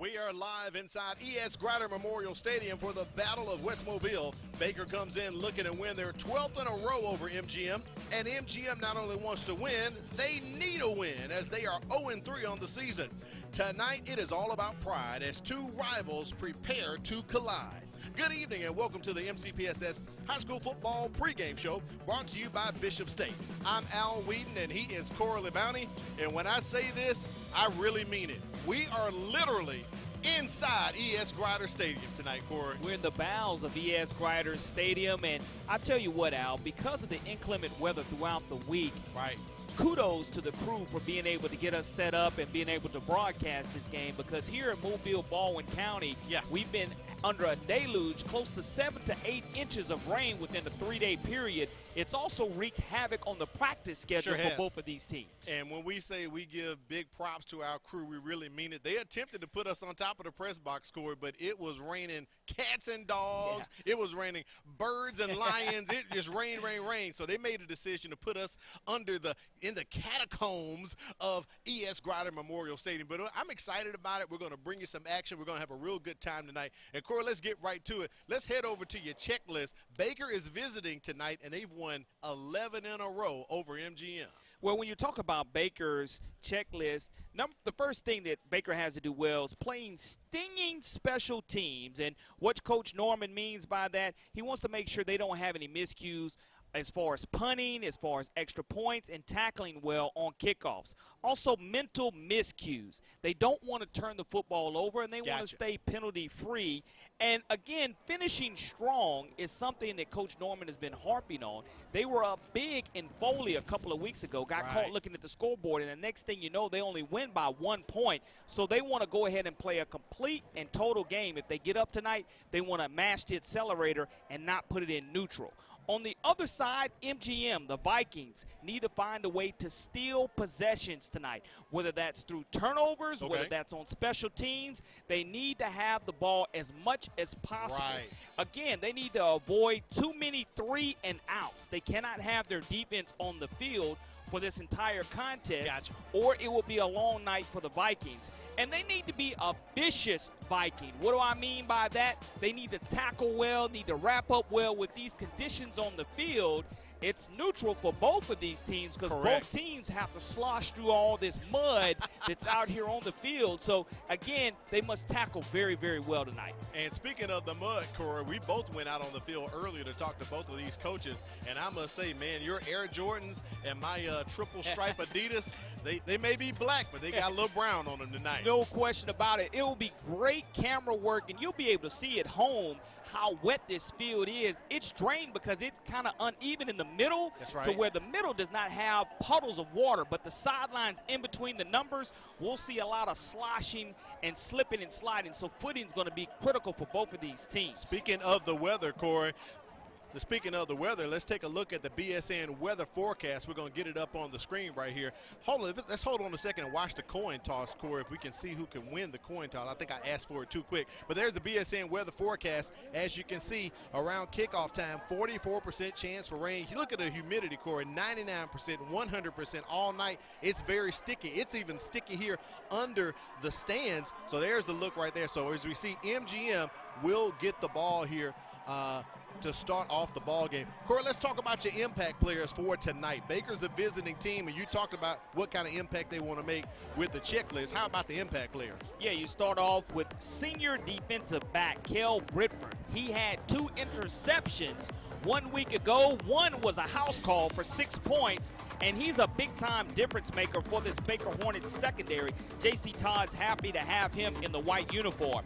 We are live inside E.S. Grider Memorial Stadium for the Battle of West Mobile. Baker comes in looking to win their 12th in a row over MGM. And MGM not only wants to win, they need a win as they are 0-3 on the season. Tonight, it is all about pride as two rivals prepare to collide. Good evening and welcome to the MCPSS High School Football pregame show brought to you by Bishop State. I'm Al Wheaton and he is Corey Bounty. And when I say this, I really mean it. We are literally inside E.S. Grider Stadium tonight, Corey. We're in the bowels of E.S. Grider Stadium, and I tell you what, Al, because of the inclement weather throughout the week, right, kudos to the crew for being able to get us set up and being able to broadcast this game, because here in Mobile, Baldwin County, we've been under a deluge, close to 7 to 8 inches of rain within a 3-day period. It's also wreaked havoc on the practice schedule for both of these teams. And when we say we give big props to our crew, we really mean it. They attempted to put us on top of the press box, Corey, but it was raining cats and dogs. It was raining birds and lions. It just rained, rain, rain. So they made a decision to put us in the catacombs of E.S. Grider Memorial Stadium. But I'm excited about it. We're going to bring you some action. We're going to have a real good time tonight. And Corey, let's get right to it. Let's head over to your checklist. Baker is visiting tonight, and they've won 11 in a row over MGM. Well, when you talk about Baker's checklist, the first thing that Baker has to do well is playing stinging special teams. And what Coach Norman means by that, he wants to make sure they don't have any miscues as far as punting, as far as extra points, and tackling well on kickoffs. Also, mental miscues. They don't want to turn the football over, and they want to stay penalty-free. And, again, finishing strong is something that Coach Norman has been harping on. They were up big in Foley a couple of weeks ago, got caught looking at the scoreboard, and the next thing you know, they only win by 1 point. So they want to go ahead and play a complete and total game. If they get up tonight, they want to mash the accelerator and not put it in neutral. On the other side, MGM, the Vikings, need to find a way to steal possessions tonight, whether that's through turnovers, whether that's on special teams. They need to have the ball as much as possible. Again, they need to avoid too many 3-and-outs. They cannot have their defense on the field for this entire contest, or it will be a long night for the Vikings. And they need to be a vicious Viking. What do I mean by that? They need to tackle well, need to wrap up well with these conditions on the field. It's neutral for both of these teams because both teams have to slosh through all this mud that's out here on the field. So, again, they must tackle very, very well tonight. And speaking of the mud, Corey, we both went out on the field earlier to talk to both of these coaches. And I must say, man, your Air Jordans and my triple stripe Adidas, they may be black, but they got a little brown on them tonight. No question about it. It will be great camera work, and you'll be able to see at home how wet this field is. It's drained because it's kind of uneven in the middle to where the middle does not have puddles of water, but the sidelines in between the numbers, we'll see a lot of sloshing and slipping and sliding, so footing's going to be critical for both of these teams. Speaking of the weather, Corey, let's take a look at the Bsn Weather Forecast. We're going to get it up on the screen right here. Let's hold on a second and watch the coin toss, Corey, if we can see who can win the coin toss. I think I asked for it too quick. But there's the Bsn Weather Forecast. As you can see, around kickoff time, 44% chance for rain. You look at the humidity, Corey, 99%, 100% all night. It's very sticky. It's even sticky here under the stands. So there's the look right there. So as we see, MGM will get the ball here to start off the ball game. Corey, let's talk about your impact players for tonight. Baker's a visiting team, and you talked about what kind of impact they want to make with the checklist. How about the impact players? Yeah, you start off with senior defensive back, Kel Bridford. He had 2 interceptions 1 week ago. One was a house call for 6 points, and he's a big-time difference maker for this Baker Hornets secondary. J.C. Todd's happy to have him in the white uniform.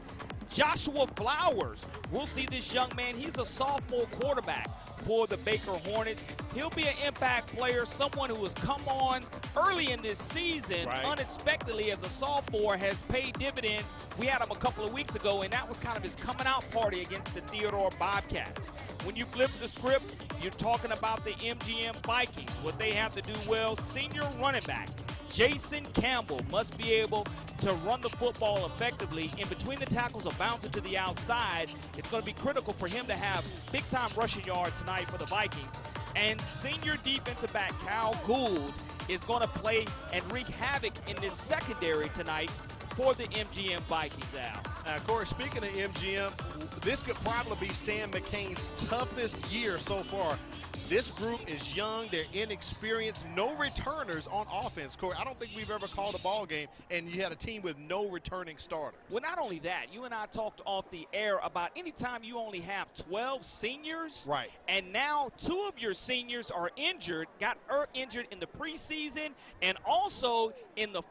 Joshua Flowers, we'll see this young man. He's a sophomore quarterback for the Baker Hornets. He'll be an impact player, someone who has come on early in this season unexpectedly as a sophomore, has paid dividends. We had him a couple of weeks ago, and that was kind of his coming out party against the Theodore Bobcats. When you flip the script, you're talking about the MGM Vikings. What they have to do well, senior running back Jason Campbell must be able to run the football effectively. In between the tackles, a bouncer to the outside. It's going to be critical for him to have big-time rushing yards tonight for the Vikings. And senior defensive back Cal Gould is going to play and wreak havoc in this secondary tonight for the MGM Vikings, Al. Corey, speaking of MGM, this could probably be Stan McCain's toughest year so far. This group is young, they're inexperienced, no returners on offense. Corey, I don't think we've ever called a ball game and you had a team with no returning starters. Well, not only that, you and I talked off the air about anytime you only have 12 seniors, right? And now 2 of your seniors are injured, got injured in the preseason and also in the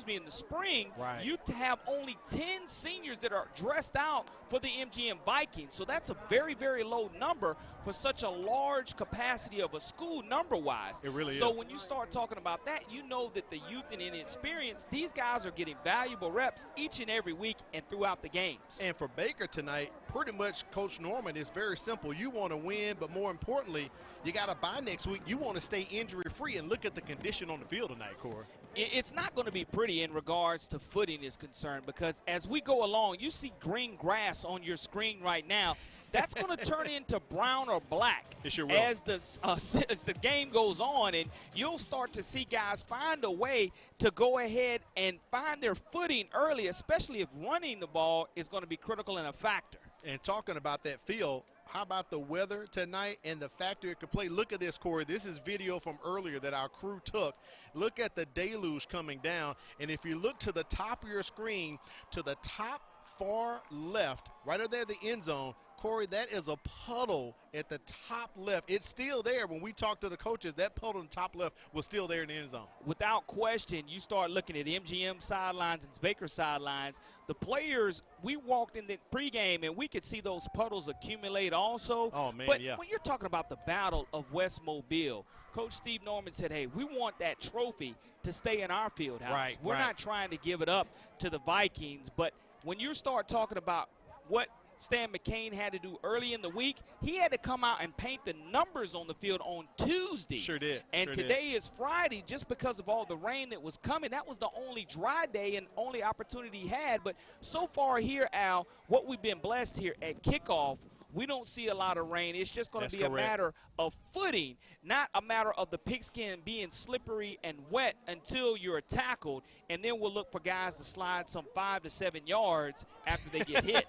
in the spring, right. You have only 10 seniors that are dressed out for the MGM Vikings. So that's a very, very low number for such a large capacity of a school number-wise. It really is. So when you start talking about that, you know that the youth and inexperience, these guys are getting valuable reps each and every week and throughout the games. And for Baker tonight, pretty much Coach Norman is very simple. You want to win, but more importantly, you got to bye next week. You want to stay injury-free, and look at the condition on the field tonight, Corey. It's not going to be pretty in regards to footing is concerned, because as we go along, you see green grass on your screen right now. That's going to turn into brown or black as the game goes on, and you'll start to see guys find a way to go ahead and find their footing early, especially if running the ball is going to be critical and a factor. And talking about that field, how about the weather tonight and the factor it could play? Look at this, Corey. This is video from earlier that our crew took. Look at the deluge coming down, and if you look to the top of your screen, to the top far left, right over there at the end zone, Corey, that is a puddle at the top left. It's still there. When we talked to the coaches, that puddle in the top left was still there in the end zone. Without question, you start looking at MGM sidelines and Baker sidelines. The players, we walked in the pregame, and we could see those puddles accumulate also. Oh, man, but yeah. When you're talking about the Battle of West Mobile, Coach Steve Norman said, hey, we want that trophy to stay in our field house. Right, We're not trying to give it up to the Vikings. But when you start talking about what Stan McCain had to do early in the week, he had to come out and paint the numbers on the field on Tuesday. Sure did. And today is Friday, just because of all the rain that was coming. That was the only dry day and only opportunity he had. But so far here, Al, what we've been blessed here at kickoff, we don't see a lot of rain. It's just going to be a matter of footing, not a matter of the pigskin being slippery and wet until you're tackled, and then we'll look for guys to slide some 5 to 7 yards after they get hit.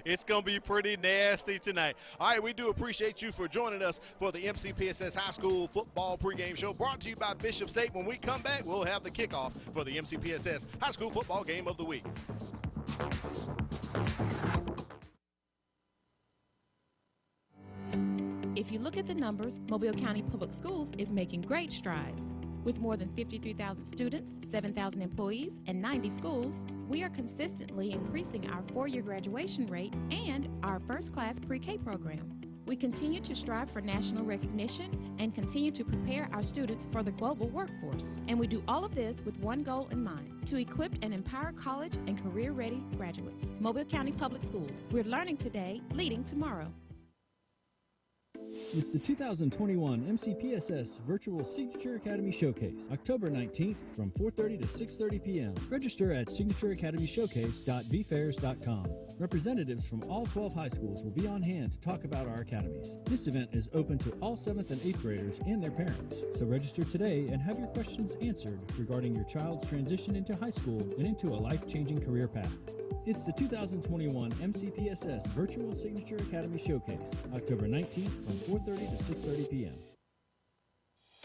It's going to be pretty nasty tonight. All right, we do appreciate you for joining us for the MCPSS High School Football Pregame Show, brought to you by Bishop State. When we come back, we'll have the kickoff for the MCPSS High School Football Game of the Week. If you look at the numbers, Mobile County Public Schools is making great strides. With more than 53,000 students, 7,000 employees, and 90 schools, we are consistently increasing our 4-year graduation rate and our first-class pre-K program. We continue to strive for national recognition and continue to prepare our students for the global workforce. And we do all of this with one goal in mind: to equip and empower college and career-ready graduates. Mobile County Public Schools. We're learning today, leading tomorrow. It's the 2021 MCPSS Virtual Signature Academy Showcase, October 19th from 4:30 to 6:30 p.m. Register at signatureacademyshowcase.bfairs.com. Representatives from all 12 high schools will be on hand to talk about our academies. This event is open to all 7th and 8th graders and their parents, so register today and have your questions answered regarding your child's transition into high school and into a life-changing career path. It's the 2021 MCPSS Virtual Signature Academy Showcase, October 19th from 4:30 to 6:30 p.m.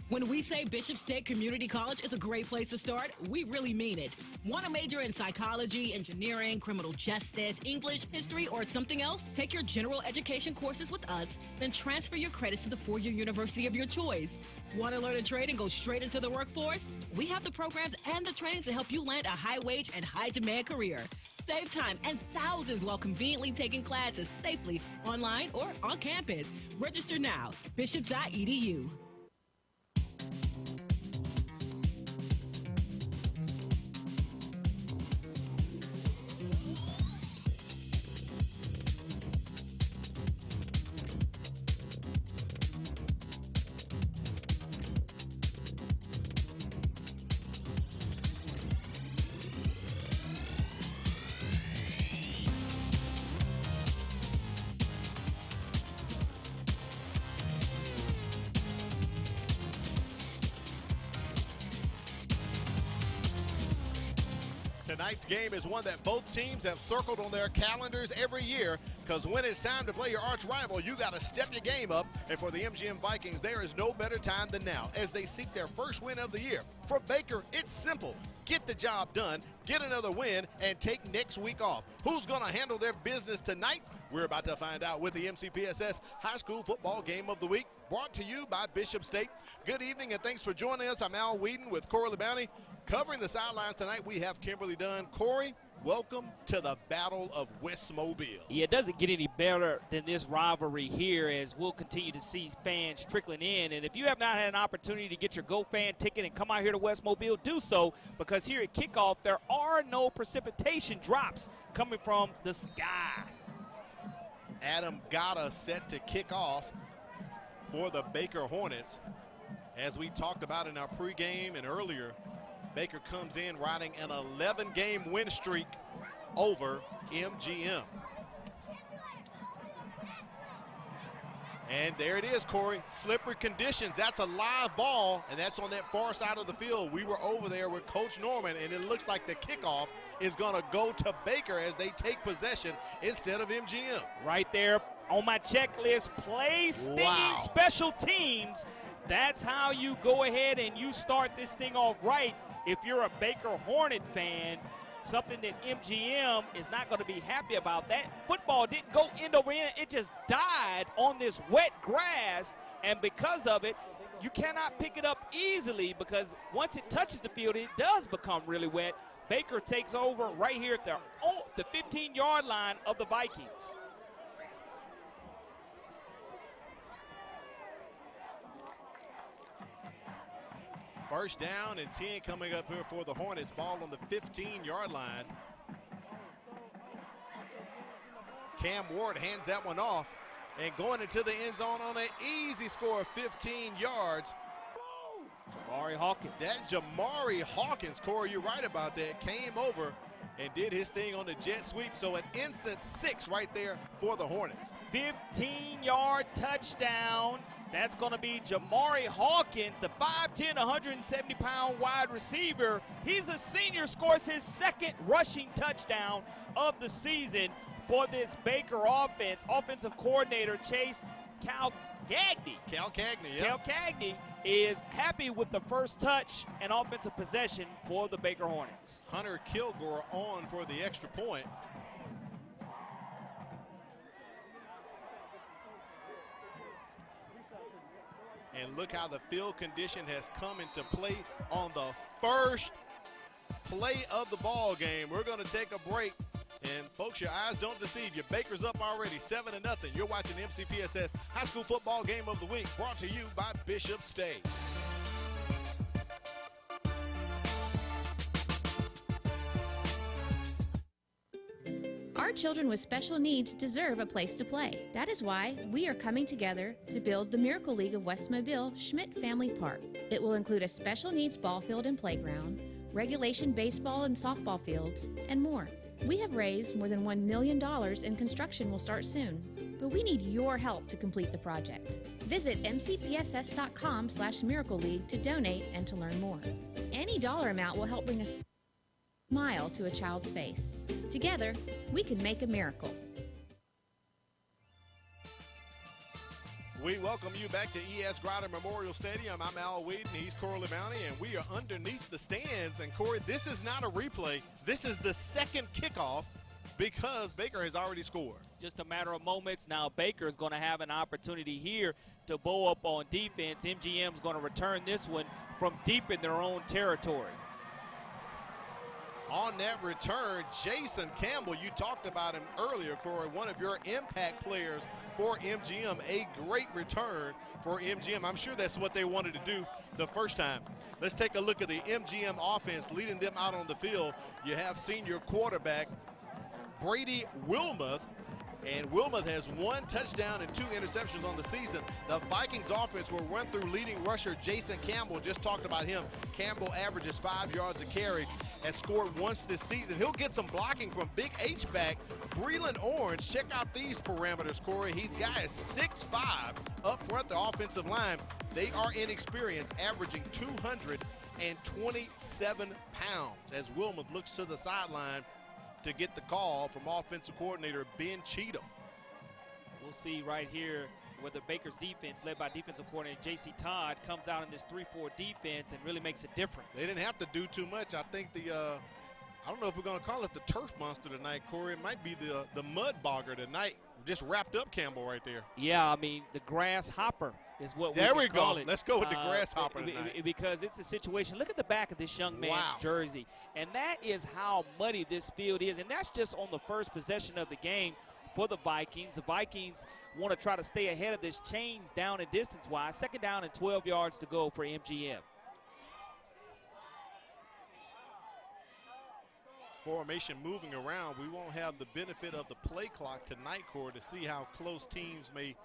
When we say Bishop State Community College is a great place to start, we really mean it. Want to major in psychology, engineering, criminal justice, English, history, or something else? Take your general education courses with us, then transfer your credits to the 4-year university of your choice. Want to learn a trade and go straight into the workforce? We have the programs and the trainings to help you land a high-wage and high-demand career. Save time and thousands while conveniently taking classes safely online or on campus. Register now, bishop.edu. Tonight's game is one that both teams have circled on their calendars every year, because when it's time to play your arch rival, you got to step your game up. And for the MGM Vikings, there is no better time than now as they seek their first win of the year. For Baker, it's simple. Get the job done, get another win, and take next week off. Who's going to handle their business tonight? We're about to find out with the MCPSS High School Football Game of the Week, brought to you by Bishop State. Good evening, and thanks for joining us. I'm Al Whedon with Corey LeBounty. Covering the sidelines tonight, we have Kimberly Dunn. Corey, welcome to the Battle of West Mobile. Yeah, it doesn't get any better than this rivalry here, as we'll continue to see fans trickling in. And if you have not had an opportunity to get your Go Fan ticket and come out here to West Mobile, do so, because here at kickoff, there are no precipitation drops coming from the sky. Adam Gata set to kick off for the Baker Hornets. As we talked about in our pregame and earlier, Baker comes in riding an 11-game win streak over MGM. And there it is, Corey. Slippery conditions. That's a live ball, and that's on that far side of the field. We were over there with Coach Norman, and it looks like the kickoff is going to go to Baker as they take possession instead of MGM. Right there on my checklist, play stinging special teams. That's how you go ahead and you start this thing off right. If you're a Baker Hornet fan, something that MGM is not going to be happy about. That football didn't go end over end. It just died on this wet grass, and because of it, you cannot pick it up easily, because once it touches the field, it does become really wet. Baker takes over right here at the 15-yard line of the Vikings. First down and 10 coming up here for the Hornets. Ball on the 15-yard line. Cam Ward hands that one off, and going into the end zone on an easy score of 15 yards. Jamari Hawkins. That Jamari Hawkins, Corey, you're right about that, came over and did his thing on the jet sweep. So an instant 6 right there for the Hornets. 15-yard touchdown. That's going to be Jamari Hawkins, the 5'10", 170-pound wide receiver. He's a senior, scores his second rushing touchdown of the season for this Baker offense. Offensive coordinator Chase Calcagney. Yeah. Calcagney is happy with the first touch and offensive possession for the Baker Hornets. Hunter Kilgore on for the extra point. And look how the field condition has come into play on the first play of the ball game. We're going to take a break. And, folks, your eyes don't deceive you. Baker's up already, 7-0. You're watching MCPSS High School Football Game of the Week, brought to you by Bishop State. Our children with special needs deserve a place to play. That is why we are coming together to build the Miracle League of West Mobile Schmidt Family Park. It will include a special needs ball field and playground, regulation baseball and softball fields, and more. We have raised more than $1 million and construction will start soon, but we need your help to complete the project. Visit mcpss.com/Miracle League to donate and to learn more. Any dollar amount will help bring a smile to a child's face. Together, we can make a miracle. We welcome you back to E.S. Grider Memorial Stadium. I'm Al Whedon, he's Corey LeBounty, and we are underneath the stands. And Corey, this is not a replay. This is the second kickoff because Baker has already scored. Just a matter of moments now. Baker is going to have an opportunity here to bow up on defense. MGM is going to return this one from deep in their own territory. On that return, Jason Campbell, you talked about him earlier, Corey, one of your impact players for MGM. A great return for MGM. I'm sure that's what they wanted to do the first time. Let's take a look at the MGM offense leading them out on the field. You have senior quarterback Brady Wilmoth, and Wilmoth has 1 touchdown and 2 interceptions on the season. The Vikings offense will run through leading rusher Jason Campbell. Just talked about him. Campbell averages 5 yards a carry, has scored once this season. He'll get some blocking from big H-back Breland Orange. Check out these parameters, Corey. He's got 6'5" up front, the offensive line. They are inexperienced, averaging 200 127 pounds as Wilmoth looks to the sideline to get the call from offensive coordinator Ben Cheatham. We'll see right here whether Baker's defense, led by defensive coordinator J.C. Todd, comes out in this 3-4 defense and really makes a difference. They didn't have to do too much. I think I don't know if we're going to call it the turf monster tonight, Corey. It might be the mud bogger tonight. Just wrapped up Campbell right there. Yeah, I mean, the grasshopper is what there we call go. it. Let's go with the grasshopper tonight. Because it's a situation. Look at the back of this young man's jersey. And that is how muddy this field is. And that's just on the first possession of the game for the Vikings. The Vikings want to try to stay ahead of this chains down and distance-wise. 2nd down and 12 yards to go for MGM. Formation moving around. We won't have the benefit of the play clock tonight, Corey, to see how close teams may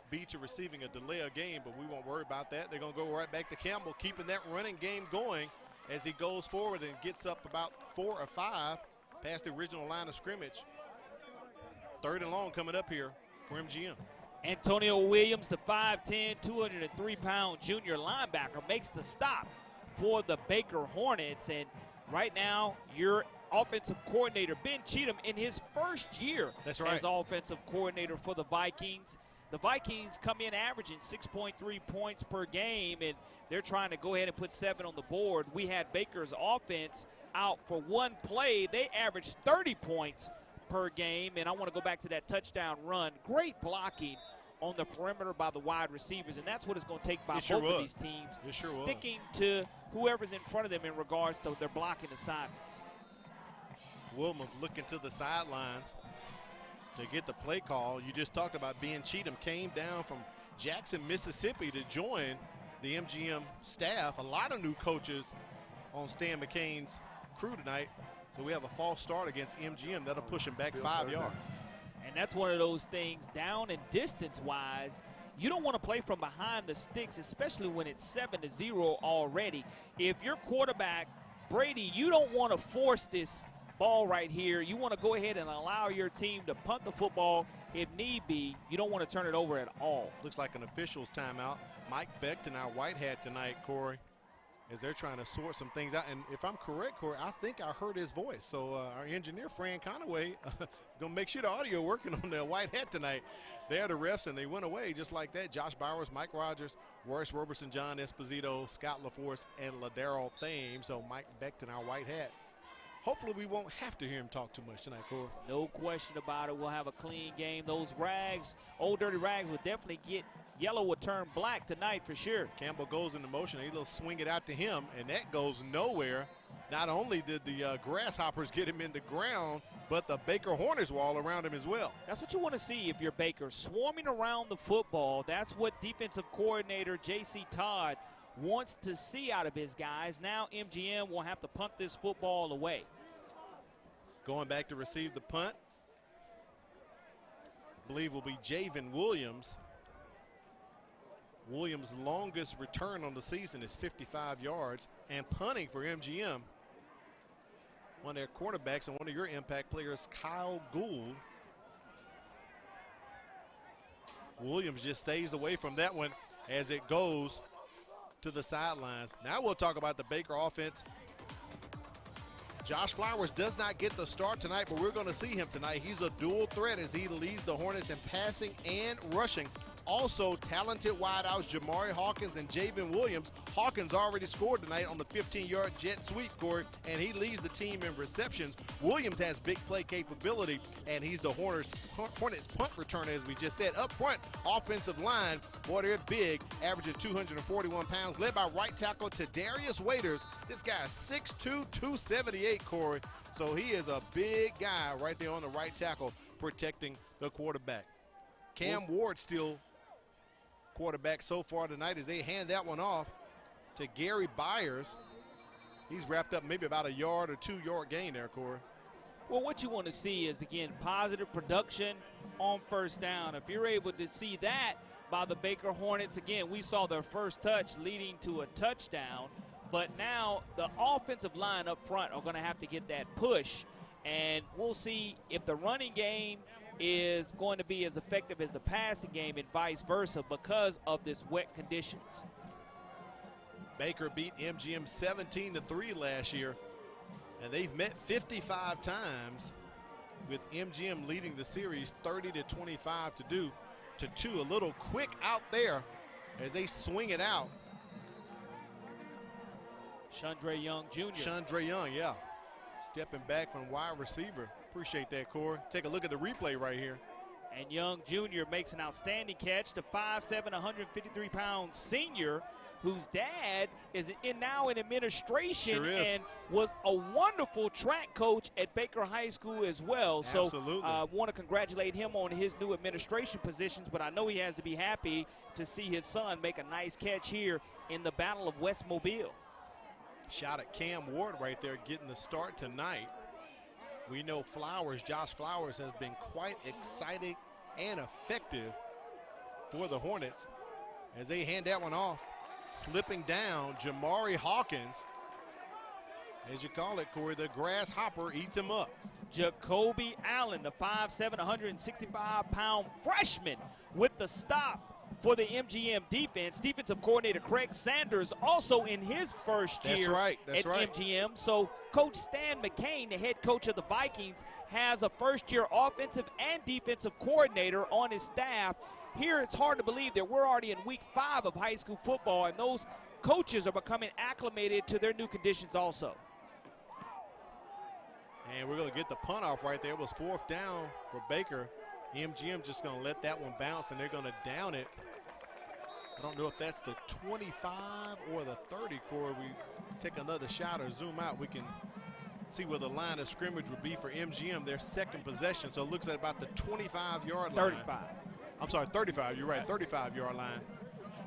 be to receiving a delay of game, but we won't worry about that. They're going to go right back to Campbell, keeping that running game going as he goes forward and gets up about 4 or 5 past the original line of scrimmage. 3rd and long coming up here for MGM. Antonio Williams, the 5'10", 203-pound junior linebacker, makes the stop for the Baker Hornets. And right now, your offensive coordinator, Ben Cheatham, in his first year as offensive coordinator for the Vikings. The Vikings come in averaging 6.3 points per game, and they're trying to go ahead and put 7 on the board. We had Baker's offense out for one play. They averaged 30 points per game, and I want to go back to that touchdown run. Great blocking on the perimeter by the wide receivers, and that's what it's going to take by both of these teams, sticking to whoever's in front of them in regards to their blocking assignments. Wilmoth looking to the sidelines to get the play call. You just talked about Ben Cheatham came down from Jackson, Mississippi to join the MGM staff. A lot of new coaches on Stan McCain's crew tonight. So we have a false start against MGM. That'll push him back 5 yards. And that's one of those things, down and distance-wise, you don't want to play from behind the sticks, especially when it's 7-0 already. If your quarterback, Brady, you don't want to force this ball right here. You want to go ahead and allow your team to punt the football if need be. You don't want to turn it over at all. Looks like an official's timeout. Mike Beckton, our white hat tonight, Corey, as they're trying to sort some things out. And if I'm correct, Corey, I think I heard his voice. So our engineer, Fran Conaway, going to make sure the audio working on their white hat tonight. They're the refs, and they went away just like that. Josh Bowers, Mike Rogers, Royce Roberson, John Esposito, Scott LaForce, and Ladero Thame. So Mike Beckton, our white hat. Hopefully we won't have to hear him talk too much tonight, Corey. No question about it. We'll have a clean game. Those rags, old dirty rags, will definitely get yellow, will turn black tonight for sure. Campbell goes into motion. He'll swing it out to him, and that goes nowhere. Not only did the Grasshoppers get him in the ground, but the Baker Hornets were all around him as well. That's what you want to see if you're Baker. Swarming around the football. That's what defensive coordinator J.C. Todd wants to see out of his guys. Now MGM will have to punt this football away. Going back to receive the punt, I believe will be Javen Williams. Williams' longest return on the season is 55 yards, and punting for MGM, one of their quarterbacks and one of your impact players, Kyle Gould. Williams just stays away from that one as it goes to the sidelines. Now we'll talk about the Baker offense. Josh Flowers does not get the start tonight, but we're going to see him tonight. He's a dual threat as he leads the Hornets in passing and rushing. Also, talented wideouts Jamari Hawkins and Javen Williams. Hawkins already scored tonight on the 15-yard jet sweep, Corey, and he leads the team in receptions. Williams has big play capability, and he's the Hornets punt returner, as we just said. Up front, offensive line, boy, they're big, averages 241 pounds, led by right tackle Tadarius Waiters. This guy is 6'2", 278, Corey. So he is a big guy right there on the right tackle protecting the quarterback. Cam Ward still quarterback so far tonight as they hand that one off to Gary Byers. He's wrapped up maybe about a yard or 2 yard gain there, Corey. Well, what you want to see is, again, positive production on first down. If you're able to see that by the Baker Hornets, again, we saw their first touch leading to a touchdown, but now the offensive line up front are going to have to get that push, and we'll see if the running game is going to be as effective as the passing game and vice versa because of this wet conditions. Baker beat MGM 17-3 last year, and they've met 55 times, with MGM leading the series 30-25 to 2. A little quick out there as they swing it out. Chandre Young Jr. Chandre Young, yeah. Stepping back from wide receiver. Appreciate that, Corey. Take a look at the replay right here. And Young Jr. makes an outstanding catch. The 5'7", 153-pound senior, whose dad is now in administration Sure is. and was a wonderful track coach at Baker High School as well. Absolutely. So I want to congratulate him on his new administration positions, but I know he has to be happy to see his son make a nice catch here in the Battle of West Mobile. Shot at Cam Ward right there getting the start tonight. We know Josh Flowers has been quite exciting and effective for the Hornets as they hand that one off. Slipping down, Jamari Hawkins, as you call it, Corey, the grasshopper eats him up. Jacoby Allen, the 5'7", 165-pound freshman, with the stop for the MGM defense. Defensive coordinator Craig Sanders also in his first year at MGM. So Coach Stan McCain, the head coach of the Vikings, has a first-year offensive and defensive coordinator on his staff. Here it's hard to believe that we're already in week 5 of high school football, and those coaches are becoming acclimated to their new conditions also. And we're going to get the punt off right there. It was 4th down for Baker. MGM just going to let that one bounce, and they're going to down it. I don't know if that's the 25 or the 30, Corey. We take another shot or zoom out. We can see where the line of scrimmage would be for MGM, their second possession. So it looks at about the 25-yard line. 35. I'm sorry, 35. You're right, 35-yard line.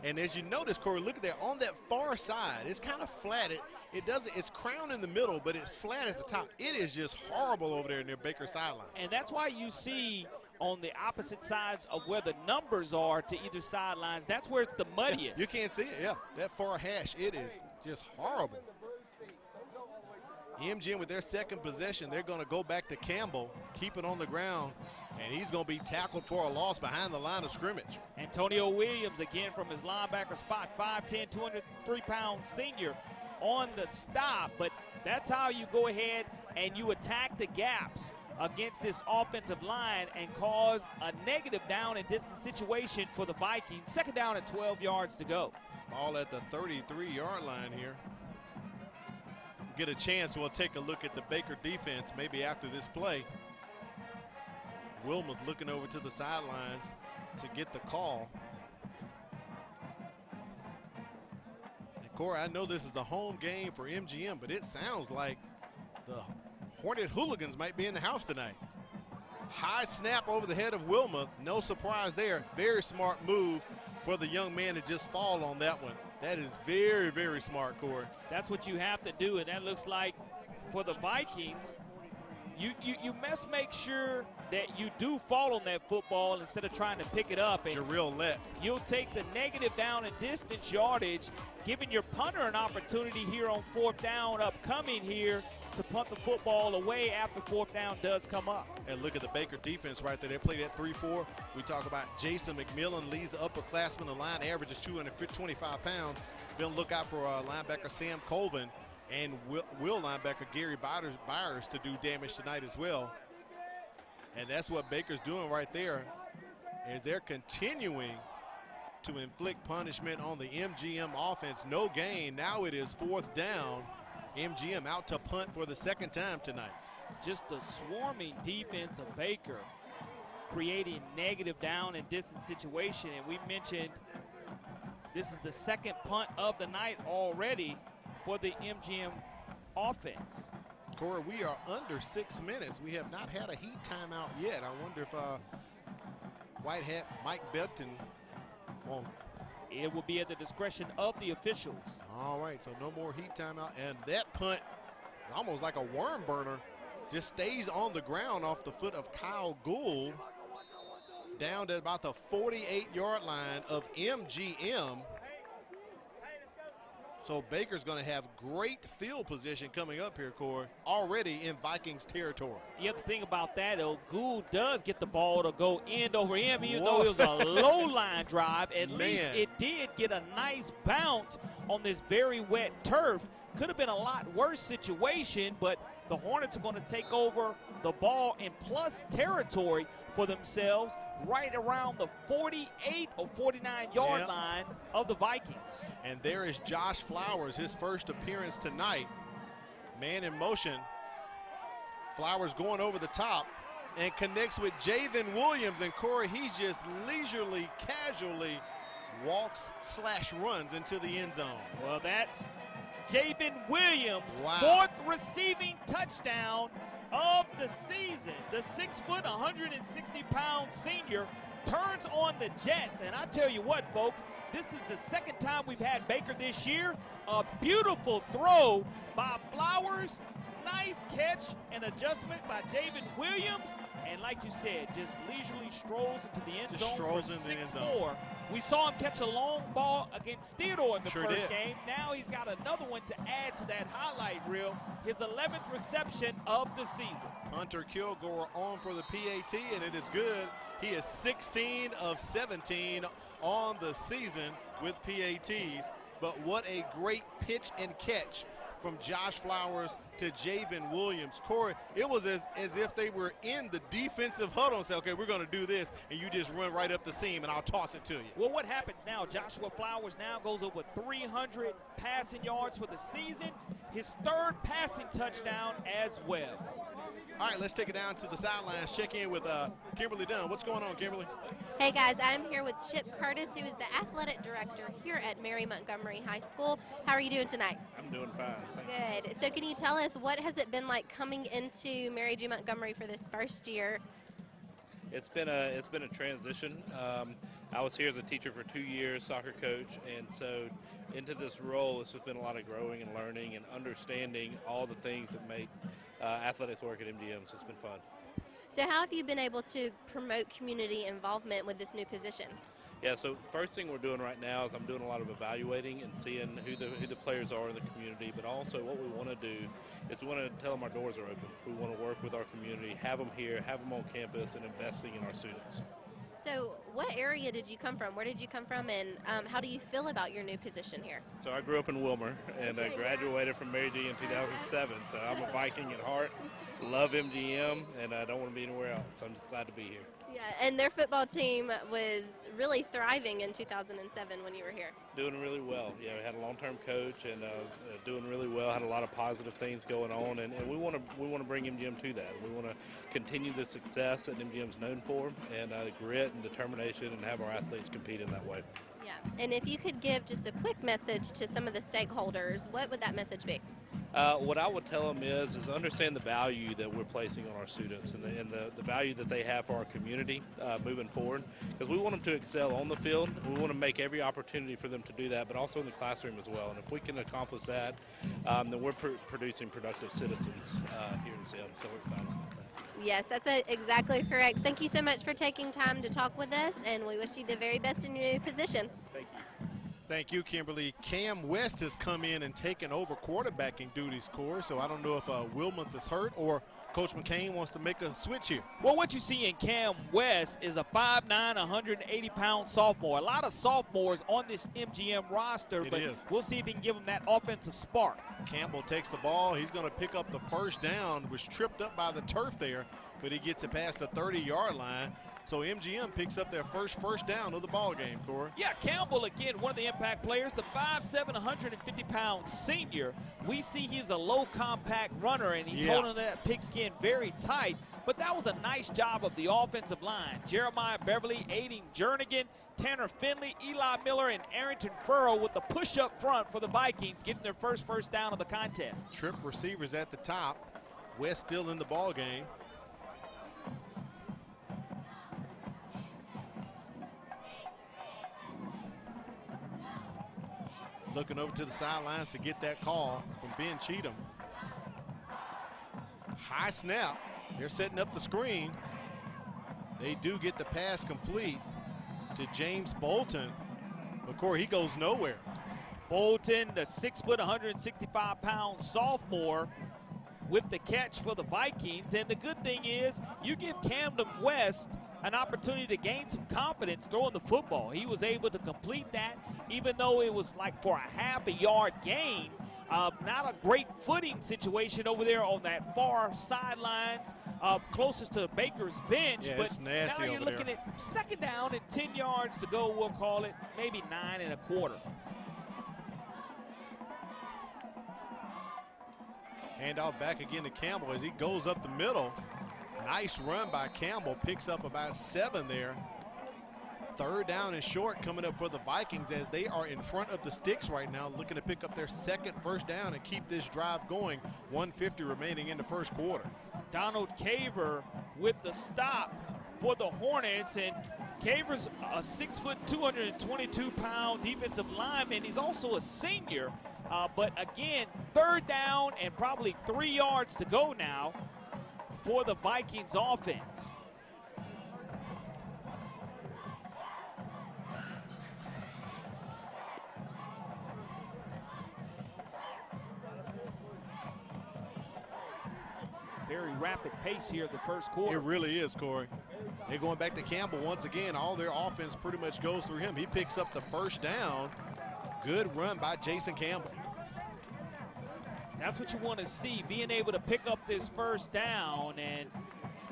And as you notice, Corey, look at that. On that far side, it's kind of flat. It's crowned in the middle, but it's flat at the top. It is just horrible over there near Baker sideline. And that's why you see on the opposite sides of where the numbers are to either sidelines, that's where it's the muddiest. You can't see it, yeah. That far hash, it is just horrible. MGM with their second possession, they're going to go back to Campbell, keep it on the ground, and he's going to be tackled for a loss behind the line of scrimmage. Antonio Williams again from his linebacker spot, 5'10", 203-pound senior on the stop. But that's how you go ahead and you attack the gaps against this offensive line and cause a negative down and distance situation for the Vikings. Second down and 12 yards to go. Ball at the 33-yard line here. Get a chance, we'll take a look at the Baker defense maybe after this play. Wilmoth looking over to the sidelines to get the call. And Corey, I know this is a home game for MGM, but it sounds like the Hornet hooligans might be in the house tonight. High snap over the head of Wilmoth. No surprise there. Very smart move for the young man to just fall on that one. That is very, very smart, Corey. That's what you have to do, and that looks like for the Vikings, you must make sure that you do fall on that football instead of trying to pick it up. And Jarrell Lett. You'll take the negative down and distance yardage, giving your punter an opportunity here on 4th down upcoming here to punt the football away after 4th down does come up. And look at the Baker defense right there. They played at 3-4. We talk about Jason McMillan leads the upperclassman. The line averages 225 pounds. Be on the lookout for linebacker Sam Colvin and will linebacker Gary Byers to do damage tonight as well. And that's what Baker's doing right there, is they're continuing to inflict punishment on the MGM offense. No gain. Now it is 4th down. MGM out to punt for the second time tonight. Just the swarming defense of Baker creating negative down and distance situation. And we mentioned this is the second punt of the night already for the MGM offense. Corey, we are under 6 minutes. We have not had a heat timeout yet. I wonder if White Hat Mike Belton won't. It will be at the discretion of the officials. All right, so no more heat timeout. And that punt, almost like a worm burner, just stays on the ground off the foot of Kyle Gould down to about the 48-yard line of MGM. So Baker's going to have great field position coming up here, Corey, already in Vikings territory. Yeah, the thing about that, though, Gould does get the ball to go end over end, even though it was a low line drive. At least it did get a nice bounce on this very wet turf. Could have been a lot worse situation, but the Hornets are going to take over the ball in plus territory for themselves right around the 48 or 49-yard line of the Vikings. And there is Josh Flowers, his first appearance tonight. Man in motion. Flowers going over the top and connects with Javen Williams. And Corey, he's just leisurely, casually walks/runs into the end zone. Well, that's Javen Williams' 4th receiving touchdown of the season. The 6', 160-pound senior turns on the Jets. And I tell you what, folks, this is the second time we've had Baker this year. A beautiful throw by Flowers. Nice catch and adjustment by Javen Williams. And like you said, just leisurely strolls into the end zone for 6-4. We saw him catch a long ball against Theodore in the first game. Now he's got another one to add to that highlight reel. His 11th reception of the season. Hunter Kilgore on for the PAT, and it is good. He is 16 of 17 on the season with PATs. But what a great pitch and catch from Josh Flowers to Javen Williams. Corey, it was as if they were in the defensive huddle and said, okay, we're going to do this, and you just run right up the seam, and I'll toss it to you. Well, what happens now? Joshua Flowers now goes over 300 passing yards for the season, his 3rd passing touchdown as well. All right, let's take it down to the sidelines. Check in with Kimberly Dunn. What's going on, Kimberly? Hey, guys. I'm here with Chip Curtis, who is the athletic director here at Mary Montgomery High School. How are you doing tonight? I'm doing fine. Thank you. Good. So can you tell us, what has it been like coming into Mary G. Montgomery for this first year? It's been a transition. I was here as a teacher for 2 years, soccer coach, and so into this role, it's just been a lot of growing and learning and understanding all the things that make athletics work at MGM, so it's been fun. So how have you been able to promote community involvement with this new position? Yeah, so first thing we're doing right now is I'm doing a lot of evaluating and seeing who the players are in the community, but also what we want to do is we want to tell them our doors are open. We want to work with our community, have them here, have them on campus, and investing in our students. So what area did you come from? Where did you come from, and how do you feel about your new position here? So I grew up in Wilmer, and I graduated from Mary G in 2007, so I'm a Viking at heart, love MGM, and I don't want to be anywhere else, so I'm just glad to be here. Yeah, and their football team was really thriving in 2007 when you were here. Doing really well. Yeah, we had a long-term coach, and was doing really well. Had a lot of positive things going on, and we want to bring MGM to that. We want to continue the success that MGM's known for, and grit and determination, and have our athletes compete in that way. Yeah, and if you could give just a quick message to some of the stakeholders, what would that message be? What I would tell them is understand the value that we're placing on our students and the value that they have for our community moving forward, because we want them to excel on the field. We want to make every opportunity for them to do that, but also in the classroom as well. And if we can accomplish that, then we're producing productive citizens here in SIM, so we're excited about that. Yes, that's exactly correct. Thank you so much for taking time to talk with us, and we wish you the very best in your new position. Thank you. Thank you, Kimberly. Cam West has come in and taken over quarterbacking duties, Corey, so I don't know if Wilmuth is hurt or Coach McCain wants to make a switch here. Well, what you see in Cam West is a 5'9", 180-pound sophomore. A lot of sophomores on this MGM roster, but we'll see if he can give them that offensive spark. Campbell takes the ball. He's going to pick up the first down, was tripped up by the turf there, but he gets it past the 30-yard line. So MGM picks up their first down of the ball game, Corey. Yeah, Campbell, again, one of the impact players, the 5'7", 150-pound senior. We see he's a low compact runner, and he's holding that pigskin very tight. But that was a nice job of the offensive line. Jeremiah Beverly, Aiden Jernigan, Tanner Finley, Eli Miller, and Arrington Furrow with the push up front for the Vikings, getting their first down of the contest. Trip receivers at the top. West still in the ball game. Looking over to the sidelines to get that call from Ben Cheatham. High snap. They're setting up the screen. They do get the pass complete to James Bolton. But Corey, he goes nowhere. Bolton, the 6 foot, 165-pound sophomore, with the catch for the Vikings. And the good thing is you give Camden West an opportunity to gain some confidence throwing the football. He was able to complete that, even though it was like for a half-a-yard gain. Not a great footing situation over there on that far sidelines, closest to Baker's bench. Yeah, but it's nasty now you're over looking there. at 2nd down and 10 yards to go, we'll call it, maybe 9 1/4. Handoff back again to Campbell as he goes up the middle. Nice run by Campbell, picks up about 7 there. 3rd down and short coming up for the Vikings as they are in front of the sticks right now, looking to pick up their 2nd first down and keep this drive going. 1:50 remaining in the first quarter. Donald Caver with the stop for the Hornets, and Caver's a 6 foot, 222-pound defensive lineman. He's also a senior, but again, 3rd down and probably 3 yards to go now for the Vikings offense. Very rapid pace here the first quarter. It really is, Corey. They're going back to Campbell once again. All their offense pretty much goes through him. He picks up the first down. Good run by Jason Campbell. That's what you want to see, being able to pick up this first down, and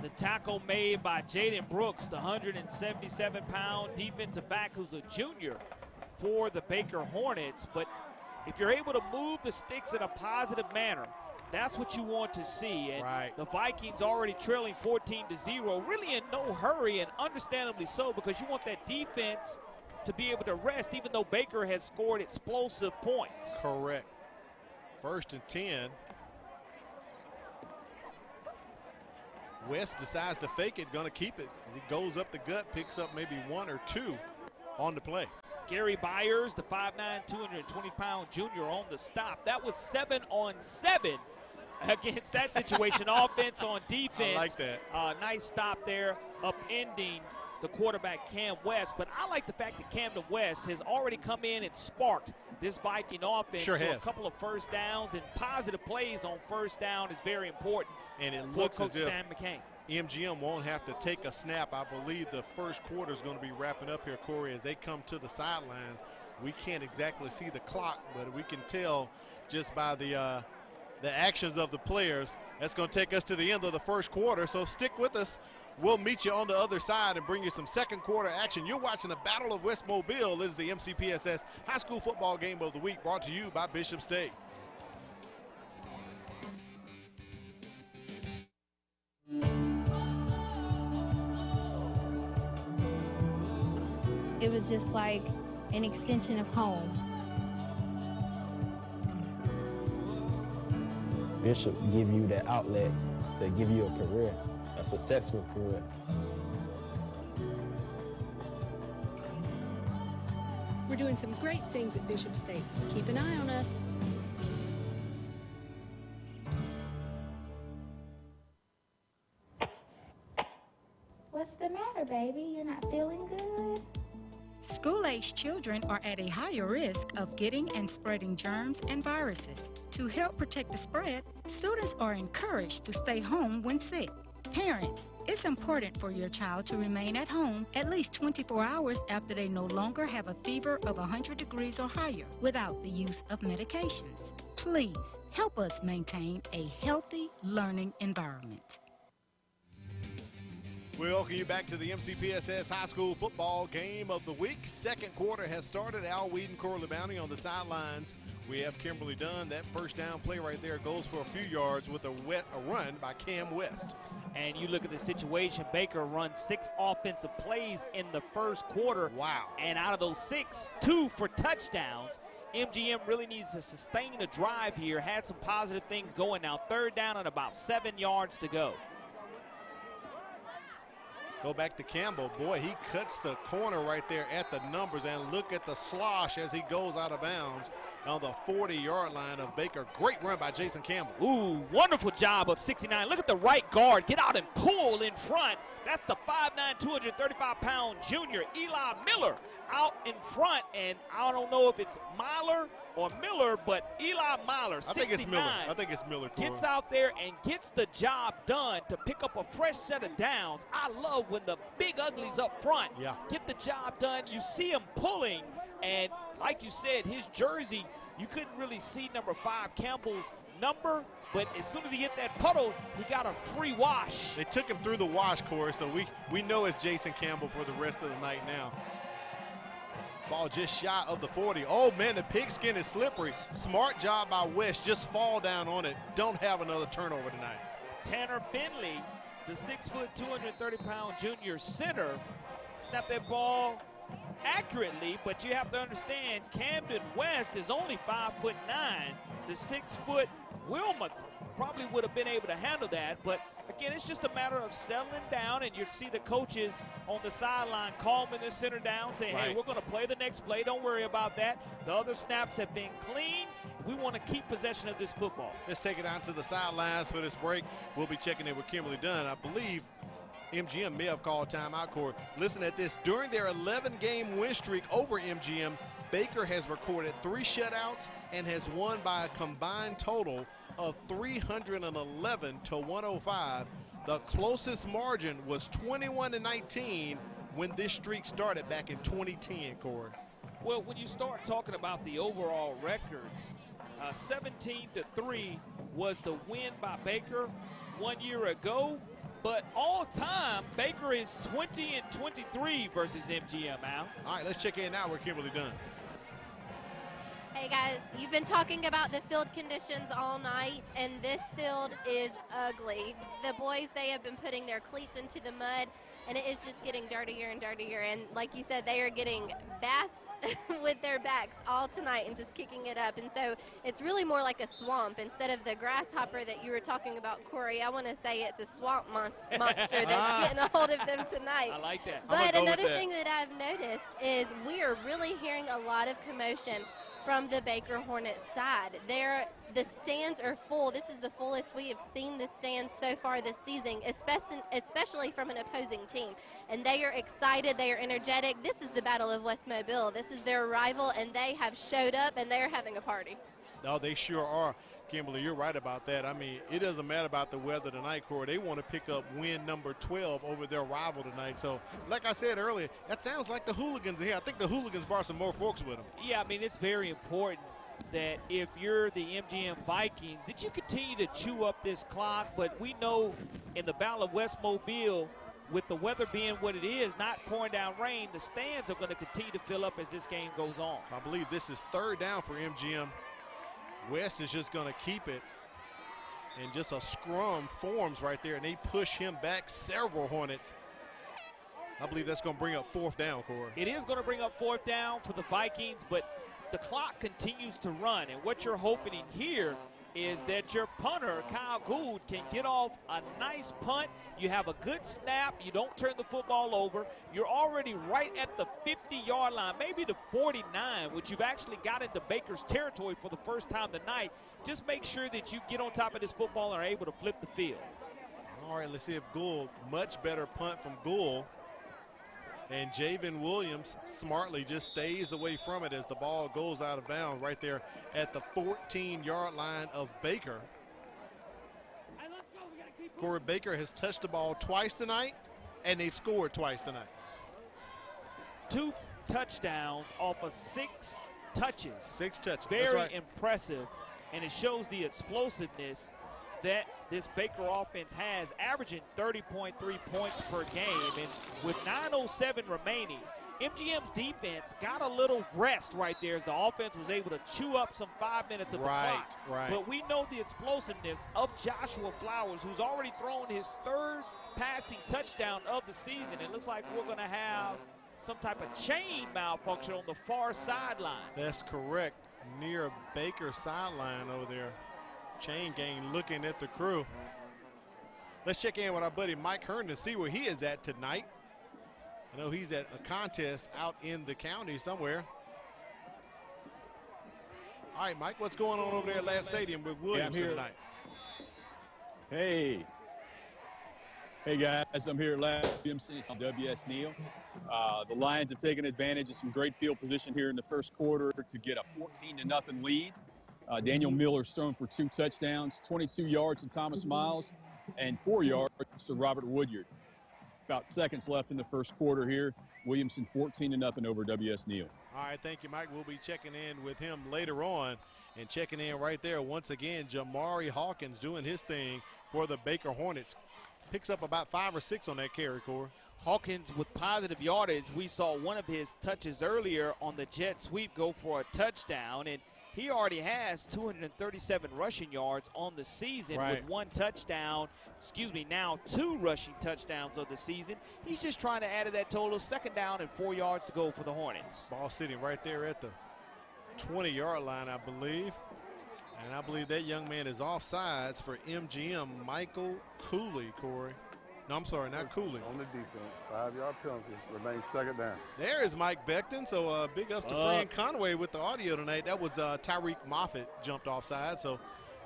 the tackle made by Jaden Brooks, the 177-pound defensive back who's a junior for the Baker Hornets. But if you're able to move the sticks in a positive manner, that's what you want to see. And right. The Vikings already trailing 14-0, really in no hurry, and understandably so, because you want that defense to be able to rest, even though Baker has scored explosive points. Correct. 1st and 10. West decides to fake it, gonna keep it. As he goes up the gut, picks up maybe 1 or 2 on the play. Gary Byers, the 5'9", 220-pound junior on the stop. That was 7 on 7 against that situation. Offense on defense. I like that. Nice stop there, upending the quarterback Cam West. But I like the fact that Camden West has already come in and sparked this Viking offense. Sure for has. a couple of first downs, and positive plays on first down is very important. And it for looks Coach as if Stan McCain. MGM won't have to take a snap. I believe the first quarter is going to be wrapping up here, Corey, as they come to the sidelines. We can't exactly see the clock, but we can tell just by the actions of the players. That's going to take us to the end of the first quarter, so stick with us. We'll meet you on the other side and bring you some second quarter action. You're watching the Battle of West Mobile. This is the MCPSS High School Football Game of the Week, brought to you by Bishop State. It was just like an extension of home. Bishop give you that outlet to give you a career, a successful career. We're doing some great things at Bishop State. Keep an eye on us. What's the matter, baby? You're not feeling good? School-aged children are at a higher risk of getting and spreading germs and viruses. To help protect the spread, students are encouraged to stay home when sick. Parents, it's important for your child to remain at home at least 24 hours after they no longer have a fever of 100 degrees or higher without the use of medications. Please help us maintain a healthy learning environment. We welcome you back to the MCPSS High School Football Game of the Week. Second quarter has started. Al Weed and Corley Bounty on the sidelines. We have Kimberly Dunn. That first down play right there goes for a few yards with a run by Cam West. And you look at the situation, Baker runs 6 offensive plays in the first quarter. Wow. And out of those 6, 2 for touchdowns. MGM really needs to sustain the drive here. Had some positive things going now. 3rd down and about 7 yards to go. Go back to Campbell. Boy, he cuts the corner right there at the numbers, and look at the slosh as he goes out of bounds. on the 40-yard line of Baker. Great run by Jason Campbell. Ooh, wonderful job of 69. Look at the right guard. Get out and pull in front. That's the 5'9", 235-pound junior, Eli Miller, out in front. And I don't know if it's Myler or Miller, but Eli Myler, 69. I think it's Miller. I think it's Miller. Gets out there and gets the job done to pick up a fresh set of downs. I love when the big uglies up front get the job done. You see him pulling, and like you said, his jersey, you couldn't really see number 5, Campbell's number, but as soon as he hit that puddle, he got a free wash. They took him through the wash, Corey, so we know it's Jason Campbell for the rest of the night now. Ball just shy of the 40. Oh, man, the pigskin is slippery. Smart job by West. Just fall down on it. Don't have another turnover tonight. Tanner Finley, the 6', 230-pound junior center, snapped that ball accurately, but you have to understand Camden West is only 5'9". The 6-foot Wilmoth probably would have been able to handle that, but again, it's just a matter of settling down, and you see the coaches on the sideline calming the center down, saying, hey, we're going to play the next play. Don't worry about that. The other snaps have been clean. We want to keep possession of this football. Let's take it out to the sidelines for this break. We'll be checking in with Kimberly Dunn. I believe MGM may have called timeout, Corey. Listen at this. During their 11-game win streak over MGM, Baker has recorded 3 shutouts and has won by a combined total of 311 to 105. The closest margin was 21-19 when this streak started back in 2010, Corey. Well, when you start talking about the overall records, 17-3 was the win by Baker 1 year ago. But all time, Baker is 20-23 versus MGM, Al. All right, let's check in now with Kimberly Dunn. Hey guys, you've been talking about the field conditions all night, and this field is ugly. The boys, they have been putting their cleats into the mud, and it is just getting dirtier and dirtier. And like you said, they are getting baths with their backs all tonight and just kicking it up. And so it's really more like a swamp instead of the grasshopper that you were talking about, Corey. I want to say it's a swamp monster that's getting a hold of them tonight. I like that. But another thing that I've noticed is we are really hearing a lot of commotion from the Baker Hornets side. The stands are full. This is the fullest we have seen the stands so far this season, especially from an opposing team. And they are excited. They are energetic. This is the Battle of West Mobile. This is their rival, and they have showed up, and they're having a party. No, they sure are. Kimberly, you're right about that. I mean, it doesn't matter about the weather tonight, Corey. They want to pick up win number 12 over their rival tonight. So, like I said earlier, that sounds like the hooligans are here. I think the hooligans brought some more folks with them. Yeah, I mean, it's very important that if you're the MGM Vikings, that you continue to chew up this clock. But we know in the Battle of West Mobile, with the weather being what it is, not pouring down rain, the stands are going to continue to fill up as this game goes on. I believe this is 3rd down for MGM. West is just going to keep it, and just a scrum forms right there, and they push him back several Hornets. I believe that's going to bring up 4th down, Corey. It is going to bring up 4th down for the Vikings, but the clock continues to run, and what you're hoping here is that your punter, Kyle Gould, can get off a nice punt. You have a good snap. You don't turn the football over. You're already right at the 50-yard line, maybe the 49, which you've actually got into Baker's territory for the first time tonight. Just make sure that you get on top of this football and are able to flip the field. All right, let's see if Gould, much better punt from Gould. And Javen Williams smartly just stays away from it as the ball goes out of bounds right there at the 14-yard line of Baker. Corey, Baker has touched the ball twice tonight, and they've scored twice tonight. 2 touchdowns off of 6 touches. 6 touches. Very impressive, and it shows the explosiveness that this Baker offense has, averaging 30.3 points per game. And with 9:07 remaining, MGM's defense got a little rest right there as the offense was able to chew up some 5 minutes of the clock. But we know the explosiveness of Joshua Flowers, who's already thrown his 3rd passing touchdown of the season. It looks like we're going to have some type of chain malfunction on the far sideline. That's correct. Near Baker's sideline over there. Chain gang looking at the crew. Let's check in with our buddy Mike Hearn to see where he is at tonight. I know he's at a contest out in the county somewhere. All right, Mike, what's going on over there at Last Stadium with Williamson tonight? Hey guys, I'm here at Last Williamson. It's W.S. Neal. The Lions have taken advantage of some great field position here in the first quarter to get a 14-0 lead. Daniel Miller's thrown for 2 touchdowns, 22 yards to Thomas Miles, and 4 yards to Robert Woodyard. About seconds left in the first quarter here. Williamson 14-0 over W.S. Neal. All right, thank you, Mike. We'll be checking in with him later on. And checking in right there, once again, Jamari Hawkins doing his thing for the Baker Hornets. Picks up about 5 or 6 on that carry, Corey. Hawkins with positive yardage. We saw one of his touches earlier on the jet sweep go for a touchdown, and he already has 237 rushing yards on the season with 1 touchdown. Now 2 rushing touchdowns of the season. He's just trying to add to that total. 2nd down and 4 yards to go for the Hornets. Ball sitting right there at the 20-yard line, I believe. And I believe that young man is offsides for MGM, Michael Cooley, Corey. No, I'm sorry, not Cooley. On the defense, 5-yard penalty, remains 2nd down. There is Mike Beckton. So big ups to Fran Conway with the audio tonight. That was Tyreek Moffitt jumped offside, so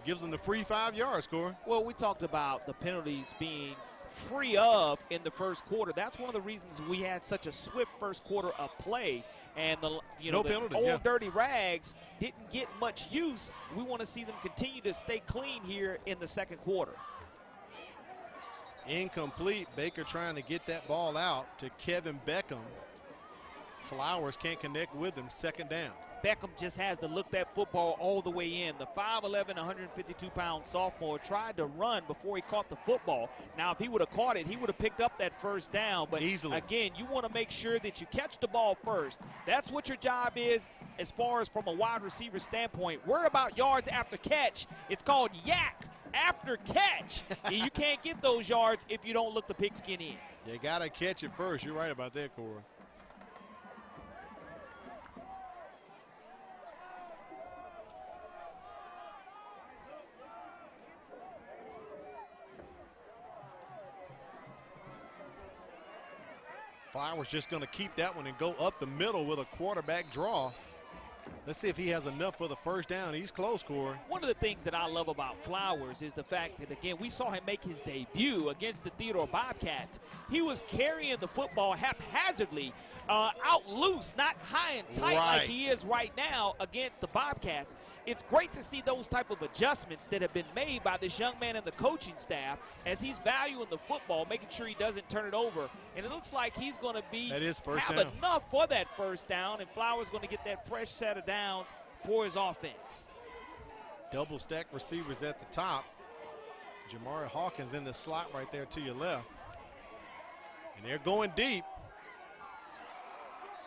gives him the free 5 yards, Corey. Well, we talked about the penalties being free of in the first quarter. That's one of the reasons we had such a swift first quarter of play. And the old dirty rags didn't get much use. We want to see them continue to stay clean here in the second quarter. Incomplete. Baker trying to get that ball out to Kevin Beckham. Flowers can't connect with him. 2nd down. Beckham just has to look that football all the way in. The 5'11", 152-pound sophomore tried to run before he caught the football. Now, if he would have caught it, he would have picked up that 1st down. But easily. Again, you want to make sure that you catch the ball first. That's what your job is as far as from a wide receiver standpoint. Worry about yards after catch. It's called yak after catch. You can't get those yards if you don't look the pigskin in. You got to catch it first. You're right about that, Corey. Flowers just going to keep that one and go up the middle with a quarterback draw. Let's see if he has enough for the 1st down. He's close, Corey. One of the things that I love about Flowers is the fact that, again, we saw him make his debut against the Theodore Bobcats. He was carrying the football haphazardly, out loose, not high and tight like he is right now against the Bobcats. It's great to see those type of adjustments that have been made by this young man and the coaching staff as he's valuing the football, making sure he doesn't turn it over. And it looks like he's going to have enough for that 1st down, and Flowers going to get that fresh set of downs for his offense. Double stack receivers at the top. Jamari Hawkins in the slot right there to your left. And they're going deep.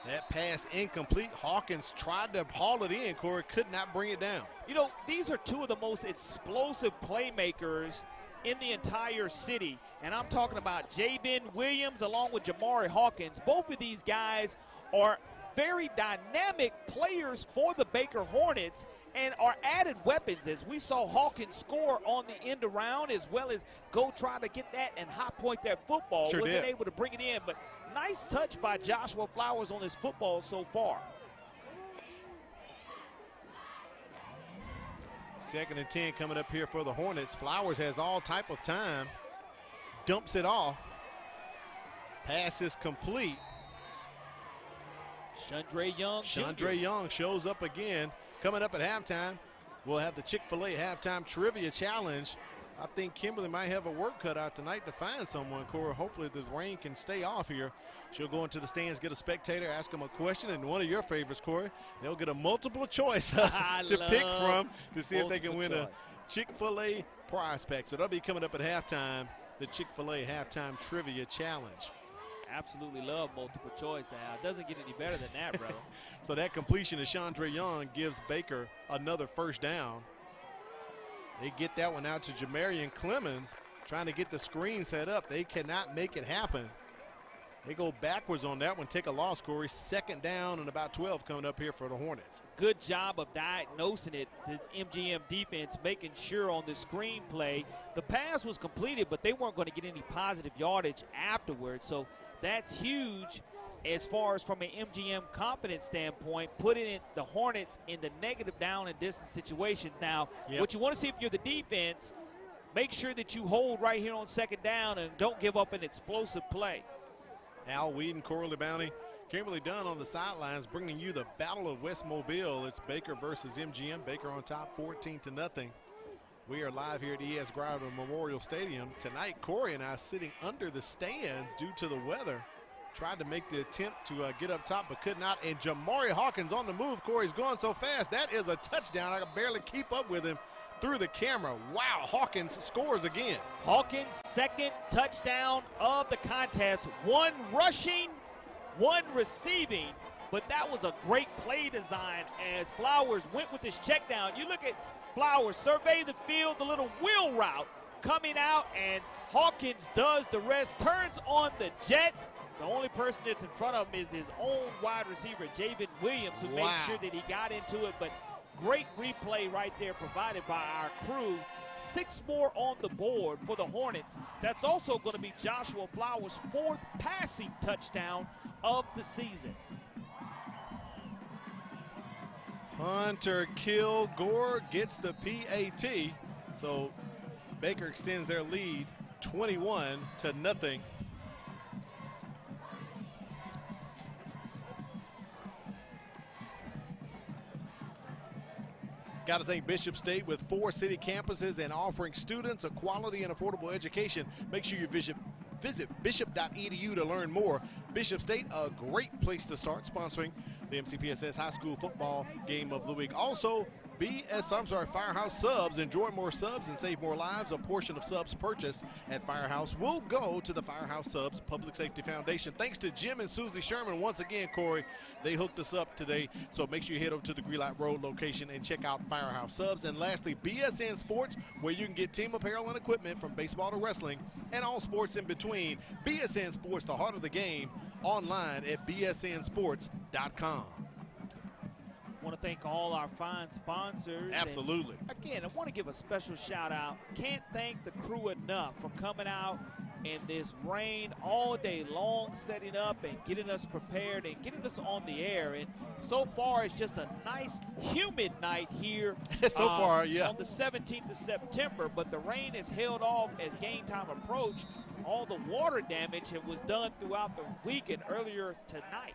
That pass incomplete. Hawkins tried to haul it in. Corey could not bring it down. You know, these are 2 of the most explosive playmakers in the entire city. And I'm talking about Bsn Williams along with Jamari Hawkins. Both of these guys are very dynamic players for the Baker Hornets and are added weapons, as we saw Hawkins score on the end around as well as go try to get that and high point that football. Wasn't able to bring it in, but nice touch by Joshua Flowers on this football so far. 2nd and 10 coming up here for the Hornets. Flowers has all type of time. Dumps it off. Pass is complete. Chandre Young. Chandre Young shows up again. Coming up at halftime, we'll have the Chick-Fil-A halftime trivia challenge. I think Kimberly might have a work cut out tonight to find someone, Corey. Hopefully the rain can stay off here. She'll go into the stands, get a spectator, ask them a question, and one of your favorites, Corey, they'll get a multiple choice to pick from to see if they can win a Chick-Fil-A prize pack. So that'll be coming up at halftime, the Chick-Fil-A halftime trivia challenge. Absolutely love multiple choice, Al. It doesn't get any better than that, brother. So that completion of Chandre Young gives Baker another 1st down. They get that one out to Jamarian Clemens, trying to get the screen set up. They cannot make it happen. They go backwards on that one, take a loss, Corey. 2nd down and about 12 coming up here for the Hornets. Good job of diagnosing it, this MGM defense, making sure on the screen play. The pass was completed, but they weren't going to get any positive yardage afterwards, so that's huge. as far as from an MGM confidence standpoint, putting the Hornets in the negative down and distance situations. Now, what you want to see if you're the defense, make sure that you hold right here on second down and don't give up an explosive play. Al Weeden, Corley Bounty, Kimberly Dunn on the sidelines, bringing you the Battle of West Mobile. It's Baker versus MGM. Baker on top 14-0. We are live here at E.S. Grider Memorial Stadium. Tonight, Corey and I sitting under the stands due to the weather. Tried to make the attempt to get up top, but could not. And Jamari Hawkins on the move. Corey's going so fast. That is a touchdown. I could barely keep up with him through the camera. Wow, Hawkins scores again. Hawkins' second touchdown of the contest. One rushing, one receiving. But that was a great play design as Flowers went with his check down. You look at Flowers, survey the field, the little wheel route coming out, and Hawkins does the rest, turns on the jets. The only person that's in front of him is his own wide receiver, Javen Williams, who made sure that he got into it. But great replay right there provided by our crew. 6 more on the board for the Hornets. That's also going to be Joshua Flowers' 4th passing touchdown of the season. Hunter Kilgore gets the PAT. So Baker extends their lead 21-0. Got to thank Bishop State with 4 city campuses and offering students a quality and affordable education. Make sure you visit bishop.edu to learn more. Bishop State, a great place to start, sponsoring the MCPSS High School Football Game of the Week. Also, Firehouse Subs. Enjoy more subs and save more lives. A portion of subs purchased at Firehouse will go to the Firehouse Subs Public Safety Foundation. Thanks to Jim and Susie Sherman once again, Corey. They hooked us up today, so make sure you head over to the Greenlight Road location and check out Firehouse Subs. And lastly, BSN Sports, where you can get team apparel and equipment from baseball to wrestling and all sports in between. BSN Sports, the heart of the game, online at bsnsports.com. I want to thank all our fine sponsors. Absolutely. And again, I want to give a special shout out. Can't thank the crew enough for coming out in this rain all day long, setting up and getting us prepared and getting us on the air. And so far, it's just a nice, humid night here. So far, yeah. On the 17th of September, but the rain has held off as game time approached. All the water damage was done throughout the week and earlier tonight.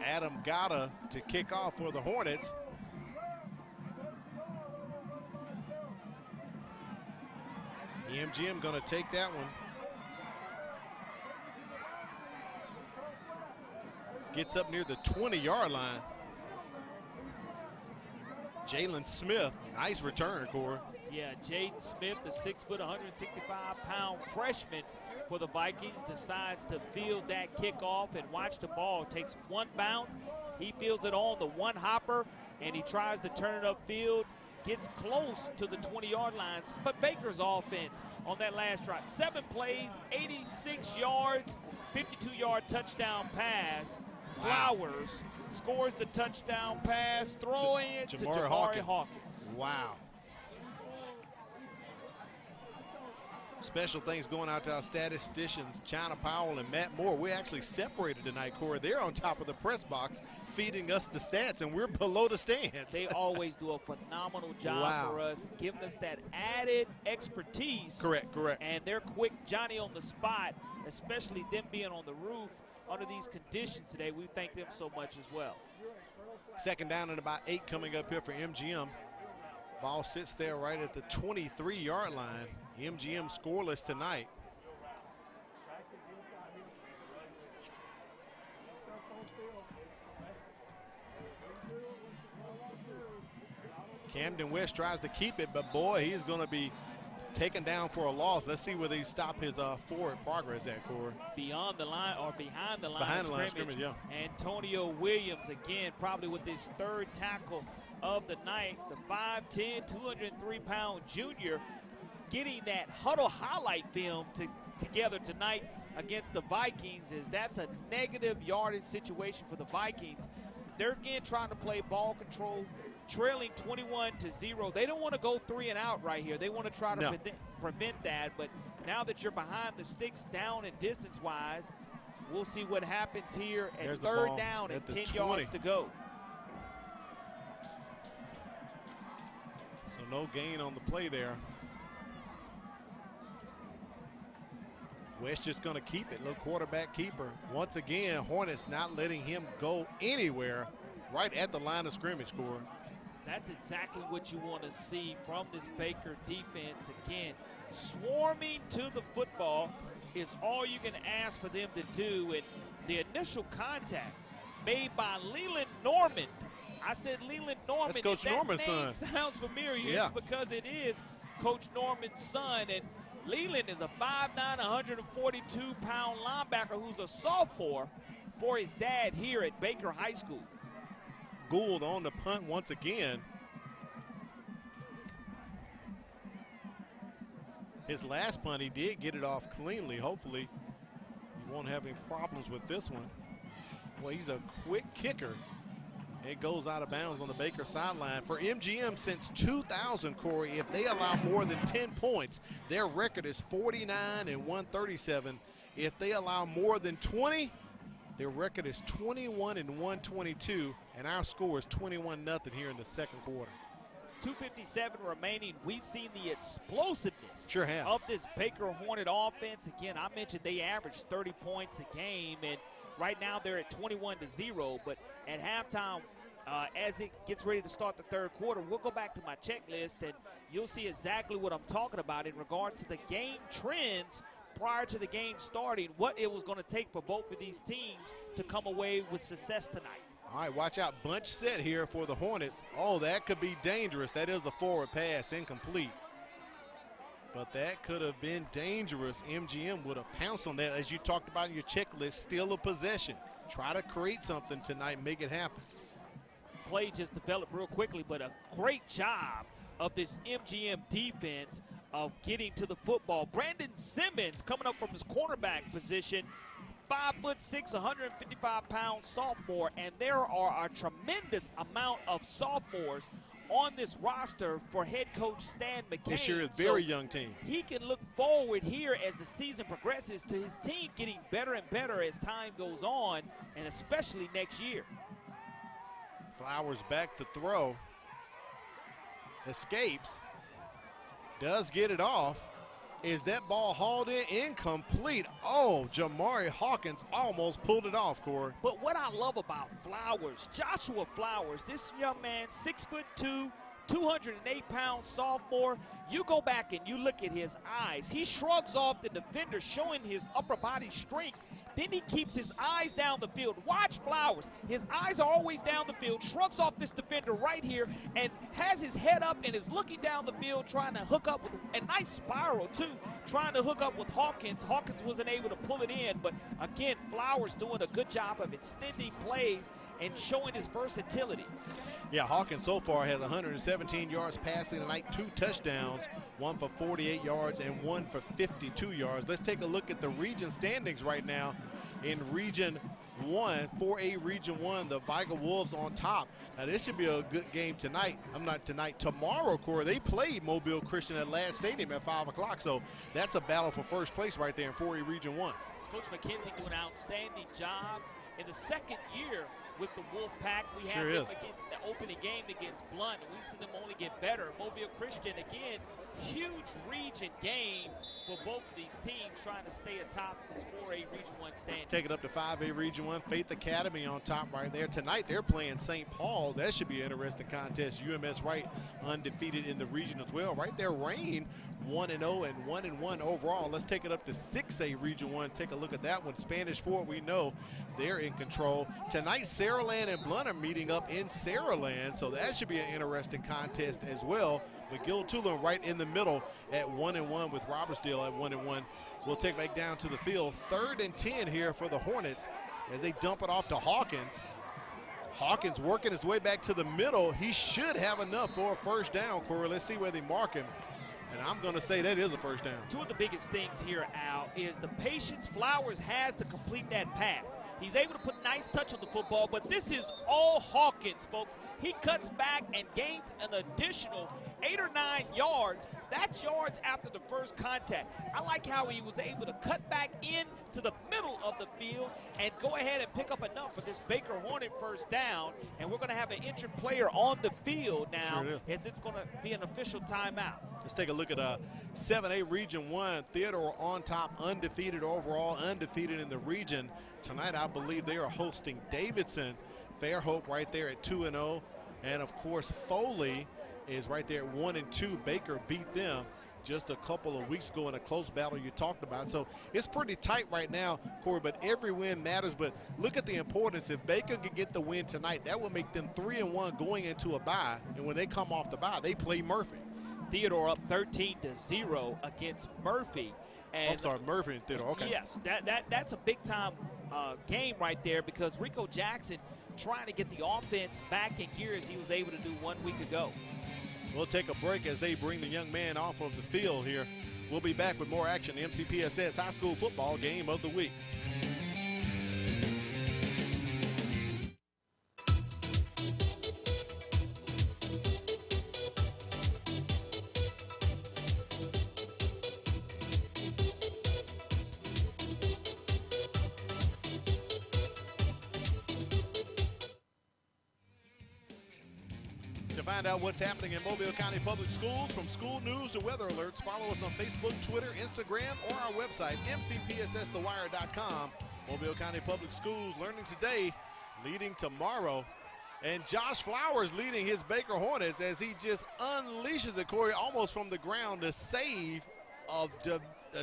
Adam Gata to kick off for the Hornets. The MGM going to take that one. Gets up near the 20-yard line. Jalen Smith, nice return, Corey. Yeah, Jaden Smith, the 6', 165-pound freshman for the Vikings, decides to field that kickoff and watch the ball. Takes one bounce, he fields it on the one hopper, and he tries to turn it upfield. Gets close to the 20-yard line, but Baker's offense on that last drive, 7 plays, 86 yards, 52-yard touchdown pass. Flowers scores the touchdown pass, throwing it to Jamari Hawkins. Wow. Special things going out to our statisticians, China Powell and Matt Moore. We actually separated tonight, Corey. They're on top of the press box feeding us the stats, and we're below the stands. They always do a phenomenal job for us, giving us that added expertise. Correct. And they're quick, Johnny on the spot, especially them being on the roof under these conditions today. We thank them so much as well. Second down and about 8 coming up here for MGM. Ball sits there right at the 23-yard line. MGM scoreless tonight. Camden West tries to keep it, but boy, he's going to be taken down for a loss. Let's see where they stop his forward progress at, Corey. Beyond the line or behind the line, of scrimmage, yeah. Antonio Williams, again, probably with his 3rd tackle of the night, the 5'10", 203-pound junior, getting that huddle highlight film together tonight against the Vikings, as that's a negative yardage situation for the Vikings. They're again trying to play ball control, trailing 21-0. They don't want to go 3 and out right here. They want to try to prevent that. But now that you're behind the sticks, down and distance-wise, we'll see what happens here at third down and 10 yards to go. So no gain on the play there. West just going to keep it, little quarterback keeper. Once again, Hornets not letting him go anywhere right at the line of scrimmage, Corey. That's exactly what you want to see from this Baker defense. Again, swarming to the football is all you can ask for them to do. And the initial contact made by Leland Norman. I said Leland Norman. That's Coach Norman's son. Sounds familiar. Yeah. It's because it is Coach Norman's son. And Leland is a 5'9", 142-pound linebacker who's a sophomore for his dad here at Baker High School. Gould on the punt once again. His last punt, he did get it off cleanly. Hopefully, he won't have any problems with this one. Well, he's a quick kicker. It goes out of bounds on the Baker sideline. For MGM since 2000, Corey, if they allow more than 10 points, their record is 49-137. If they allow more than 20, their record is 21-122, and our score is 21-0 here in the second quarter. 2:57 remaining. We've seen the explosiveness of this Baker Hornet offense. Again, I mentioned they average 30 points a game, and right now they're at 21-0. But at halftime, as it gets ready to start the third quarter, we'll go back to my checklist, and you'll see exactly what I'm talking about in regards to the game trends prior to the game starting, what it was going to take for both of these teams to come away with success tonight. All right, watch out. Bunch set here for the Hornets. Oh, that could be dangerous. That is a forward pass, incomplete. But that could have been dangerous. MGM would have pounced on that, as you talked about in your checklist, steal a possession. Try to create something tonight, make it happen. Play just developed real quickly, but a great job of this MGM defense of getting to the football. Brandon Simmons coming up from his cornerback position, 5'6", 155-pound sophomore, and there are a tremendous amount of sophomores on this roster for head coach Stan McCain. This year is a very young team. He can look forward here as the season progresses to his team getting better and better as time goes on, and especially next year. Flowers back to throw. Escapes. Does get it off. Is that ball hauled in? Incomplete. Oh, Jamari Hawkins almost pulled it off, Corey. But what I love about Flowers, Joshua Flowers, this young man, 6'2", 208-pound sophomore, you go back and you look at his eyes. He shrugs off the defender, showing his upper body strength. Then he keeps his eyes down the field. Watch Flowers. His eyes are always down the field, shrugs off this defender right here, and has his head up and is looking down the field trying to hook up with a nice spiral, too, trying to hook up with Hawkins. Hawkins wasn't able to pull it in, but again, Flowers doing a good job of extending plays and showing his versatility. Yeah, Hawkins so far has 117 yards passing tonight, 2 touchdowns, 1 for 48 yards and 1 for 52 yards. Let's take a look at the region standings right now. In Region 1, 4A Region 1, the Viga Wolves on top. Now, this should be a good game tonight. Tomorrow, Corey, they played Mobile Christian at Ladd Stadium at 5 o'clock, so that's a battle for first place right there in 4A Region 1. Coach McKenzie doing an outstanding job in the second year with the Wolfpack. We had them against the opening game against Blunt, and we've seen them only get better. Mobile Christian, again, huge region game for both of these teams trying to stay atop this 4A Region 1 standings. Take it up to 5A Region 1. Faith Academy on top right there. Tonight they're playing St. Paul's. That should be an interesting contest. UMS Wright undefeated in the region as well. Right there, Rain 1-0 and 1-1 overall. Let's take it up to 6A Region 1. Take a look at that one. Spanish Fort, we know they're in control. Tonight, Saraland and Blunt are meeting up in Saraland, so that should be an interesting contest as well. McGill-Tulane right in the middle at 1-1 with Robertsdale at 1-1. We'll take back down to the field. 3rd and 10 here for the Hornets as they dump it off to Hawkins. Hawkins working his way back to the middle. He should have enough for a first down, Corey. Let's see where they mark him. And I'm going to say that is a first down. Two of the biggest things here, Al, is the patience Flowers has to complete that pass. He's able to put nice touch on the football, but this is all Hawkins, folks. He cuts back and gains an additional 8 or 9 yards. That's yards after the first contact. I like how he was able to cut back in to the middle of the field and go ahead and pick up enough for this Baker Hornet first down. And we're going to have an injured player on the field now, as it's going to be an official timeout. Let's take a look at 7A Region 1. Theodore on top, undefeated overall, undefeated in the region. Tonight, I believe they are hosting Davidson. Fairhope right there at 2-0. And, of course, Foley is right there at 1-2. Baker beat them just a couple of weeks ago in a close battle you talked about. So it's pretty tight right now, Corey, but every win matters. But look at the importance. If Baker can get the win tonight, that will make them 3-1 going into a bye. And when they come off the bye, they play Murphy. Theodore up 13-0 against Murphy. And I'm sorry, Murphy and Theodore, okay. Yes, that's a big-time game right there, because Rico Jackson trying to get the offense back in gear as he was able to do 1 week ago. We'll take a break as they bring the young man off of the field here. We'll be back with more action, the MCPSS High School Football Game of the Week. To find out what's happening in Mobile County Public Schools, from school news to weather alerts, follow us on Facebook, Twitter, Instagram, or our website, mcpssthewire.com. Mobile County Public Schools learning today, leading tomorrow. And Josh Flowers leading his Baker Hornets as he just unleashes the Corey almost from the ground to save a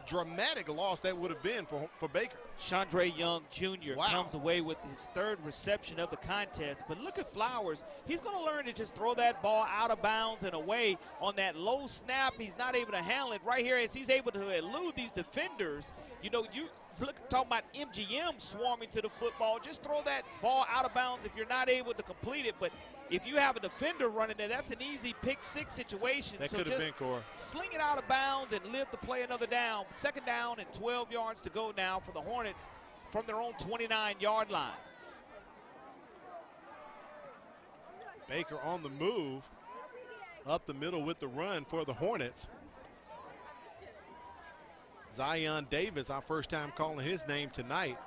dramatic loss that would have been for Baker. Chandre Young Jr. comes away with his third reception of the contest. But look at Flowers. He's going to learn to just throw that ball out of bounds and away on that low snap. He's not able to handle it right here as he's able to elude these defenders. You know, you look, talking about MGM swarming to the football. Just throw that ball out of bounds if you're not able to complete it. But if you have a defender running there, that's an easy pick-six situation. That could have been, Corey. Sling it out of bounds and live to play another down. Second down and 12 yards to go now for the Hornets from their own 29-yard line. Baker on the move, up the middle with the run for the Hornets. Zion Davis, our first time calling his name tonight.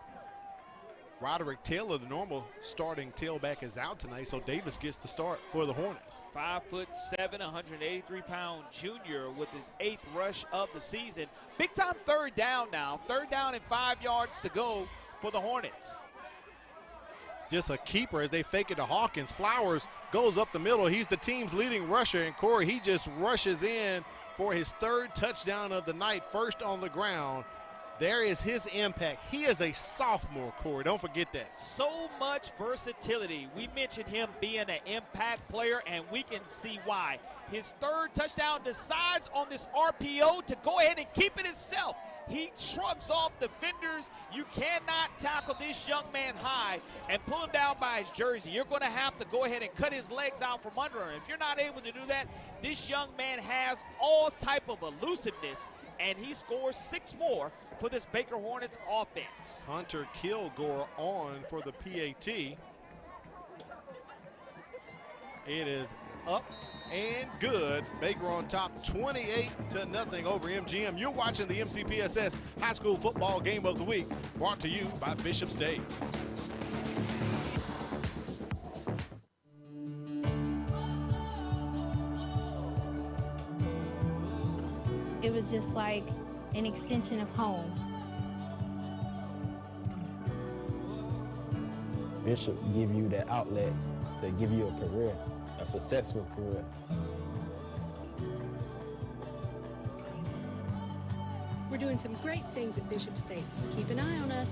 Roderick Taylor, the normal starting tailback, is out tonight, so Davis gets the start for the Hornets. 5'7", 183-pound junior with his 8th rush of the season. Big-time third down now. Third down and 5 yards to go for the Hornets. Just a keeper as they fake it to Hawkins. Flowers goes up the middle. He's the team's leading rusher, and Corey, he just rushes in for his third touchdown of the night, first on the ground. There is his impact. He is a sophomore, Corey. Don't forget that. So much versatility. We mentioned him being an impact player, and we can see why. His third touchdown decides on this RPO to go ahead and keep it himself. He shrugs off defenders. You cannot tackle this young man high and pull him down by his jersey. You're going to have to go ahead and cut his legs out from under him. If you're not able to do that, this young man has all type of elusiveness, and he scores 6 more for this Baker Hornets offense. Hunter Kilgore on for the PAT. It is up and good. Baker on top 28-0 over MGM. You're watching the MCPSS High School Football Game of the Week, brought to you by Bishop State. It was just like an extension of home. Bishop give you that outlet to give you a career, a successful career. We're doing some great things at Bishop State. Keep an eye on us.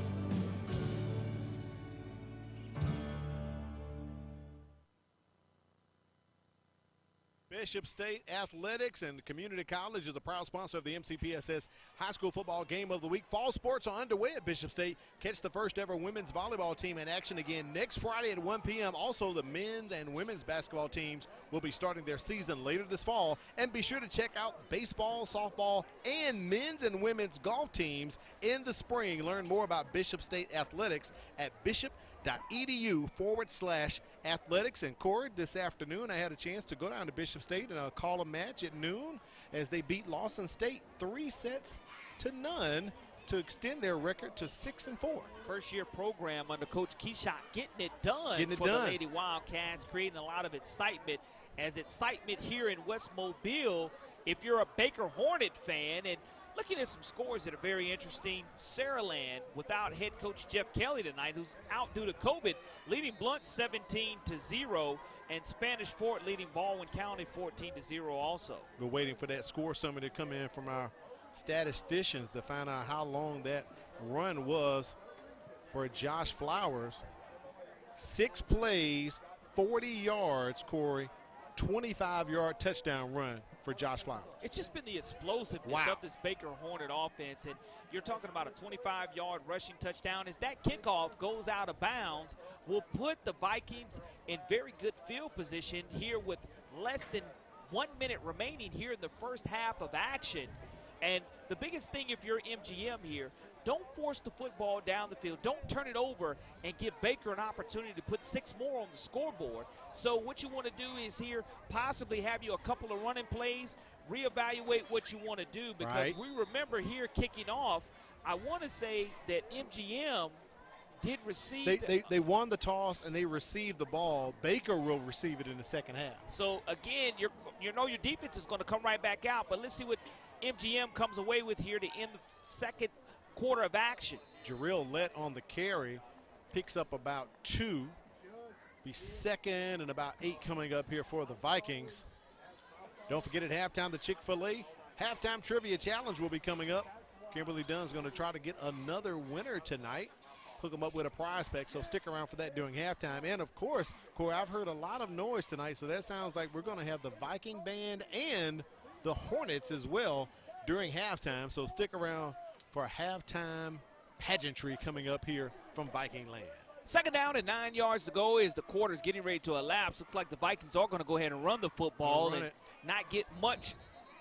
Bishop State Athletics and Community College is the proud sponsor of the MCPSS High School Football Game of the Week. Fall sports are underway at Bishop State. Catch the first ever women's volleyball team in action again next Friday at 1 p.m. Also, the men's and women's basketball teams will be starting their season later this fall. And be sure to check out baseball, softball, and men's and women's golf teams in the spring. Learn more about Bishop State Athletics at bishop.edu/athletics. And Corey, this afternoon I had a chance to go down to Bishop State and call a match at noon as they beat Lawson State 3-0 to extend their record to 6-4. First-year program under Coach Keyshot getting it done the Lady Wildcats, creating a lot of excitement. As excitement here in West Mobile, if you're a Baker Hornet fan, and looking at some scores that are very interesting. Saraland without head coach Jeff Kelly tonight, who's out due to COVID, leading Blunt 17-0, and Spanish Fort leading Baldwin County 14-0 also. We're waiting for that score summary to come in from our statisticians to find out how long that run was for Josh Flowers. 6 plays, 40 yards, Corey, 25-yard touchdown run for Josh Flowers. It's just been the explosiveness of this Baker Hornet offense, and you're talking about a 25-yard rushing touchdown. As that kickoff goes out of bounds, will put the Vikings in very good field position here with less than 1 minute remaining here in the first half of action. And the biggest thing, if you're MGM here, don't force the football down the field. Don't turn it over and give Baker an opportunity to put 6 more on the scoreboard. So what you want to do is here possibly have you a couple of running plays, reevaluate what you want to do, because we remember here kicking off, I want to say that MGM did receive. They won the toss and they received the ball. Baker will receive it in the second half. So again, you know your defense is going to come right back out, but let's see what MGM comes away with here to end the second quarter of action. Jarrell Lett on the carry, picks up about 2. Be second and about 8 coming up here for the Vikings. Don't forget at halftime, the Chick-Fil-A halftime trivia challenge will be coming up. Kimberly Dunn's going to try to get another winner tonight, hook them up with a prize pack, so stick around for that during halftime. And of course, Corey, I've heard a lot of noise tonight, so that sounds like we're going to have the Viking band and the Hornets as well during halftime, so stick around for a halftime pageantry coming up here from Viking land. Second down and 9 yards to go as the quarter's getting ready to elapse. Looks like the Vikings are going to go ahead and run the football and not get much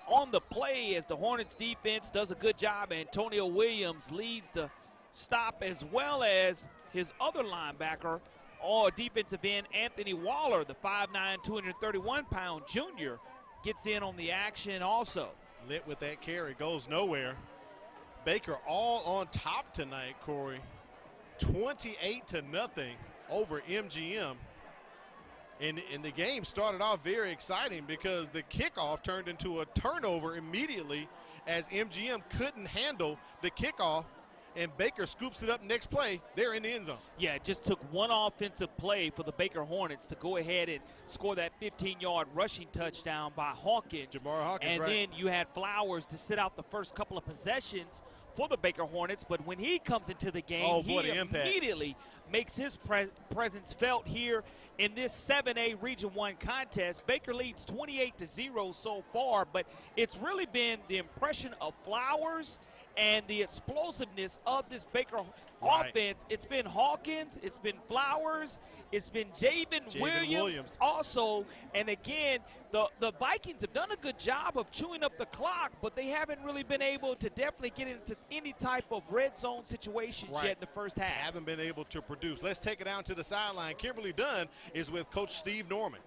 on the play as the Hornets defense does a good job. Antonio Williams leads the stop, as well as his other linebacker, or defensive end Anthony Waller, the 5'9", 231-pound junior, gets in on the action also. Lit with that carry, goes nowhere. Baker all on top tonight, Corey. 28-0 over MGM. And the game started off very exciting because the kickoff turned into a turnover immediately as MGM couldn't handle the kickoff, and Baker scoops it up next play. They're in the end zone. Yeah, it just took one offensive play for the Baker Hornets to go ahead and score that 15-yard rushing touchdown by Hawkins. Jamar Hawkins, and then you had Flowers to sit out the first couple of possessions for the Baker Hornets, but when he comes into the game, he immediately makes his presence felt here in this 7A Region 1 contest. Baker leads 28-0 so far, but it's really been the impression of Flowers and the explosiveness of this Baker offense. It's been Hawkins, it's been Flowers, it's been Javen Williams also. And again, the Vikings have done a good job of chewing up the clock, but they haven't really been able to definitely get into any type of red zone situations yet in the first half. Haven't been able to produce. Let's take it down to the sideline. Kimberly Dunn is with Coach Steve Norman.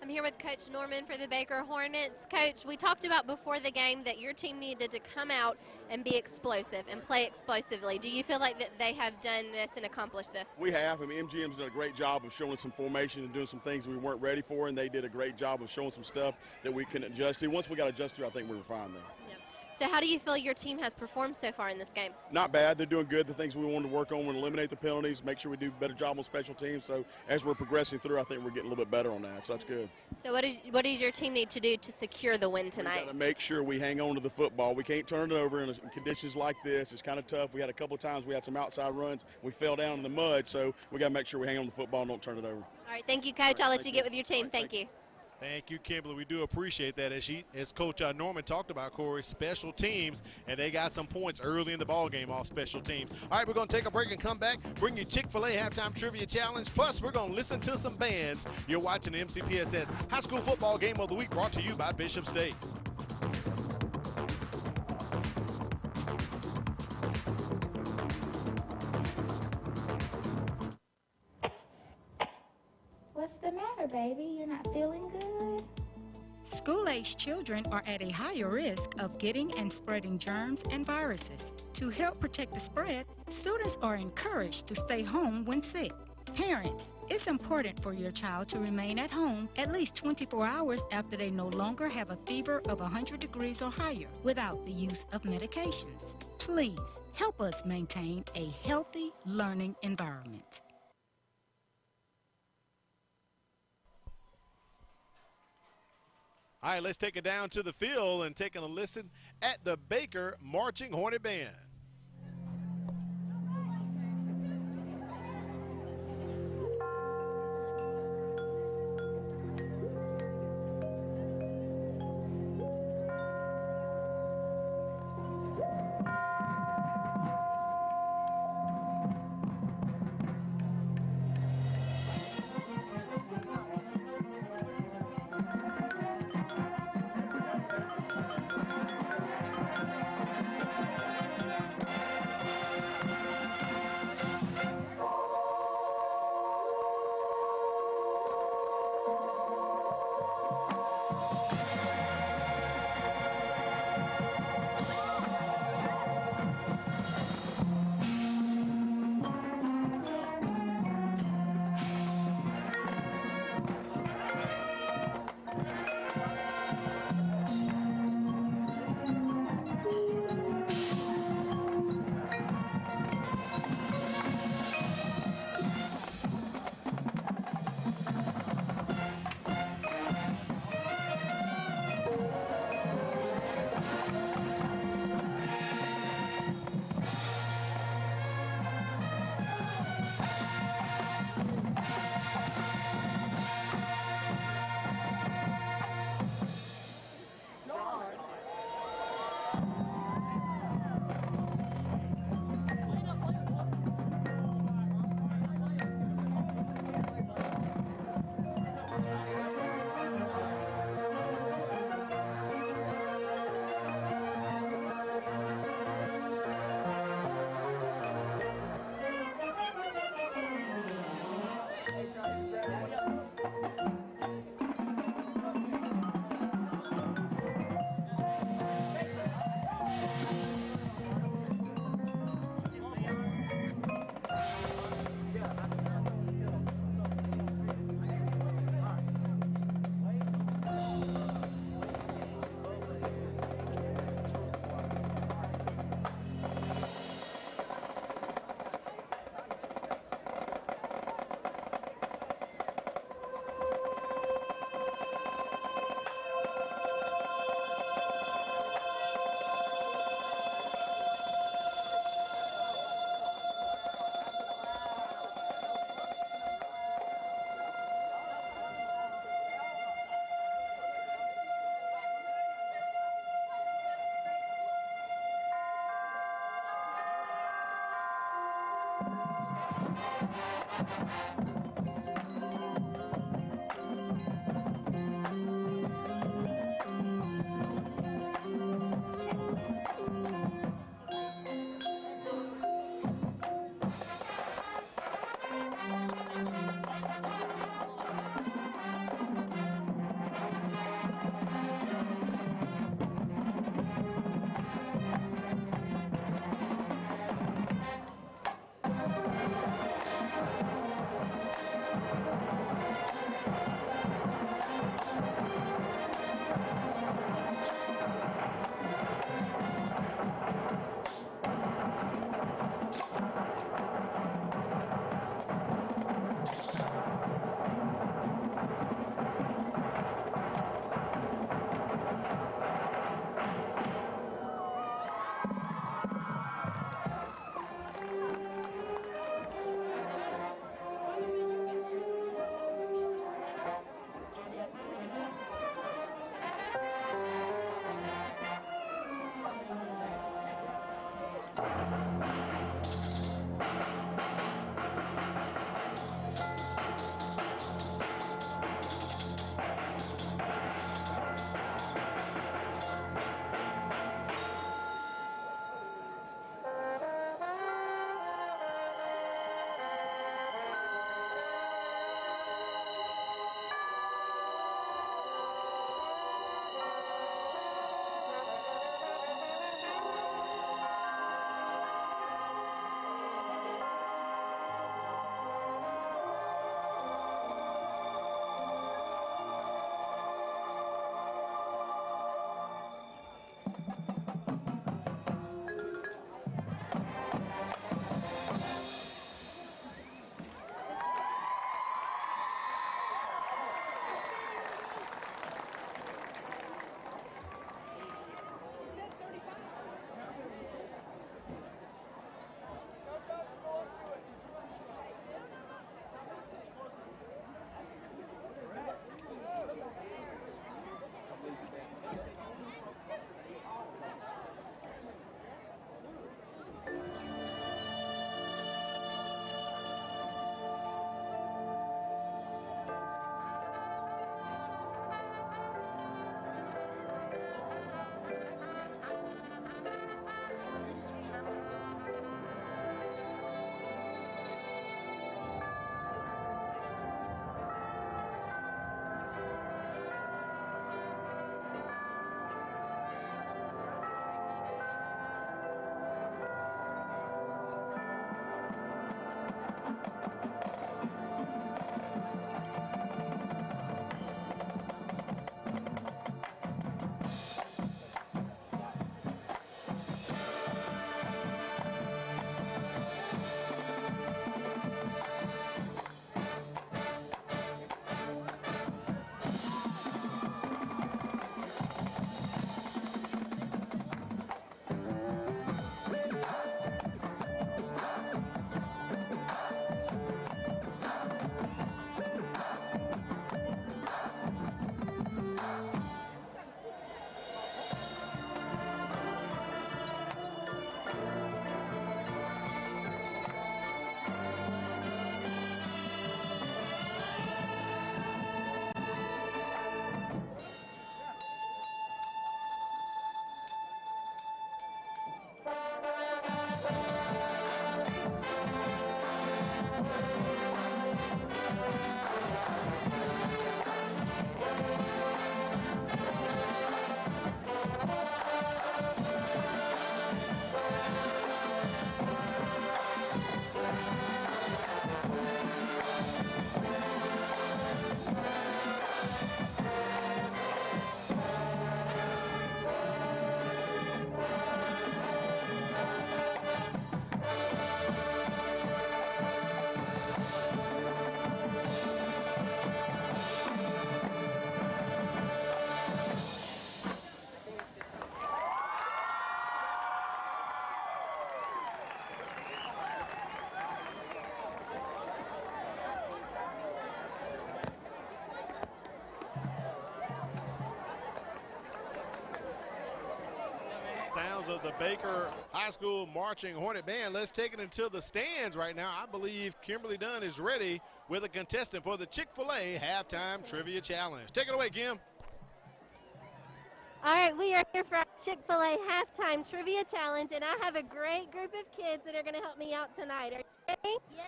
I'm here with Coach Norman for the Baker Hornets. Coach, we talked about before the game that your team needed to come out and be explosive and play explosively. Do you feel like that they have done this and accomplished this? We have. I mean, MGM's done a great job of showing some formation and doing some things we weren't ready for, and they did a great job of showing some stuff that we couldn't adjust to. Once we got adjusted to, I think we were fine there. Yep. So how do you feel your team has performed so far in this game? Not bad. They're doing good. The things we wanted to work on were eliminate the penalties, make sure we do a better job on special teams. So as we're progressing through, I think we're getting a little bit better on that. So that's good. So what does your team need to do to secure the win tonight? We got to make sure we hang on to the football. We can't turn it over in conditions like this. It's kind of tough. We had a couple of times we had some outside runs. We fell down in the mud. So we got to make sure we hang on to the football and don't turn it over. All right. Thank you, Coach. I'll let you get with your team. Thank you. Thank you, Kimberly. We do appreciate that. As Coach Norman talked about, Corey, special teams, and they got some points early in the ball game off special teams. All right, we're going to take a break and come back, bring you Chick-Fil-A Halftime Trivia Challenge. Plus, we're going to listen to some bands. You're watching the MCPSS High School Football Game of the Week, brought to you by Bishop State. What's the matter, baby? You're not feeling good? School-aged children are at a higher risk of getting and spreading germs and viruses. To help protect the spread, students are encouraged to stay home when sick. Parents, it's important for your child to remain at home at least 24 hours after they no longer have a fever of 100 degrees or higher without the use of medications. Please help us maintain a healthy learning environment. All right, let's take it down to the field and taking a listen at the Baker Marching Hornet Band. of the Baker High School Marching Hornet Band. Let's take it into the stands right now. I believe Kimberly Dunn is ready with a contestant for the Chick-Fil-A Halftime Trivia Challenge. Take it away, Kim. All right, we are here for our Chick-fil-A Halftime Trivia Challenge, and I have a great group of kids that are going to help me out tonight. Are you ready? Yeah!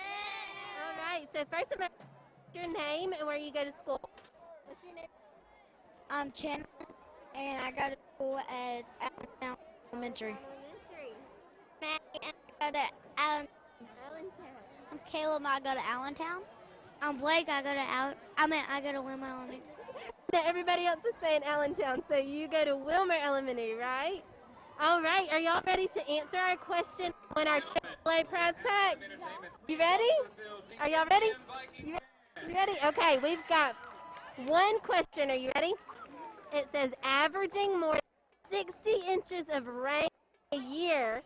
All right, so first I'm going to ask your name and where you go to school. What's your name? I'm Chandler, and I go to school as Allentown Elementary. Maddie, and I go to Allentown. I'm Caleb, I go to Allentown. I'm Blake, I go to I go to Wilmer Elementary. Everybody else is saying Allentown, so you go to Wilmer Elementary, right? All right, are y'all ready to answer our question on our Chick-fil-A prize pack? You ready? Are y'all ready? You ready? Okay, we've got one question. Are you ready? It says, averaging more than 60 inches of rain a year,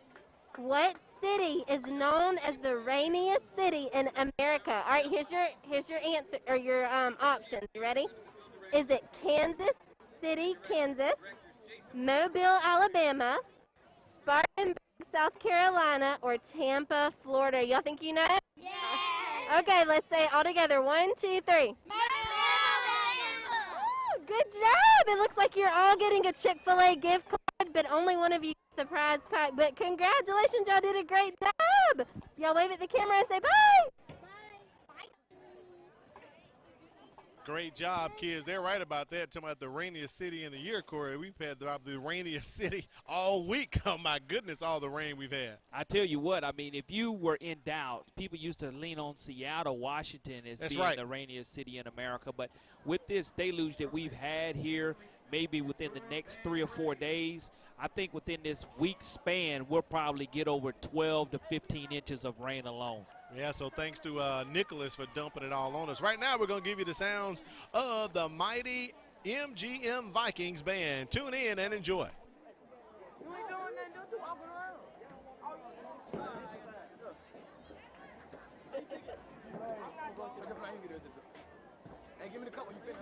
what city is known as the rainiest city in America? All right, here's your answer, or your options. You ready? Is it Kansas City, Kansas, Mobile, Alabama, Spartanburg, South Carolina, or Tampa, Florida? Y'all think you know? Yeah. Okay, let's say it all together. 1, 2, 3. Oh, good job. It looks like you're all getting a Chick-fil-A gift card, but only one of you gets the prize pack. But congratulations, y'all did a great job. Y'all wave at the camera and say bye. Great job, kids. They're right about that. Talking about the rainiest city in the year, Corey. We've had the rainiest city all week. Oh, my goodness, all the rain we've had. I tell you what, I mean, if you were in doubt, people used to lean on Seattle, Washington as being the rainiest city in America. But with this deluge that we've had here, maybe within the next 3 or 4 days, I think within this week span, we'll probably get over 12 to 15 inches of rain alone. Yeah, so thanks to Nicholas for dumping it all on us. Right now, we're going to give you the sounds of the mighty MGM Vikings band. Tune in and enjoy. Hey, give me the cup when you finish.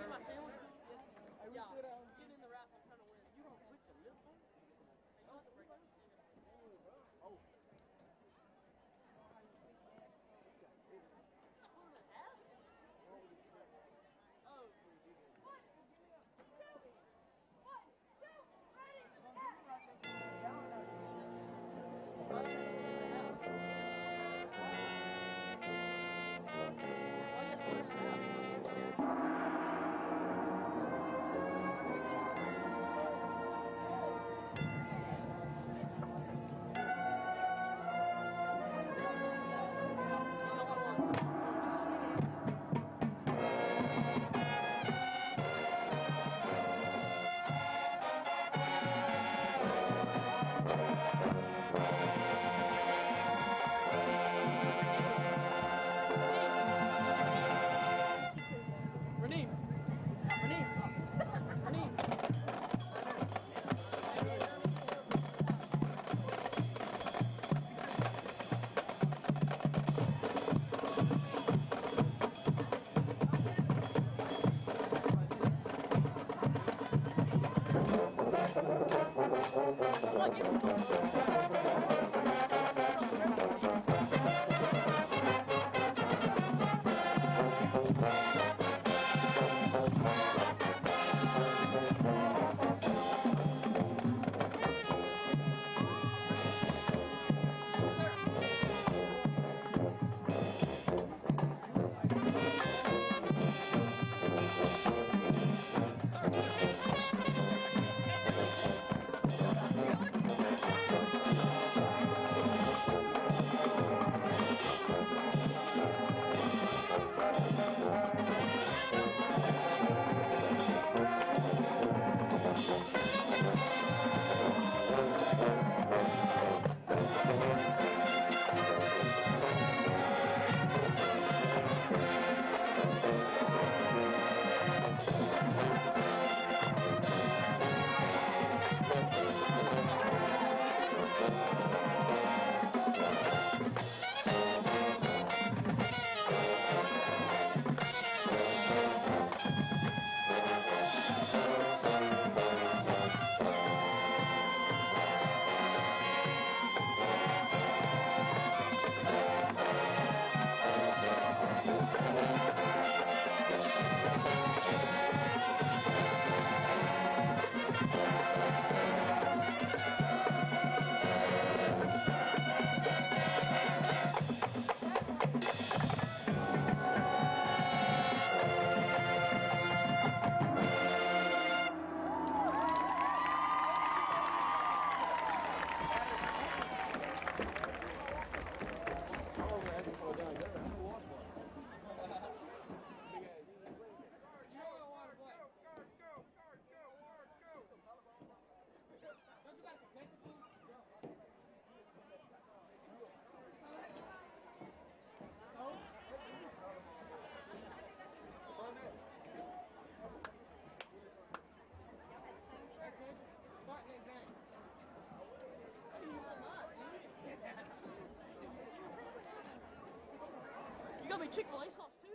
gonna be Chick-Fil-A sauce too?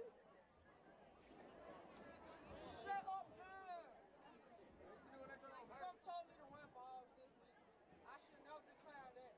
Shut up, man. Some told me to wear balls this week. I should never decline that.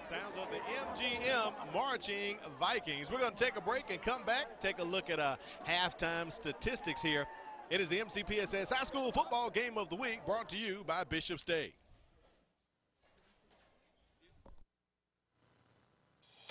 Sounds of the MGM marching Vikings. We're going to take a break and come back, take a look at halftime statistics here. It is the MCPSS High School Football Game of the Week, brought to you by Bishop State.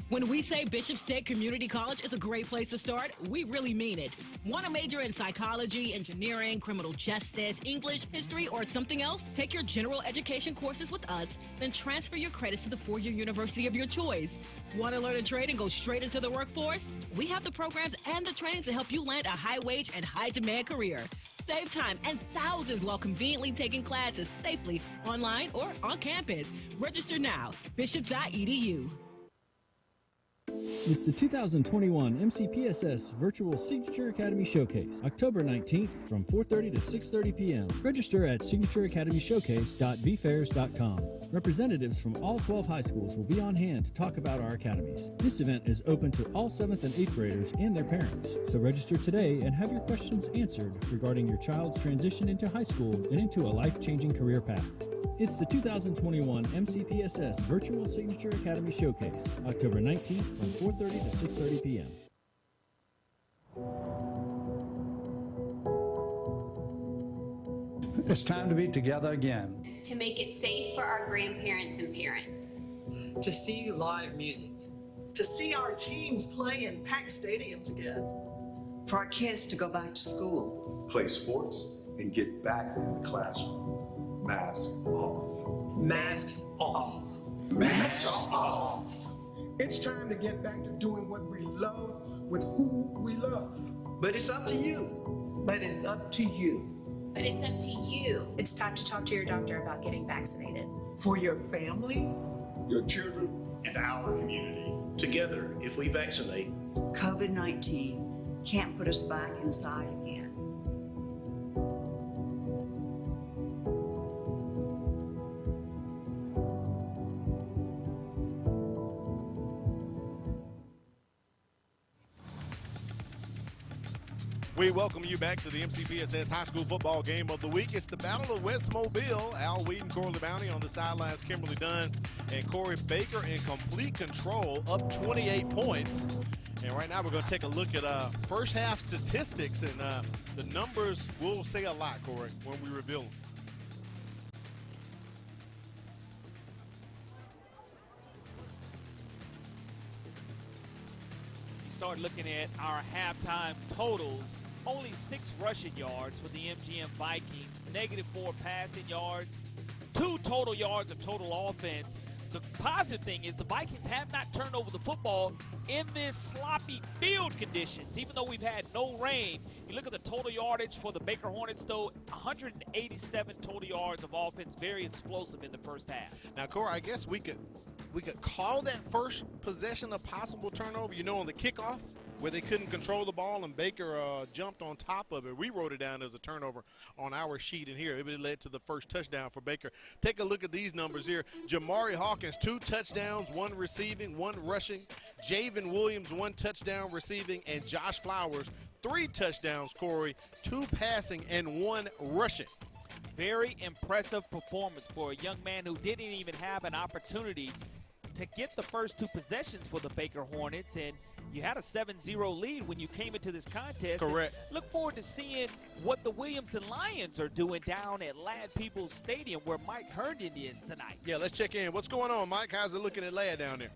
When we say Bishop State Community College is a great place to start, we really mean it. Want to major in psychology, engineering, criminal justice, English, history, or something else? Take your general education courses with us, then transfer your credits to the four-year university of your choice. Want to learn a trade and go straight into the workforce? We have the programs and the trainings to help you land a high-wage and high-demand career. Save time and thousands while conveniently taking classes safely online or on campus. Register now, bishop.edu. It's the 2021 MCPSS Virtual Signature Academy Showcase, October 19th from 4:30 to 6:30 p.m. Register at signatureacademyshowcase.bfairs.com. Representatives from all 12 high schools will be on hand to talk about our academies. This event is open to all 7th and 8th graders and their parents. So register today and have your questions answered regarding your child's transition into high school and into a life-changing career path. It's the 2021 MCPSS Virtual Signature Academy Showcase, October 19th from 4:30 to 6:30 p.m. It's time to be together again. To make it safe for our grandparents and parents. To see live music. To see our teams play in packed stadiums again. For our kids to go back to school. Play sports and get back in the classroom. Masks off. Masks off. Masks off. It's time to get back to doing what we love with who we love. But it's up to you. But it's up to you. But it's up to you. It's time to talk to your doctor about getting vaccinated. For your family, your children, and our community. Together, if we vaccinate, COVID-19 can't put us back inside again. We welcome you back to the MCPSS High School Football Game of the Week. It's the Battle of West Mobile. Al Wheaton, Corley Bounty on the sidelines, Kimberly Dunn and Corey Baker in complete control, up 28 points. And right now we're going to take a look at first half statistics, and the numbers will say a lot, Corey, when we reveal them. start looking at our halftime totals. Only 6 rushing yards for the MGM Vikings, -4 passing yards, 2 total yards of total offense. The positive thing is the Vikings have not turned over the football in this sloppy field conditions, even though we've had no rain. You look at the total yardage for the Baker Hornets, though, 187 total yards of offense, very explosive in the first half. Now, Corey, I guess we could call that first possession a possible turnover, on the kickoff where they couldn't control the ball and Baker jumped on top of it. We wrote it down as a turnover on our sheet in here. It led to the first touchdown for Baker. Take a look at these numbers here. Jamari Hawkins, 2 touchdowns, 1 receiving, 1 rushing. Javen Williams, 1 touchdown receiving, and Josh Flowers, 3 touchdowns, Corey, 2 passing and 1 rushing. Very impressive performance for a young man who didn't even have an opportunity to get the first 2 possessions for the Baker Hornets, and you had a 7-0 lead when you came into this contest. Correct. And look forward to seeing what the Williamson Lions are doing down at Ladd Peoples Stadium where Mike Herndon is tonight. Yeah, let's check in. What's going on, Mike? How's it looking at Ladd down there?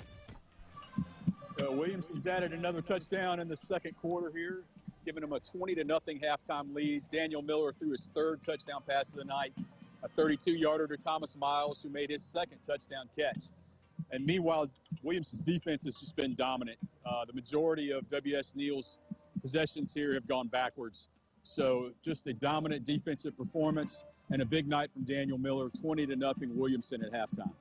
Williamson's added another touchdown in the second quarter here, giving them a 20-0 halftime lead. Daniel Miller threw his 3rd touchdown pass of the night, a 32-yarder to Thomas Miles, who made his 2nd touchdown catch. And meanwhile, Williamson's defense has just been dominant. The majority of W.S. Neal's possessions here have gone backwards. So just a dominant defensive performance and a big night from Daniel Miller, 20-0 Williamson at halftime.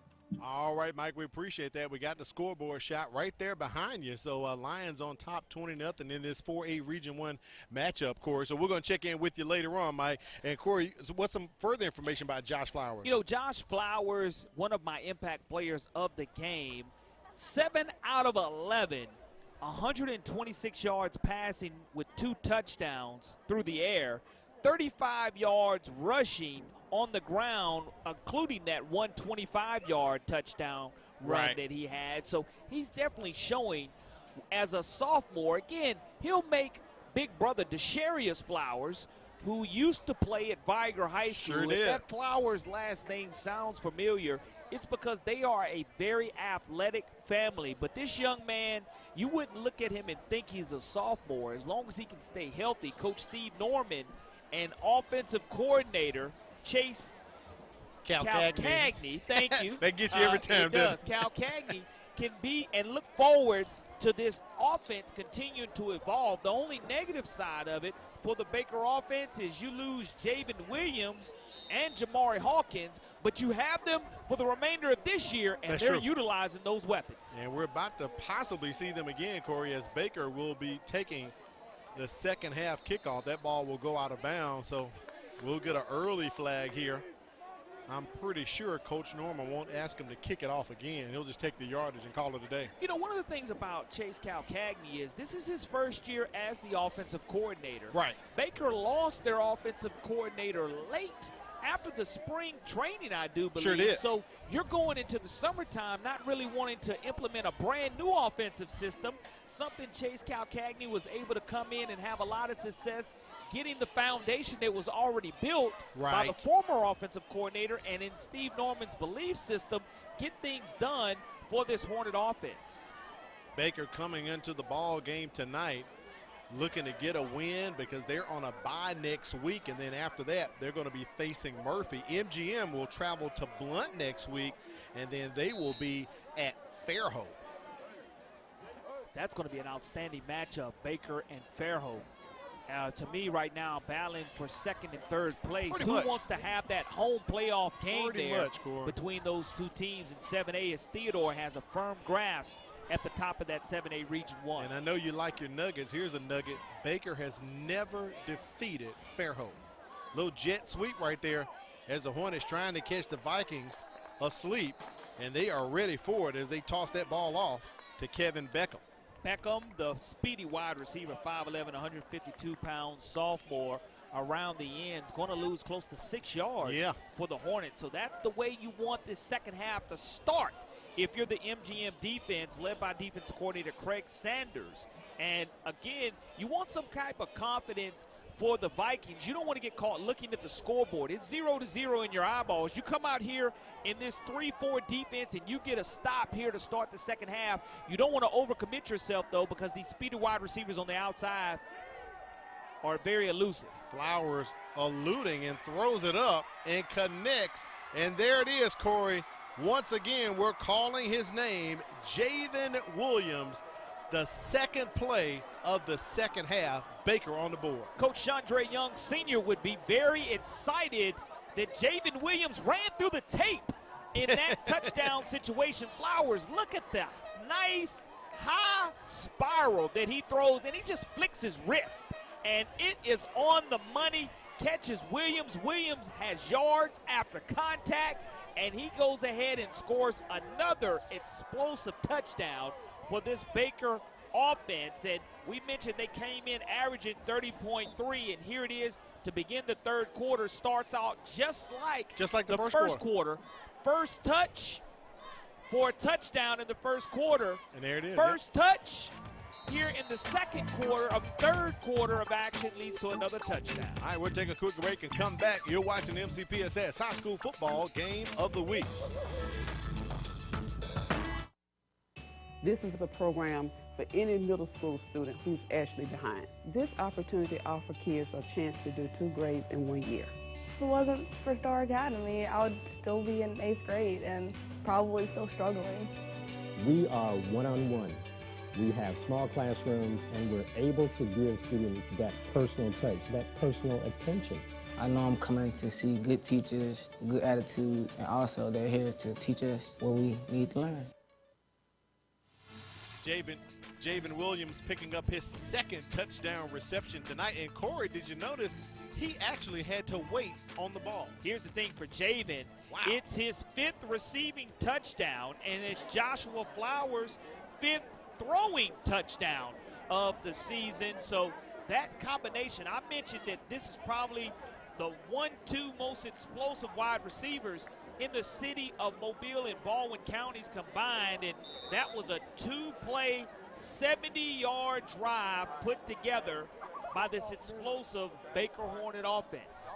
All right, Mike, we appreciate that. We got the scoreboard shot right there behind you. So Lions on top 20-0 in this 4A Region 1 matchup, Corey. So we're going to check in with you later on, Mike. And, Corey, what's some further information about Josh Flowers? Josh Flowers, one of my impact players of the game, 7 out of 11, 126 yards passing with 2 touchdowns through the air, 35 yards rushing on the ground, including that 125-yard touchdown run that he had. So he's definitely showing as a sophomore. Again, he'll make big brother Desharius Flowers, who used to play at Viger High School. Sure did. If that Flowers last name sounds familiar, it's because they are a very athletic family. But this young man, you wouldn't look at him and think he's a sophomore. As long as he can stay healthy, Coach Steve Norman and offensive coordinator Chase Calcagney, thank you. That gets you every time, it does. Calcagney can be and look forward to this offense continuing to evolve. The only negative side of it for the Baker offense is you lose Javen Williams and Jamari Hawkins, but you have them for the remainder of this year, and they're utilizing those weapons. And we're about to possibly see them again, Corey, as Baker will be taking the second half kickoff. That ball will go out of bounds, so we'll get an early flag here. I'm pretty sure Coach Norman won't ask him to kick it off again. He'll just take the yardage and call it a day. One of the things about Chase Calcagney is this is his first year as the offensive coordinator. Right. Baker lost their offensive coordinator late after the spring training, I do believe. Sure did. So you're going into the summertime not really wanting to implement a brand new offensive system, something Chase Calcagney was able to come in and have a lot of success getting the foundation that was already built by the former offensive coordinator, and in Steve Norman's belief system, get things done for this Hornet offense. Baker coming into the ball game tonight looking to get a win because they're on a bye next week, and then after that they're going to be facing Murphy. MGM will travel to Blunt next week, and then they will be at Fairhope. That's going to be an outstanding matchup, Baker and Fairhope. To me right now, battling for second and third place. Who wants to have that home playoff game between those two teams in 7A, as Theodore has a firm grasp at the top of that 7A Region 1. And I know you like your nuggets. Here's a nugget. Baker has never defeated Fairhope. Little jet sweep right there as the Hornets trying to catch the Vikings asleep, and they are ready for it as they toss that ball off to Kevin Beckham. Beckham, the speedy wide receiver, 5'11", 152-pound sophomore, around the ends, going to lose close to 6 yards for the Hornets. So that's the way you want this second half to start if you're the MGM defense led by defensive coordinator Craig Sanders. And again, you want some type of confidence for the Vikings. You don't want to get caught looking at the scoreboard. It's 0-0 in your eyeballs. You come out here in this 3-4 defense and you get a stop here to start the second half. You don't want to overcommit yourself, though, because these speedy wide receivers on the outside are very elusive. Flowers eluding and throws it up and connects. And there it is, Corey. Once again, we're calling his name, Javen Williams, the second play of the second half. Baker on the board. Coach Chandre Young Sr. would be very excited that Javen Williams ran through the tape in that touchdown situation. Flowers, look at the nice high spiral that he throws, and he just flicks his wrist. And it is on the money, catches Williams. Williams has yards after contact, and he goes ahead and scores another explosive touchdown for this Baker offense. And we mentioned they came in averaging 30.3, and here it is to begin the third quarter. Starts out just like the first quarter. First touch for a touchdown in the first quarter. And there it is. First touch here in the second quarter of third quarter of action leads to another touchdown. All right, we'll take a quick break and come back. You're watching MCPSS High School Football Game of the Week. This is a program for any middle school student who's actually behind. This opportunity offers kids a chance to do 2 grades in 1 year. If it wasn't for Star Academy, I would still be in 8th grade and probably still struggling. We are one-on-one. We have small classrooms, and we're able to give students that personal touch, that personal attention. I know I'm coming to see good teachers, good attitude, and also they're here to teach us what we need to learn. Javen Williams picking up his second touchdown reception tonight. And Corey, did you notice he actually had to wait on the ball? Here's the thing for Javen. Wow. It's his 5th receiving touchdown, and it's Joshua Flowers' 5th throwing touchdown of the season. So that combination, I mentioned that this is probably the 1-2 most explosive wide receivers in the city of Mobile and Baldwin counties combined, and that was a 2-play, 70-yard drive put together by this explosive Baker Hornet offense.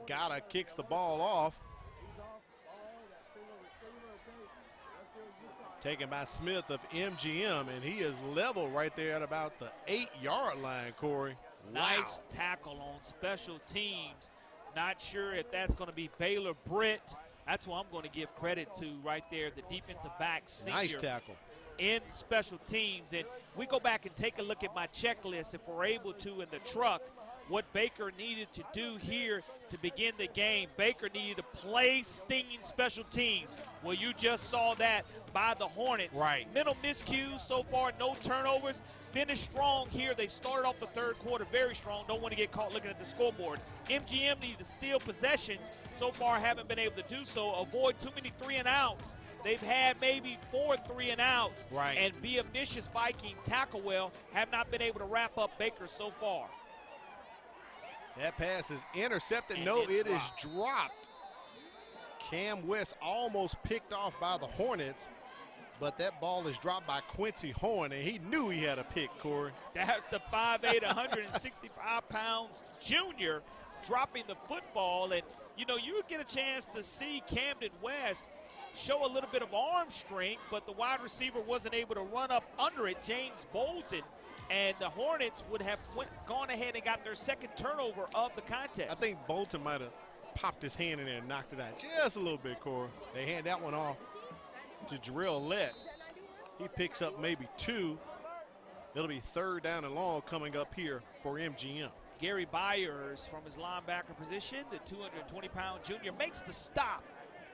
Gotta kicks the ball off. Taken by Smith of MGM, and he is level right there at about the 8-yard line, Corey. Nice tackle on special teams. Not sure if that's going to be Baylor Britt. That's what I'm going to give credit to right there, the defensive back senior. Nice tackle. In special teams. And we go back and take a look at my checklist, if we're able to, in the truck, what Baker needed to do here to begin the game. Baker needed to play stinging special teams. Well, you just saw that by the Hornets. Right. Mental miscues so far, no turnovers. Finished strong here. They started off the third quarter very strong. Don't want to get caught looking at the scoreboard. MGM needed to steal possessions. So far, haven't been able to do so. Avoid too many 3-and-outs. They've had maybe 4 3-and-outs. Right. And be a vicious Viking tackle well. Have not been able to wrap up Baker so far. That pass is intercepted. And no, it is dropped. Cam West almost picked off by the Hornets, but that ball is dropped by Quincy Horn, and he knew he had a pick, Corey. That's the 5'8", 165 pounds junior dropping the football. And, you know, you would get a chance to see Camden West show a little bit of arm strength, but the wide receiver wasn't able to run up under it, James Bolton. And the Hornets would have gone ahead and got their second turnover of the contest. I think Bolton might have popped his hand in there and knocked it out just a little bit, Corey. They hand that one off to Jarrell Lett. He picks up maybe 2. It'll be 3rd down and long coming up here for MGM. Gary Byers from his linebacker position, the 220-pound junior, makes the stop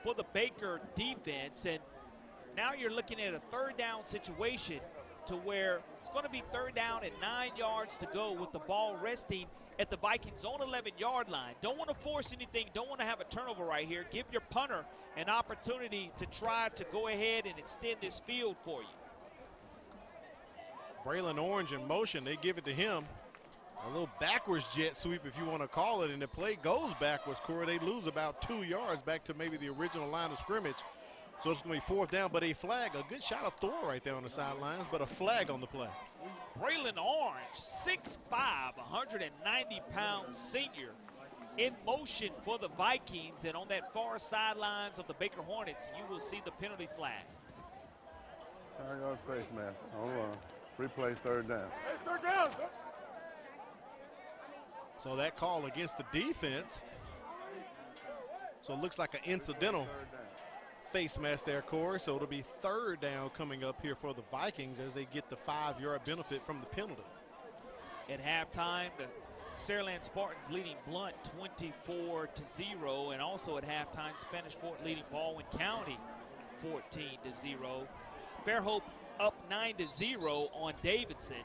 for the Baker defense. And now you're looking at a 3rd down situation to where it's going to be 3rd down and 9 yards to go with the ball resting at the Vikings' own 11-yard line. Don't want to force anything. Don't want to have a turnover right here. Give your punter an opportunity to try to go ahead and extend this field for you. Braylon Orange in motion. They give it to him. A little backwards jet sweep, if you want to call it, and the play goes backwards, Corey. They lose about 2 yards back to maybe the original line of scrimmage So it's going to be 4th down, but a flag. A good shot of Thor right there on the sidelines, but a flag on the play. Braylon Orange, 6'5", 190-pound senior, in motion for the Vikings. And on that far sidelines of the Baker Hornets, you will see the penalty flag. 9-yard face mask. Hold on. Replay 3rd down. Hey, 3rd down. So that call against the defense. So it looks like an incidental face mask there, Corey. So it'll be 3rd down coming up here for the Vikings as they get the 5-yard benefit from the penalty. At halftime, the Saraland Spartans leading Blunt 24-0, and also at halftime, Spanish Fort leading Baldwin County 14-0. Fairhope up 9-0 on Davidson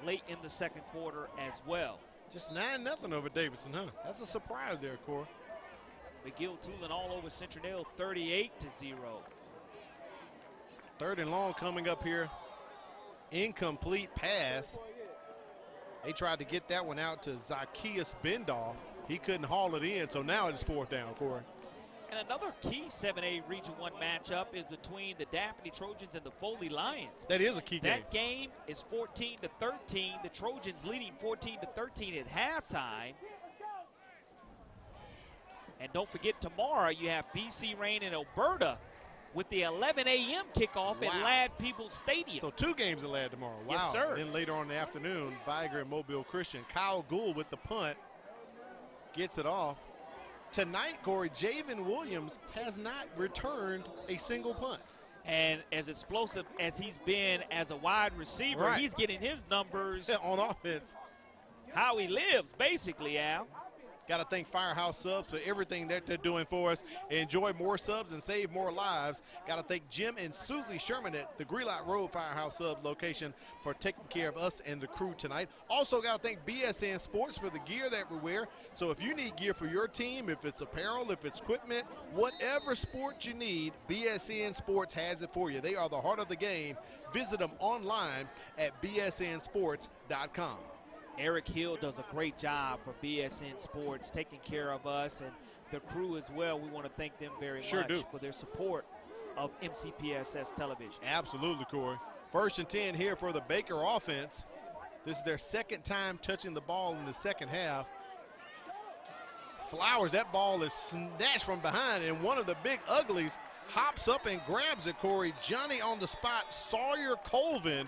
late in the 2nd quarter as well. Just 9-0 over Davidson, huh? That's a surprise there, Corey. McGill Tulin all over Central 38-0. 3rd and long coming up here. Incomplete pass. They tried to get that one out to Zacchaeus Bendoff. He couldn't haul it in, so now it's 4th down, Corey. And another key 7A Region 1 matchup is between the Daphne Trojans and the Foley Lions. That is a key game. That game is 14-13. The Trojans leading 14-13 at halftime. And don't forget, tomorrow you have BC Rain in Alberta with the 11 a.m. kickoff at Ladd Peoples Stadium. So 2 games at Ladd tomorrow. Wow. Yes, sir. Then later on in the afternoon, Viger and Mobile Christian. Kyle Gould with the punt. Gets it off. Tonight, Corey, Javen Williams has not returned a single punt. And as explosive as he's been as a wide receiver, he's getting his numbers on offense. How he lives, basically, Al. Got to thank Firehouse Subs for everything that they're doing for us. Enjoy more subs and save more lives. Got to thank Jim and Susie Sherman at the Greenlight Road Firehouse Subs location for taking care of us and the crew tonight. Also got to thank BSN Sports for the gear that we wear. So if you need gear for your team, if it's apparel, if it's equipment, whatever sport you need, BSN Sports has it for you. They are the heart of the game. Visit them online at bsnsports.com. Eric Hill does a great job for BSN Sports, taking care of us and the crew as well. We want to thank them very much for their support of MCPSS television. Absolutely, Corey. 1st and 10 here for the Baker offense. This is their 2nd time touching the ball in the 2nd half. Flowers, that ball is snatched from behind, and one of the big uglies hops up and grabs it, Corey. Johnny on the spot, Sawyer Colvin,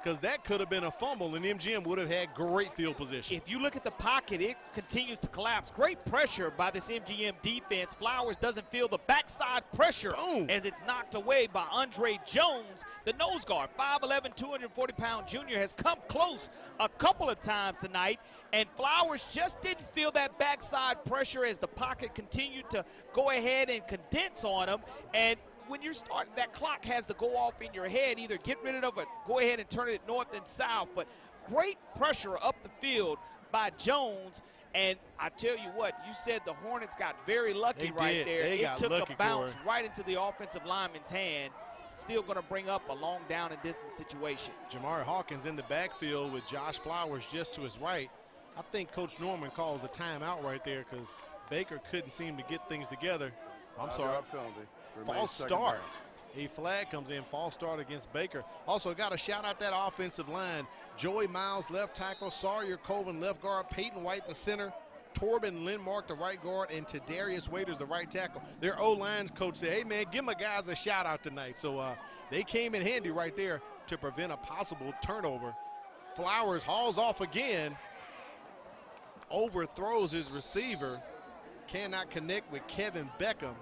because that could have been a fumble, and MGM would have had great field position. If you look at the pocket, it continues to collapse. Great pressure by this MGM defense. Flowers doesn't feel the backside pressure as it's knocked away by Andre Jones. The nose guard, 5'11", 240-pound junior, has come close a couple of times tonight, and Flowers just didn't feel that backside pressure as the pocket continued to go ahead and condense on him. And when you're starting, that clock has to go off in your head. Either get rid of it, go ahead and turn it north and south. But great pressure up the field by Jones. And I tell you what, you said the Hornets got very lucky right there. It took lucky, a bounce Corey. right into the offensive lineman's hand. Still going to bring up a long down and distance situation. Jamari Hawkins in the backfield with Josh Flowers just to his right. I think Coach Norman calls a timeout right there because Baker couldn't seem to get things together. I'm sorry. False start. A flag comes in, false start against Baker. Also got to shout out that offensive line. Joey Miles, left tackle. Sawyer Colvin, left guard. Peyton White, the center. Torben Lindmark, the right guard. And Tadarius Waiters, the right tackle. Their O-line's coach said, hey, man, give my guys a shout out tonight. So they came in handy right there to prevent a possible turnover. Flowers hauls off again. Overthrows his receiver. Cannot connect with Kevin Beckham.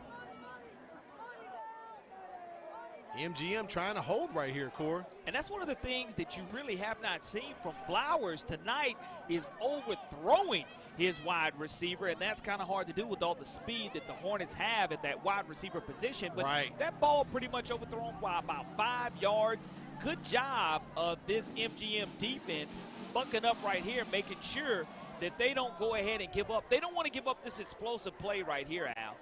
MGM trying to hold right here, Corey. And that's one of the things that you really have not seen from Flowers tonight is overthrowing his wide receiver, and that's kind of hard to do with all the speed that the Hornets have at that wide receiver position. But that ball pretty much overthrown by about 5 yards. Good job of this MGM defense bucking up right here, making sure that they don't go ahead and give up. They don't want to give up this explosive play right here, Al.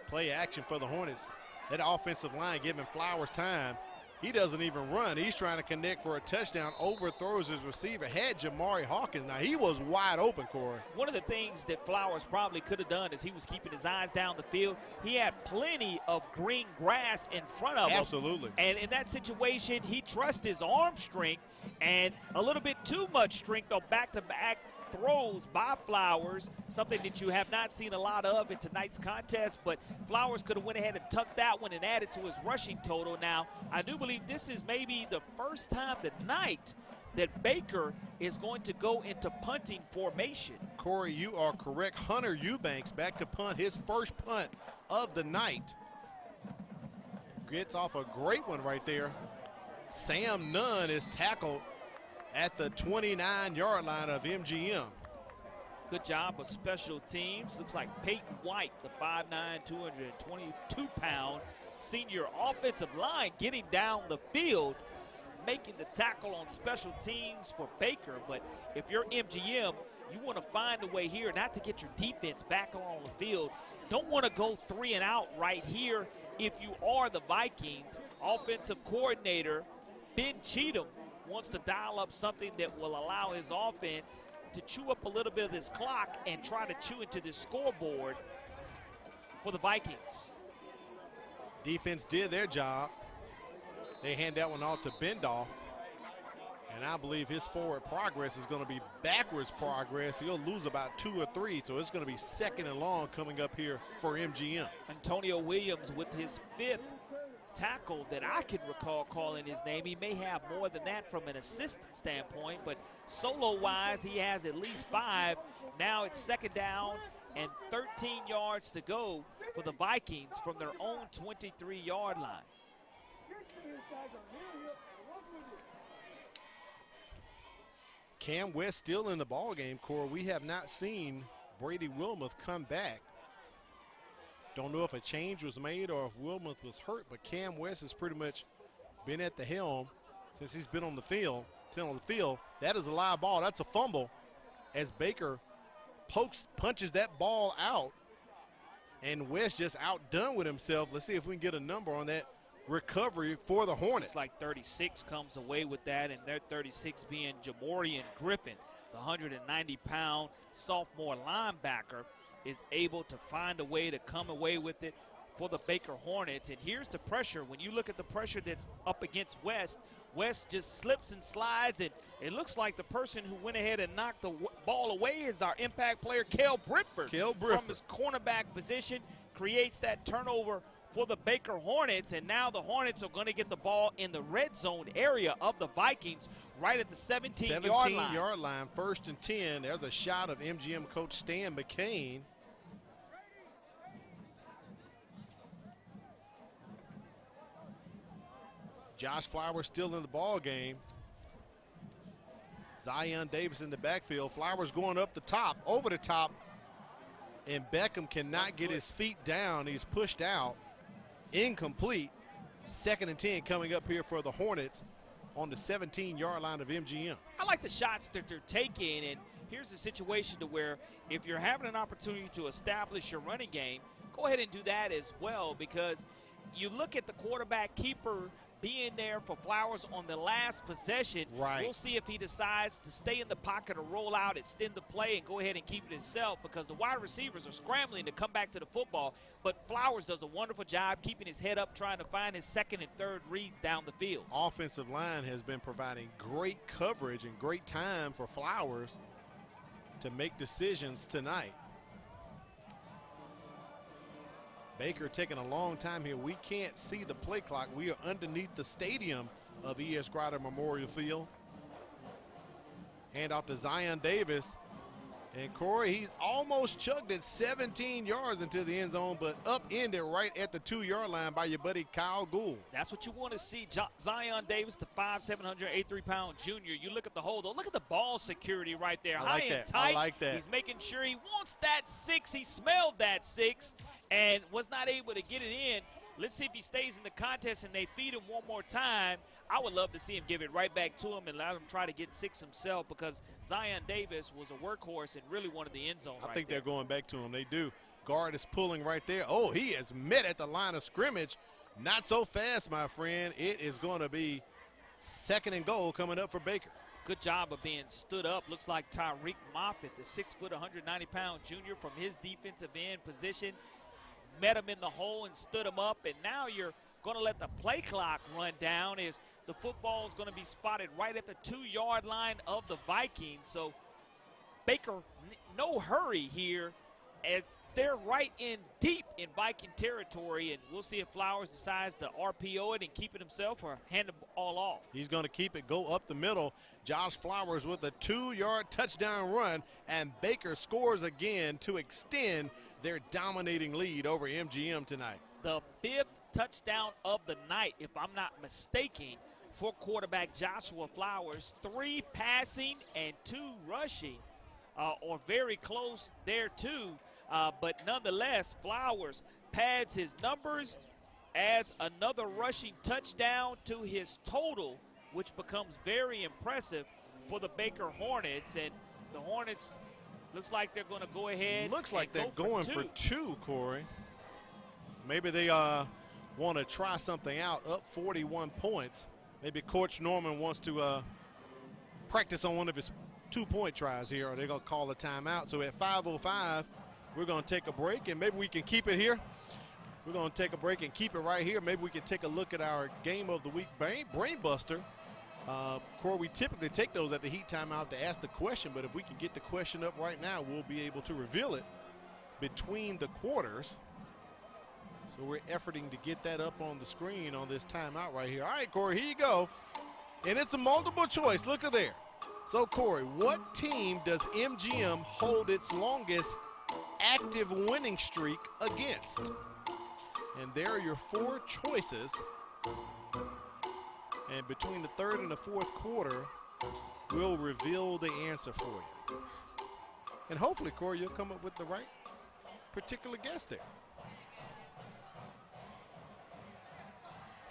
Play action for the Hornets. That offensive line giving Flowers time. He doesn't even run. He's trying to connect for a touchdown, overthrows his receiver, had Jamari Hawkins. Now, he was wide open, Corey. One of the things that Flowers probably could have done is he was keeping his eyes down the field. He had plenty of green grass in front of him. Absolutely. And in that situation, he trusts his arm strength and a little bit too much strength on back-to-back throws by Flowers, something that you have not seen a lot of in tonight's contest, but Flowers could have went ahead and tucked that one and added to his rushing total. Now, I do believe this is maybe the first time tonight that Baker is going to go into punting formation. Corey, you are correct. Hunter Eubanks back to punt, his first punt of the night. Gets off a great one right there. Sam Nunn is tackled at the 29-yard line of MGM. Good job of special teams. Looks like Peyton White, the 5'9", 222-pound senior offensive line, getting down the field, making the tackle on special teams for Baker. But if you're MGM, you want to find a way here not to get your defense back on the field. Don't want to go 3 and out right here if you are the Vikings. Offensive coordinator Ben Cheatham wants to dial up something that will allow his offense to chew up a little bit of this clock and try to chew into this scoreboard for the Vikings. Defense did their job. They hand that one off to Bendoff. And I believe his forward progress is going to be backwards progress. He'll lose about 2 or 3, so it's going to be 2nd and long coming up here for MGM. Antonio Williams with his 5th tackle that I can recall calling his name. He may have more than that from an assistant standpoint, but solo-wise, he has at least 5. Now it's 2nd down and 13 yards to go for the Vikings from their own 23-yard line. Cam West still in the ball game, Corey. We have not seen Brady Wilmoth come back. Don't know if a change was made or if Wilmoth was hurt, but Cam West has pretty much been at the helm since he's been on the field. That is a live ball. That's a fumble as Baker punches that ball out, and West just outdone with himself. Let's see if we can get a number on that recovery for the Hornets. It's like 36 comes away with that, and their 36 being Jamorian Griffin, the 190-pound sophomore linebacker, is able to find a way to come away with it for the Baker Hornets. And here's the pressure. When you look at the pressure that's up against West, West just slips and slides, and it looks like the person who went ahead and knocked the ball away is our impact player, Kel Britford. From his cornerback position, creates that turnover for the Baker Hornets, and now the Hornets are going to get the ball in the red zone area of the Vikings right at the 17-yard line. 17-yard line, 1st and 10. There's a shot of MGM coach Stan McCain. Josh Flowers still in the ball game. Zion Davis in the backfield. Flowers going up the top, over the top, and Beckham cannot get his feet down. He's pushed out. Incomplete. 2nd and 10 coming up here for the Hornets on the 17-yard line of MGM. I like the shots that they're taking, and here's the situation to where if you're having an opportunity to establish your running game, go ahead and do that as well, because you look at the quarterback keeper being there for Flowers on the last possession. Right. We'll see if he decides to stay in the pocket or roll out, extend the play, and go ahead and keep it himself, because the wide receivers are scrambling to come back to the football. But Flowers does a wonderful job keeping his head up, trying to find his 2nd and 3rd reads down the field. Offensive line has been providing great coverage and great time for Flowers to make decisions tonight. Baker taking a long time here. We can't see the play clock. We are underneath the stadium of E.S. Grider Memorial Field. Hand off to Zion Davis. And Corey, he's almost chugged it 17 yards into the end zone, but upended right at the 2-yard line by your buddy Kyle Gould. That's what you want to see. Zion Davis, the 5'7", 183-pound junior. You look at the hold. Look at the ball security right there. High and tight. I like that. He's making sure he wants that 6. He smelled that 6 and was not able to get it in. Let's see if he stays in the contest and they feed him one more time. I would love to see him give it right back to him and let him try to get 6 himself, because Zion Davis was a workhorse and really wanted the end zone I think they're going back to him. They do. Guard is pulling right there. Oh, he is met at the line of scrimmage Not so fast, my friend. It is going to be 2nd and goal coming up for Baker. Good job of being stood up. Looks like Tyreek Moffitt, the 6', 190-pound junior from his defensive end position, met him in the hole and stood him up. And now you're going to let the play clock run down as the football is going to be spotted right at the 2-yard line of the Vikings. So Baker, no hurry here, as they're right in deep in Viking territory, and we'll see if Flowers decides to RPO it and keep it himself or hand the ball off. He's going to keep it, go up the middle. Josh Flowers with a 2-yard touchdown run, and Baker scores again to extend their dominating lead over MGM tonight. The 5th touchdown of the night, if I'm not mistaken, for quarterback Joshua Flowers. 3 passing and 2 rushing, or very close there too. But nonetheless, Flowers pads his numbers, adds another rushing touchdown to his total, which becomes very impressive for the Baker Hornets. And the Hornets looks like they're going to go ahead. Looks like they're going for two, Corey. Maybe they want to try something out, up 41 points. Maybe Coach Norman wants to practice on one of his 2-point tries here, or they're going to call a timeout. So at 5:05, we're going to take a break, and maybe we can keep it here. We're going to take a break and keep it right here. Maybe we can take a look at our Game of the Week Brain Buster. Corey, we typically take those at the heat timeout to ask the question, but if we can get the question up right now, we'll be able to reveal it between the quarters. So we're efforting to get that up on the screen on this timeout right here. All right, Corey, here you go. And it's a multiple choice. Look at there. So, Corey, what team does MGM hold its longest active winning streak against? And there are your 4 choices. And between the 3rd and the 4th quarter, we'll reveal the answer for you. And hopefully, Corey, you'll come up with the right particular guess there.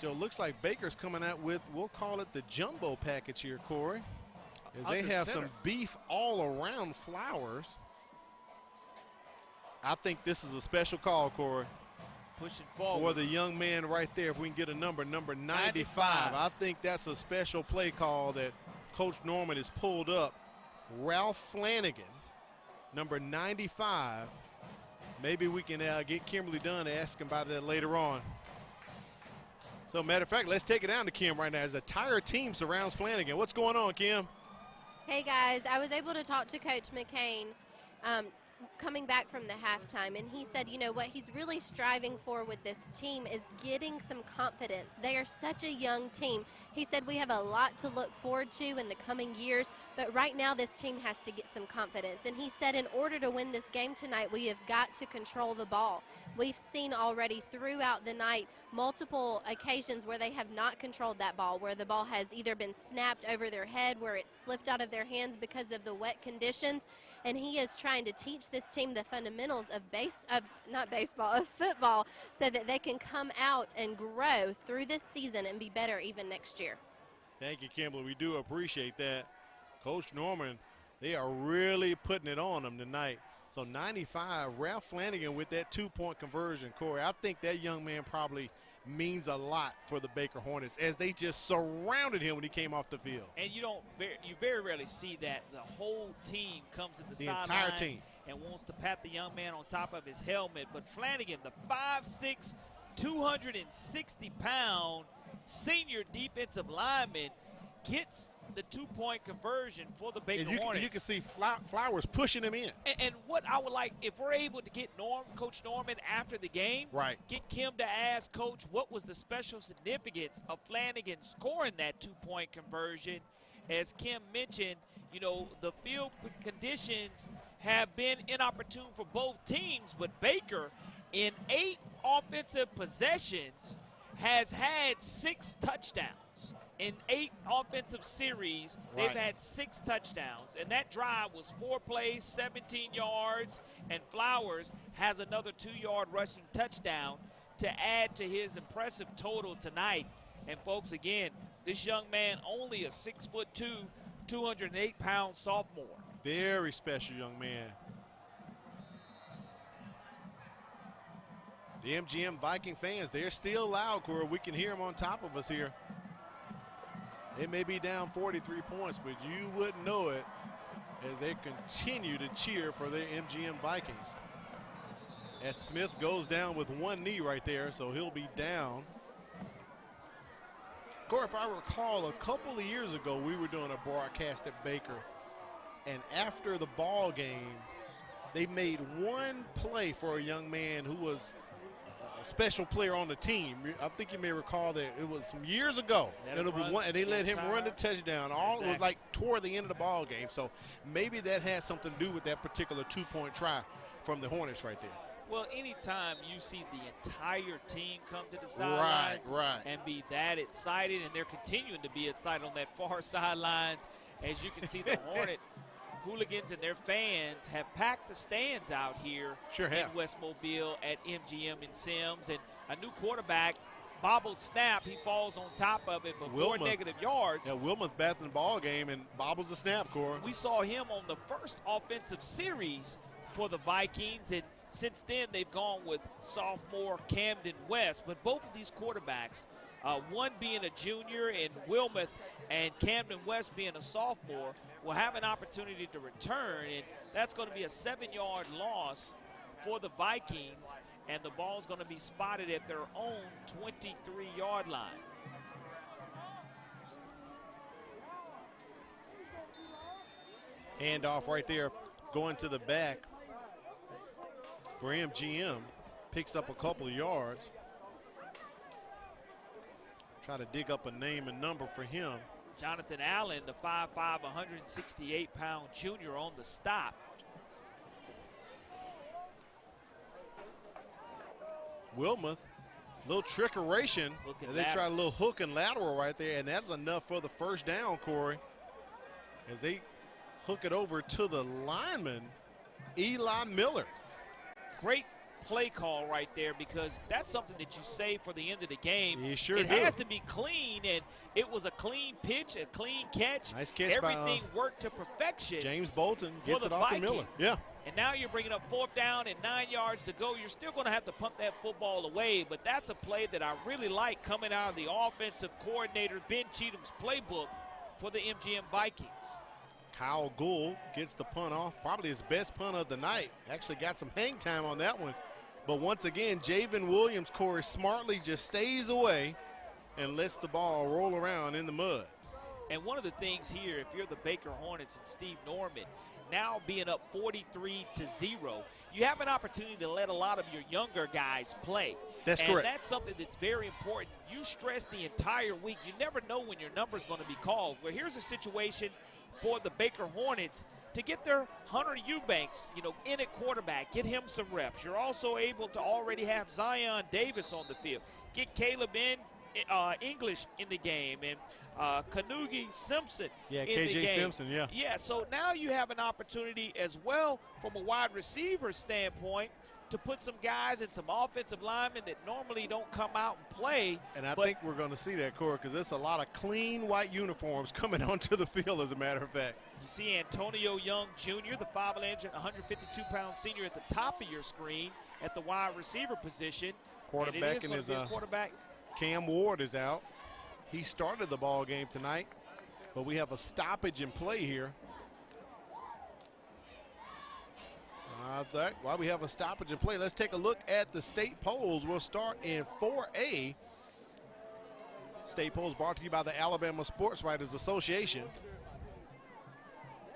So it looks like Baker's coming out with, we'll call it the jumbo package here, Corey. As they have some beef all around Flowers. I think this is a special call, Corey. Pushing forward. For the young man right there, if we can get a number 95. I think that's a special play call that Coach Norman has pulled up. Ralph Flanagan, number 95. Maybe we can get Kimberly Dunn to ask him about that later on. So, matter of fact, let's take it down to Kim right now as the entire team surrounds Flanagan. What's going on, Kim? Hey, guys. I was able to talk to Coach McCain coming back from the halftime, and he said, you know, what he's really striving for with this team is getting some confidence. They are such a young team. He said we have a lot to look forward to in the coming years, but right now this team has to get some confidence. And he said in order to win this game tonight, we have got to control the ball. We've seen already throughout the night multiple occasions where they have not controlled that ball, where the ball has either been snapped over their head, where it slipped out of their hands because of the wet conditions. And he is trying to teach this team the fundamentals of football, so that they can come out and grow through this season and be better even next year. Thank you, Kimberly. We do appreciate that. Coach Norman, they are really putting it on them tonight. So 95, Ralph Flanagan with that 2-point conversion. Corey, I think that young man probably means a lot for the Baker Hornets as they just surrounded him when he came off the field. And you very rarely see that. The whole team comes to the sideline, entire team, and wants to pat the young man on top of his helmet. But Flanagan, the 5'6", 260-pound senior defensive lineman, gets the 2-point conversion for the Baker Hornets. You can see Flowers pushing him in. And what I would like, if we're able to get Coach Norman after the game, right, get Kim to ask Coach what was the special significance of Flanagan scoring that 2-point conversion. As Kim mentioned, you know, the field conditions have been inopportune for both teams, but Baker, in 8 offensive possessions, has had 6 touchdowns. In 8 offensive series, they've had 6 touchdowns. And that drive was 4 plays, 17 yards, and Flowers has another 2-yard rushing touchdown to add to his impressive total tonight. And, folks, again, this young man only a 6'2", 208-pound sophomore. Very special young man. The MGM Viking fans, they're still loud, Corey. We can hear them on top of us here. They may be down 43 points, but you wouldn't know it as they continue to cheer for the MGM Vikings. As Smith goes down with one knee right there, so he'll be down. Corey, if I recall, a couple of years ago, we were doing a broadcast at Baker, and after the ball game, they made one play for a young man who was a special player on the team. I think you may recall that it was some years ago, and they let him run the touchdown. It was like toward the end of the ball game. So maybe that had something to do with that particular two-point try from the Hornets right there. Well, anytime you see the entire team come to the sidelines and be that excited, and they're continuing to be excited on that far sidelines, as you can see the Hornet hooligans and their fans have packed the stands out here in West Mobile at MGM and Sims. And a new quarterback, bobbled snap, he falls on top of it, but 4 negative yards. Yeah, Wilmoth back in the ball game and bobbles the snap, Corey. We saw him on the first offensive series for the Vikings, and since then they've gone with sophomore Camden West. But both of these quarterbacks, one being a junior and Wilmoth and Camden West being a sophomore, will have an opportunity to return, and that's going to be a 7-yard loss for the Vikings, and the ball's going to be spotted at their own 23-yard line. Handoff right there, going to the back. Graham GM picks up a couple of yards. Try to dig up a name and number for him. Jonathan Allen, the 5'5", 168-pound junior on the stop. Wilmoth, little trickeration. They try a little hook and lateral right there, and that's enough for the first down, Corey. As they hook it over to the lineman, Eli Miller. Great play call right there, because that's something that you save for the end of the game. You sure it do. has to be clean, and it was a clean pitch, a clean catch. Nice catch. Everything worked to perfection. James Bolton gets it off to Miller. Yeah. And now you're bringing up 4th down and 9 yards to go. You're still going to have to punt that football away, but that's a play that I really like coming out of the offensive coordinator Ben Cheatham's playbook for the MGM Vikings. Kyle Gould gets the punt off, probably his best punt of the night. Actually got some hang time on that one. But once again, Javen Williams, Corey, smartly just stays away and lets the ball roll around in the mud. And one of the things here, if you're the Baker Hornets and Steve Norman, now being up 43-0, you have an opportunity to let a lot of your younger guys play. That's correct. And that's something that's very important. You stress the entire week. You never know when your number's going to be called. Well, here's a situation for the Baker Hornets to get their Hunter Eubanks, in at quarterback, get him some reps. You're also able to already have Zion Davis on the field. Get Caleb English in the game, and Kanugi Simpson in KJ the game. Simpson, yeah. Yeah, so now you have an opportunity as well from a wide receiver standpoint to put some guys and some offensive linemen that normally don't come out and play. And I think we're going to see that, Corey, because there's a lot of clean white uniforms coming onto the field, as a matter of fact. You see Antonio Young Jr., the 5'11", 152-pound senior at the top of your screen at the wide receiver position. Quarterback and his quarterback. Cam Ward is out. He started the ball game tonight, but we have a stoppage in play here. While we have a stoppage in play, let's take a look at the state polls. We'll start in 4A. State polls brought to you by the Alabama Sports Writers Association.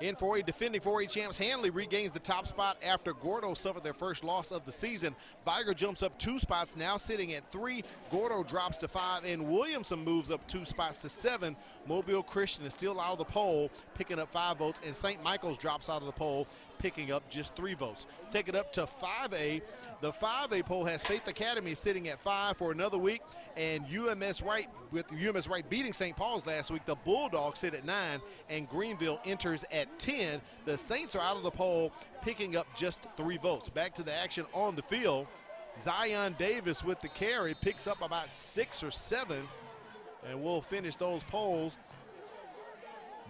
In 4A, defending 4A champs Hanley regains the top spot after Gordo suffered their first loss of the season. Viger jumps up 2 spots, now sitting at 3. Gordo drops to 5, and Williamson moves up 2 spots to 7. Mobile Christian is still out of the poll, picking up 5 votes, and St. Michael's drops out of the poll, picking up just 3 votes. Take it up to 5A. The 5A poll has Faith Academy sitting at 5 for another week, and UMS Wright, with UMS Wright beating St. Paul's last week, the Bulldogs sit at 9, and Greenville enters at 10. The Saints are out of the poll, picking up just 3 votes. Back to the action on the field. Zion Davis with the carry picks up about 6 or 7, and we'll finish those polls.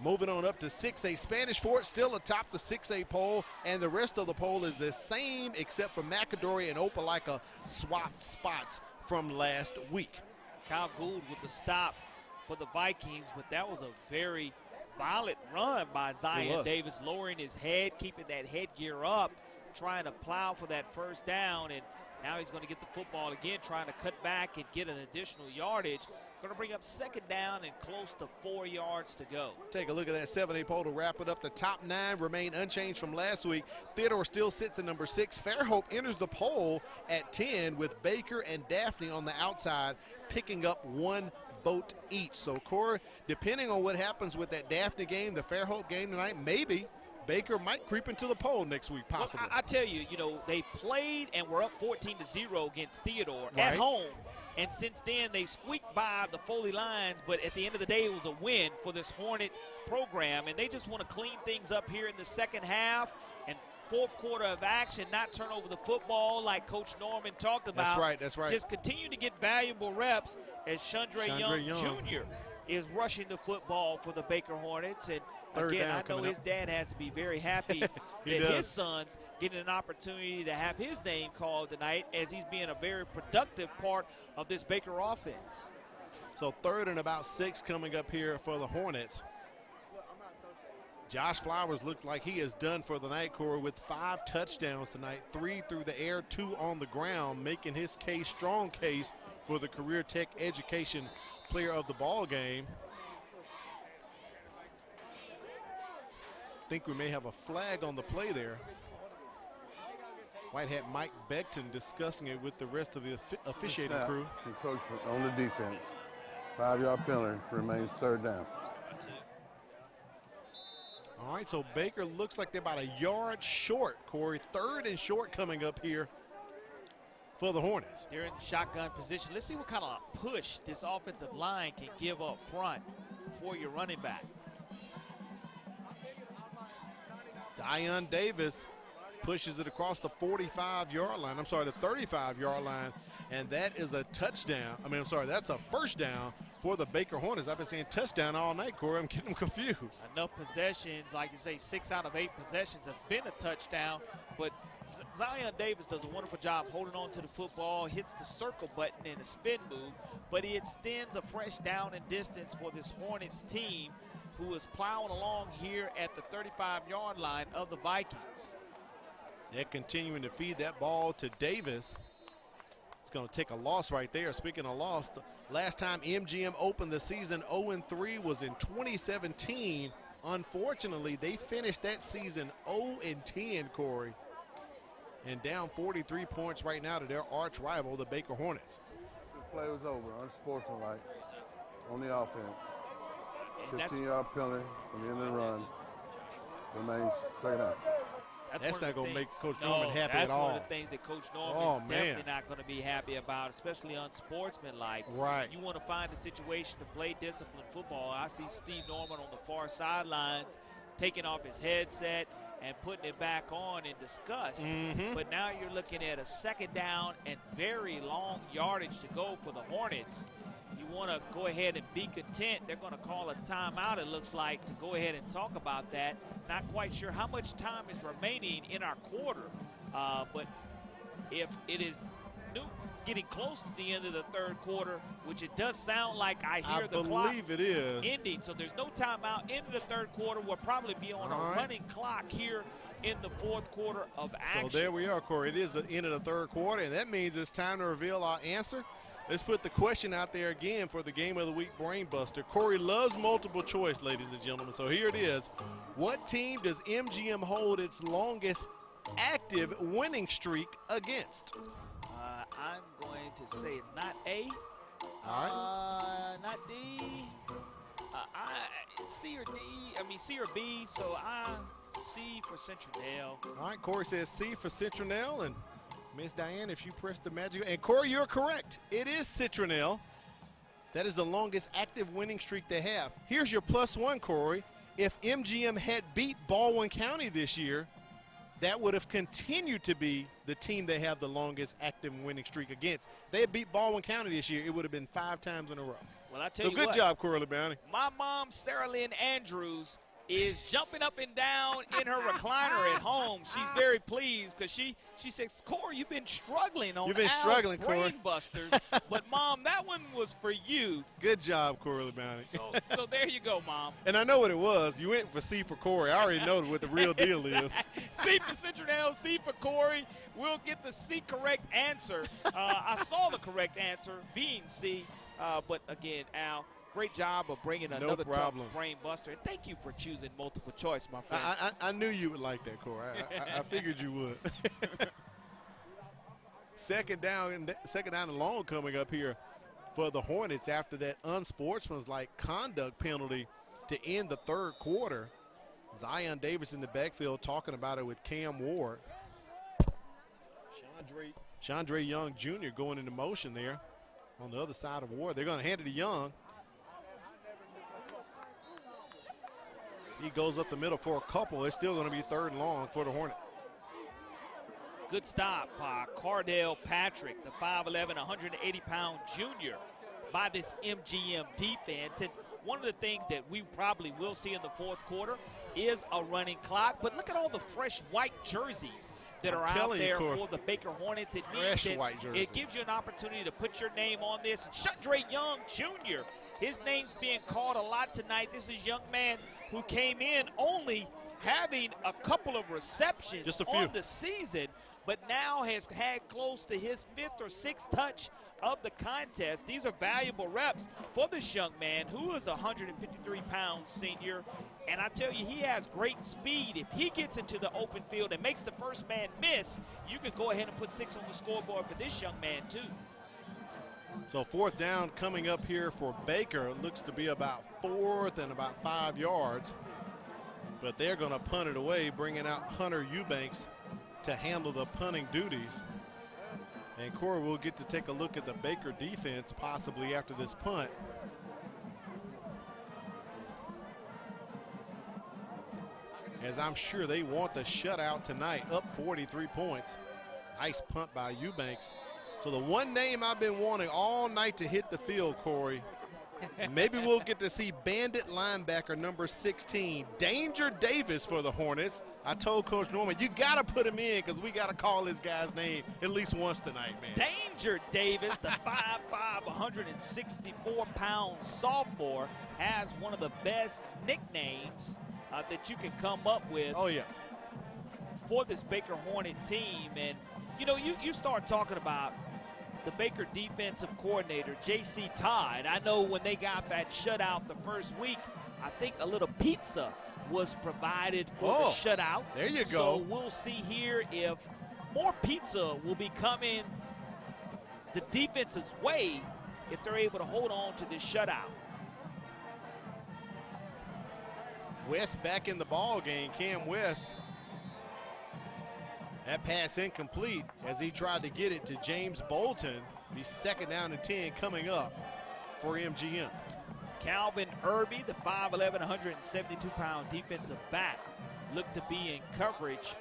Moving on up to 6A. Spanish Fort still atop the 6A poll, and the rest of the poll is the same except for McAdory and Opelika swapped spots from last week. Kyle Gould with the stop for the Vikings, but that was a very violent run by Zion Davis, lowering his head, keeping that headgear up, trying to plow for that first down, and now he's going to get the football again, trying to cut back and get an additional yardage. Going to bring up second down and close to 4 yards to go. Take a look at that 7A poll to wrap it up. The top 9 remain unchanged from last week. Theodore still sits at number 6. Fairhope enters the poll at 10 with Baker and Daphne on the outside, picking up 1 vote each. So, Corey, depending on what happens with that Daphne game, the Fairhope game tonight, maybe Baker might creep into the poll next week, possibly. Well, I tell you, they played and were up 14-0 against Theodore at home. And since then, they squeaked by the Foley Lions, but at the end of the day, it was a win for this Hornet program. And they just want to clean things up here in the second half and fourth quarter of action, not turn over the football like Coach Norman talked about. That's right, that's right. Just continue to get valuable reps as Chandre Young Jr. is rushing the football for the Baker Hornets. And again, I know his dad has to be very happy that his son's getting an opportunity to have his name called tonight, as he's being a very productive part of this Baker offense. So 3rd and about 6 coming up here for the Hornets. Josh Flowers looks like he is done for the night, Corey, with 5 touchdowns tonight, 3 through the air, 2 on the ground, making his case, strong case, for the Career Tech Education Player of the Ball game. I think we may have a flag on the play there. White hat Mike Beckton discussing it with the rest of the officiating crew. Encroachment on the defense. 5-yard penalty, remains 3rd down. All right, so Baker looks like they're about a yard short, Corey. 3rd and short coming up here for the Hornets. They're in shotgun position. Let's see what kind of push this offensive line can give up front for your running back. Zion Davis pushes it across the 45-yard line. I'm sorry, the 35-yard line, and that is a touchdown. That's a first down for the Baker Hornets. I've been saying touchdown all night, Corey. I'm getting them confused. Enough possessions, like you say, 6 out of 8 possessions have been a touchdown, but Zion Davis does a wonderful job holding on to the football, hits the circle button in a spin move, but he extends a fresh down and distance for this Hornets team, who is plowing along here at the 35-yard line of the Vikings. They're continuing to feed that ball to Davis. It's going to take a loss right there. Speaking of loss, the last time MGM opened the season 0-3 was in 2017. Unfortunately, they finished that season 0-10, Corey, and down 43 points right now to their arch rival, the Baker Hornets. The play was over, unsportsmanlike on the offense. 15-yard penalty from the end of the run. Remains 2nd down. That's not going to make Coach Norman happy at all. That's one of the things that Coach Norman is definitely not going to be happy about, especially unsportsmanlike. Right. You want to find a situation to play disciplined football. I see Steve Norman on the far sidelines taking off his headset and putting it back on in disgust. But now you're looking at a 2nd down and very long yardage to go for the Hornets. You want to go ahead and be content. They're going to call a timeout, it looks like, to go ahead and talk about that. Not quite sure how much time is remaining in our quarter, but if it is getting close to the end of the 3rd quarter, which it does sound like I hear the clock it is ending, so there's no timeout into the 3rd quarter. We'll probably be on a running clock here in the 4th quarter of action. So there we are, Corey. It is the end of the 3rd quarter, and that means it's time to reveal our answer. Let's put the question out there again for the Game of the Week Brainbuster. Corey loves multiple choice, ladies and gentlemen. So here it is. What team does MGM hold its longest active winning streak against? I'm going to say it's not A. All right. Not D. C or D. C or B. So C for Central. All right, Corey says C for Citronelle, and Miss Diane, if you press the magic, and Corey, you're correct. It is Citronelle. That is the longest active winning streak they have. Here's your +1, Corey. If MGM had beat Baldwin County this year, that would have continued to be the team they have the longest active winning streak against. If they had beat Baldwin County this year, it would have been 5 times in a row. Well, I tell you good what, job, Corey Bounty. my mom, Sarah Lynn Andrews, is jumping up and down in her recliner at home. She's very pleased because she says, Corey, you've been struggling on Al's Brain Busters. But, Mom, that one was for you. Good job, Corey Bounty. So there you go, Mom. And I know what it was. You went for C for Corey. I already know what the real deal is. C for Citronelle, C for Corey. We'll get the C correct answer. I saw the correct answer being C. But, again, Al, great job of bringing another tough brain buster. And thank you for choosing multiple choice, my friend. I knew you would like that, Corey. I figured you would. Second down and long coming up here for the Hornets after that unsportsmanlike conduct penalty to end the third quarter. Zion Davis in the backfield talking about it with Cam Ward. Chandre Young Jr. going into motion there on the other side of Ward. They're going to hand it to Young. He goes up the middle for a couple. It's still going to be third and long for the Hornets. Good stop by Cardell Patrick, the 5'11", 180-pound junior by this MGM defense. And one of the things that we probably will see in the fourth quarter is a running clock. But look at all the fresh white jerseys that are out there for the Baker Hornets. It means that it gives you an opportunity to put your name on this. Chandre Young Jr., his name's being called a lot tonight. This is a young man who came in only having a couple of receptions on the season, but now has had close to his fifth or sixth touch of the contest. These are valuable reps for this young man who is a 153-pound senior. And I tell you, he has great speed. If he gets into the open field and makes the first man miss, you can go ahead and put 6 on the scoreboard for this young man too. So fourth down coming up here for Baker. It looks to be about fourth and about 5 yards. But they're going to punt it away, bringing out Hunter Eubanks to handle the punting duties. And Corey will get to take a look at the Baker defense possibly after this punt. As I'm sure they want the shutout tonight, up 43 points. Nice punt by Eubanks. So the one name I've been wanting all night to hit the field, Corey, maybe we'll get to see bandit linebacker number 16, Danger Davis for the Hornets. I told Coach Norman, you got to put him in because we got to call this guy's name at least once tonight, man. Danger Davis, the 5'5", 164-pound sophomore, has one of the best nicknames that you can come up with. Oh, yeah. For this Baker Hornet team. And, you know, you start talking about the Baker defensive coordinator, J.C. Todd. I know when they got that shutout the first week, I think a little pizza was provided for the shutout. There you go. So we'll see here if more pizza will be coming the defense's way if they're able to hold on to this shutout. West back in the ball game. Cam West. That pass incomplete as he tried to get it to James Bolton. Be second down and 10 coming up for MGM. Calvin Irby, the 5'11", 172-pound defensive back, looked to be in coverage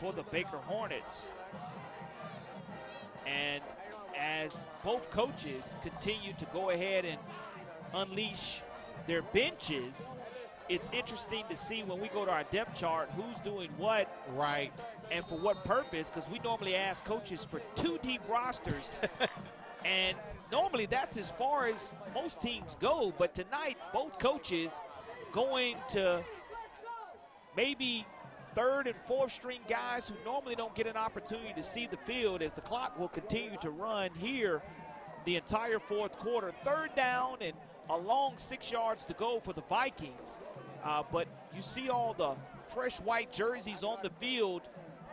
for the Baker Hornets. And as both coaches continue to go ahead and unleash their benches, it's interesting to see when we go to our depth chart who's doing what. Right. And for what purpose, because we normally ask coaches for 2 deep rosters. And normally that's as far as most teams go. But tonight, both coaches going to maybe third and fourth string guys who normally don't get an opportunity to see the field as the clock will continue to run here the entire fourth quarter. Third down and a long 6 yards to go for the Vikings. But you see all the fresh white jerseys on the field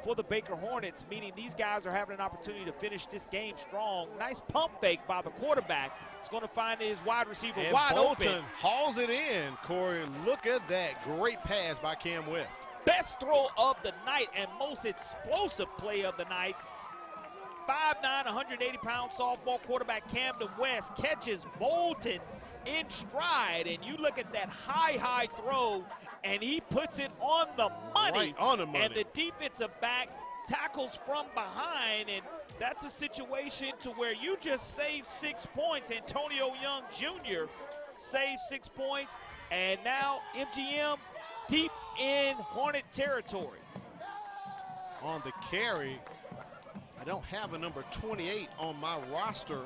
for the Baker Hornets, meaning these guys are having an opportunity to finish this game strong. Nice pump fake by the quarterback. He's going to find his wide receiver and wide Bolton open. Hauls it in, Corey. Look at that great pass by Cam West. Best throw of the night and most explosive play of the night. 5'9", 180-pound sophomore quarterback Camden West catches Bolton in stride, and you look at that high throw, and he puts it on the money. Right on the money. And the defensive back tackles from behind, and That's a situation to where you just saved 6 points. Antonio Young Jr. saved 6 points, and now MGM deep in Hornet territory. On the carry, I don't have a number 28 on my roster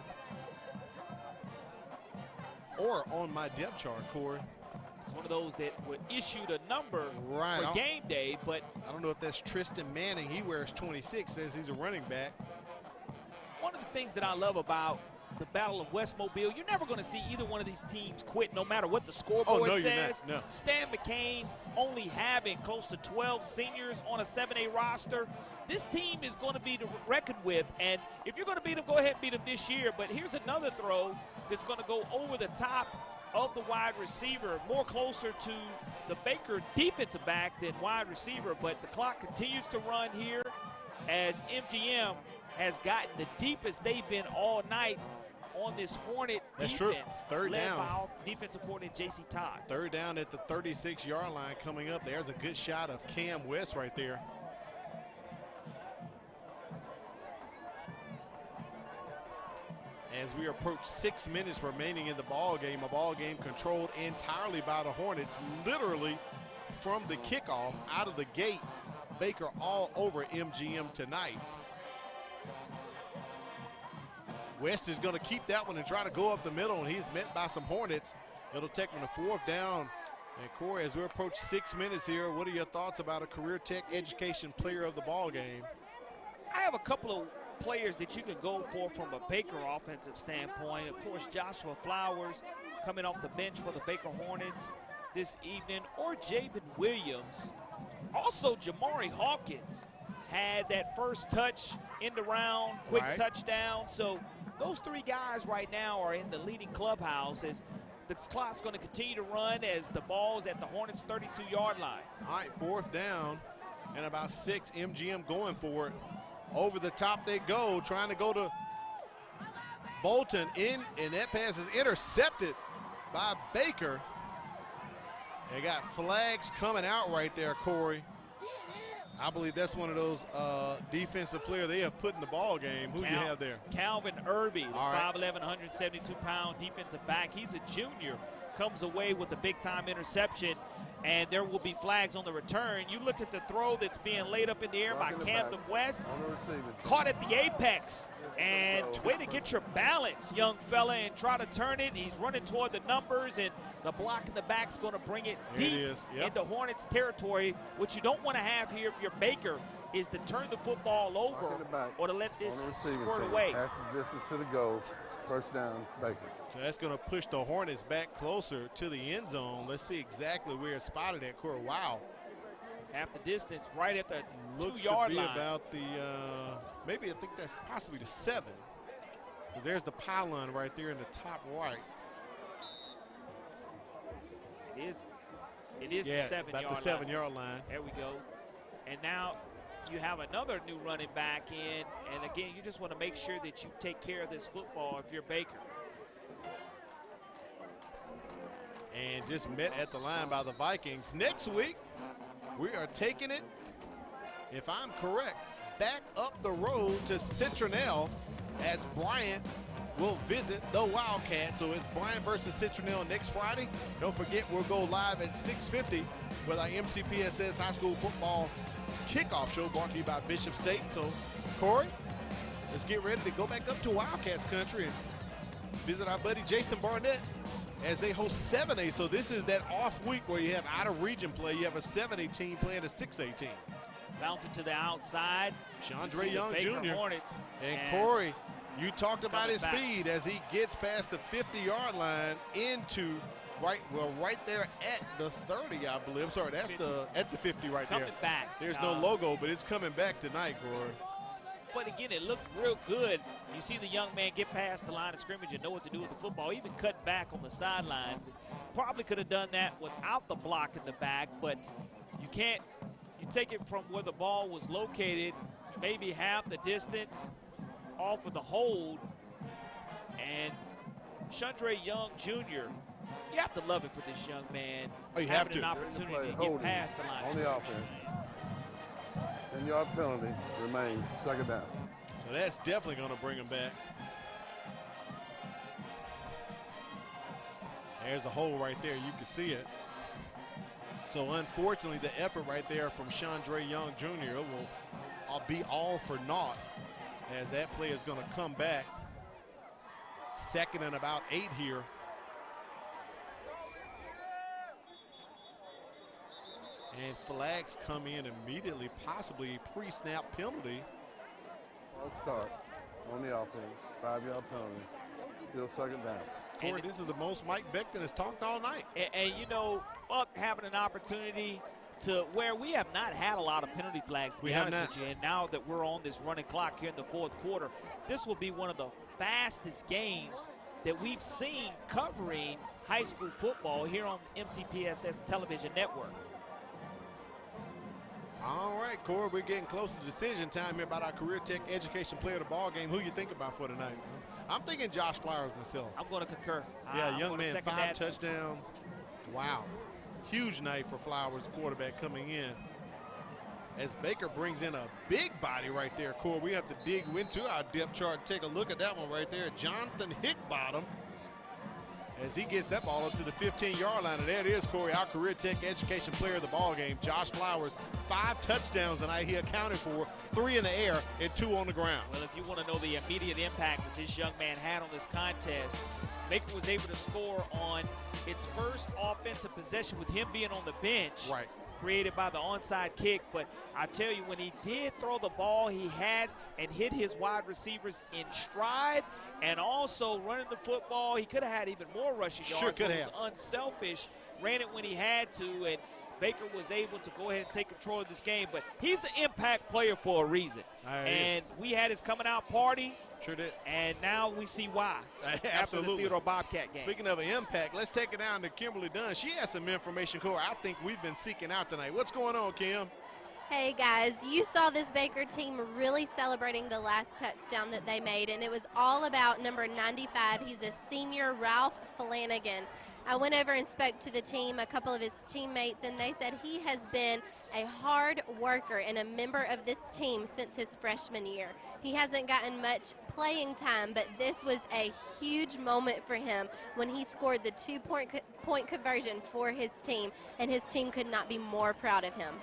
or on my depth chart, Corey. It's one of those that were issued a number right for game day, but I don't know if that's Tristan Manning. He wears 26, says he's a running back. One of the things that I love about the Battle of West Mobile, you're never going to see either one of these teams quit no matter what the scoreboard says. No. Stan McCain only having close to 12 seniors on a 7A roster. This team is going to be reckoned with, and if you're going to beat them, go ahead and beat them this year. But here's another throw that's going to go over the top of the wide receiver, more closer to the Baker defensive back than wide receiver. But the clock continues to run here as MGM has gotten the deepest they've been all night on this Hornet That's defense. True. Third led down. by our defensive coordinator J.C. Todd. Third down at the 36-yard line coming up. There's a good shot of Cam West right there. As we approach 6 minutes remaining in the ball game, a ball game controlled entirely by the Hornets, literally from the kickoff out of the gate. Baker all over MGM tonight. West is going to keep that one and try to go up the middle, and he's met by some Hornets. It'll take him to 4th down. And Corey, as we approach 6 minutes here, what are your thoughts about a Career Tech Education player of the ball game? I have a couple of players that you can go for from a Baker offensive standpoint. Of course, Joshua Flowers coming off the bench for the Baker Hornets this evening, or Javen Williams. Also, Jamari Hawkins had that first touch in the round, quick touchdown. So those 3 guys right now are in the leading clubhouse as the clock's going to continue to run as the ball's at the Hornets' 32-yard line. All right, 4th down and about 6. MGM going for it. Over the top they go, trying to go to Bolton in, and that pass is intercepted by Baker. They got flags coming out right there, Corey. I believe that's one of those defensive players they have put in the ball game. Who do you have there? Calvin Irby, the All 5'11", 172-pound defensive back. He's a junior, comes away with a big-time interception, and there will be flags on the return. You look at the throw that's being laid up in the air by Camden West, caught at the apex, and way to get your balance, young fella, and try to turn it. He's running toward the numbers, and the block in the back is going to bring it deep into Hornets territory. What you don't want to have here if you're Baker is to turn the football over or to let this squirt away. Pass the distance to the goal. 1st down, Baker. So that's going to push the Hornets back closer to the end zone. Let's see exactly where it's spotted at, Corey. Wow. Half the distance, right at the Looks 2-yard to be line. About the, maybe I think that's possibly the 7. There's the pylon right there in the top right. It is the 7-yard line. About the 7-yard line. There we go. And now you have another new running back in, and again, you just want to make sure that you take care of this football if you're Baker. And just met at the line by the Vikings. Next week, we are taking it, if I'm correct, back up the road to Citronelle as Bryant will visit the Wildcats. So it's Bryant versus Citronelle next Friday. Don't forget, we'll go live at 6:50 with our MCPSS High School Football Kickoff Show brought to you by Bishop State. So, Corey, let's get ready to go back up to Wildcats country and visit our buddy Jason Barnett as they host 7A. So this is that off week where you have out-of-region play. You have a 7A team playing a 6A team. Bouncing to the outside. Chandre Young Baker Jr. Hornets. And Corey, you talked about his speed as he gets past the 50-yard line into right there at the 30, I believe. I'm sorry, that's at the 50 right there. Coming back. There's no logo, but it's coming back tonight, Corey. But again, it looked real good. You see the young man get past the line of scrimmage and know what to do with the football. Even cut back on the sidelines. Probably could have done that without the block in the back, but you can't. You take it from where the ball was located, maybe half the distance off of the hold. And Chandre Young Jr., you have to love it for this young man. Oh, you have having to. an opportunity to get past the line. On the offense. 10-yard penalty remains. 2nd down. So that's definitely going to bring him back. There's the hole right there. You can see it. So unfortunately, the effort right there from Chandre Young Jr. will be all for naught, as that play is going to come back. 2nd and about 8 here. And flags come in immediately, possibly a pre-snap penalty. I'll start on the offense, 5-yard penalty, still 2nd down. Corey, this is the most Mike Beckton has talked all night. And you know, Buck having an opportunity to where we have not had a lot of penalty flags, to be honest with you. And now that we're on this running clock here in the 4th quarter, this will be one of the fastest games that we've seen covering high school football here on MCPSS television network. All right, Corey, we're getting close to decision time here about our Career Tech Education Player of the Ball game. Who you think about for tonight? I'm thinking Josh Flowers myself. I'm going to concur. Yeah, young man, 5 touchdowns. Wow. Huge night for Flowers, quarterback, coming in. As Baker brings in a big body right there, Corey. We have to dig into our depth chart and take a look at that one right there. Jonathan Hickbottom, as he gets that ball up to the 15-yard line. And there it is, Corey, our Career Tech Education Player of the Ball game. Josh Flowers, 5 touchdowns tonight he accounted for, 3 in the air and 2 on the ground. Well, if you want to know the immediate impact that this young man had on this contest, Baker was able to score on its first offensive possession with him being on the bench. Right. Created by the onside kick. But I tell you, when he did throw the ball, he had and hit his wide receivers in stride, and also running the football. He could have had even more rushing yards. Sure could have. He was unselfish, ran it when he had to, and Baker was able to go ahead and take control of this game. But he's an impact player for a reason. And we had his coming out party. Sure did. And now we see why. Absolutely. After the Theodore Bobcat game. Speaking of an impact, let's take it down to Kimberly Dunn. She has some information, Corey, I think we've been seeking out tonight. What's going on, Kim? Hey guys, you saw this Baker team really celebrating the last touchdown that they made, and it was all about number 95. He's a senior, Ralph Flanagan. I went over and spoke to the team, a couple of his teammates, and they said he has been a hard worker and a member of this team since his freshman year. He hasn't gotten much playing time, but this was a huge moment for him when he scored the 2-point conversion for his team, and his team could not be more proud of him.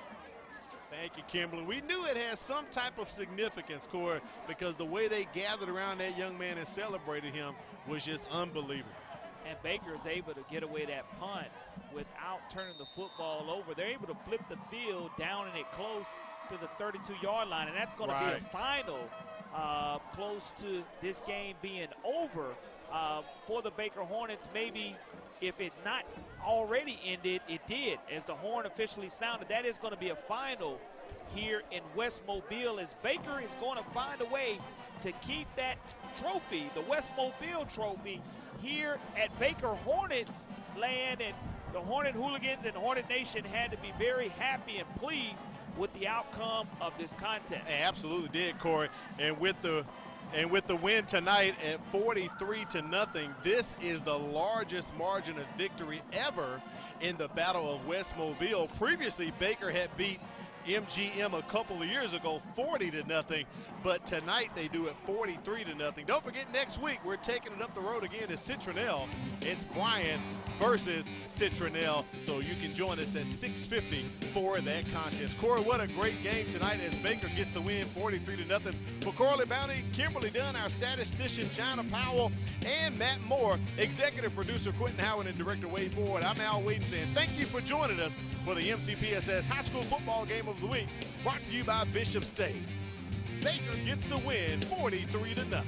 Thank you, Kimberly. We knew it had some type of significance, Corey, because the way they gathered around that young man and celebrated him was just unbelievable. And Baker is able to get away that punt without turning the football over. They're able to flip the field down and it close to the 32-yard line, and that's going to be a final close to this game being over for the Baker Hornets. Maybe if it not already ended, it did. As the horn officially sounded, that is going to be a final here in West Mobile, as Baker is going to find a way to keep that trophy, the West Mobile trophy, here at Baker Hornets land. And the Hornet Hooligans and Hornet Nation had to be very happy and pleased with the outcome of this contest. They absolutely did, Corey. And with the win tonight at 43-0, this is the largest margin of victory ever in the Battle of West Mobile. Previously, Baker had beat MGM a couple of years ago 40-0, but tonight they do it 43-0. Don't forget, next week we're taking it up the road again to Citronelle. It's Bryan versus Citronelle, so you can join us at 6:50 for that contest. Corey, what a great game tonight as Baker gets the win 43-0. For Corley Bounty, Kimberly Dunn, our statistician China Powell, and Matt Moore, executive producer Quentin Howard, and director Wade Ford, I'm Al Wade saying thank you for joining us for the MCPSS High School Football Game of the Week, brought to you by Bishop State. Baker gets the win 43-0.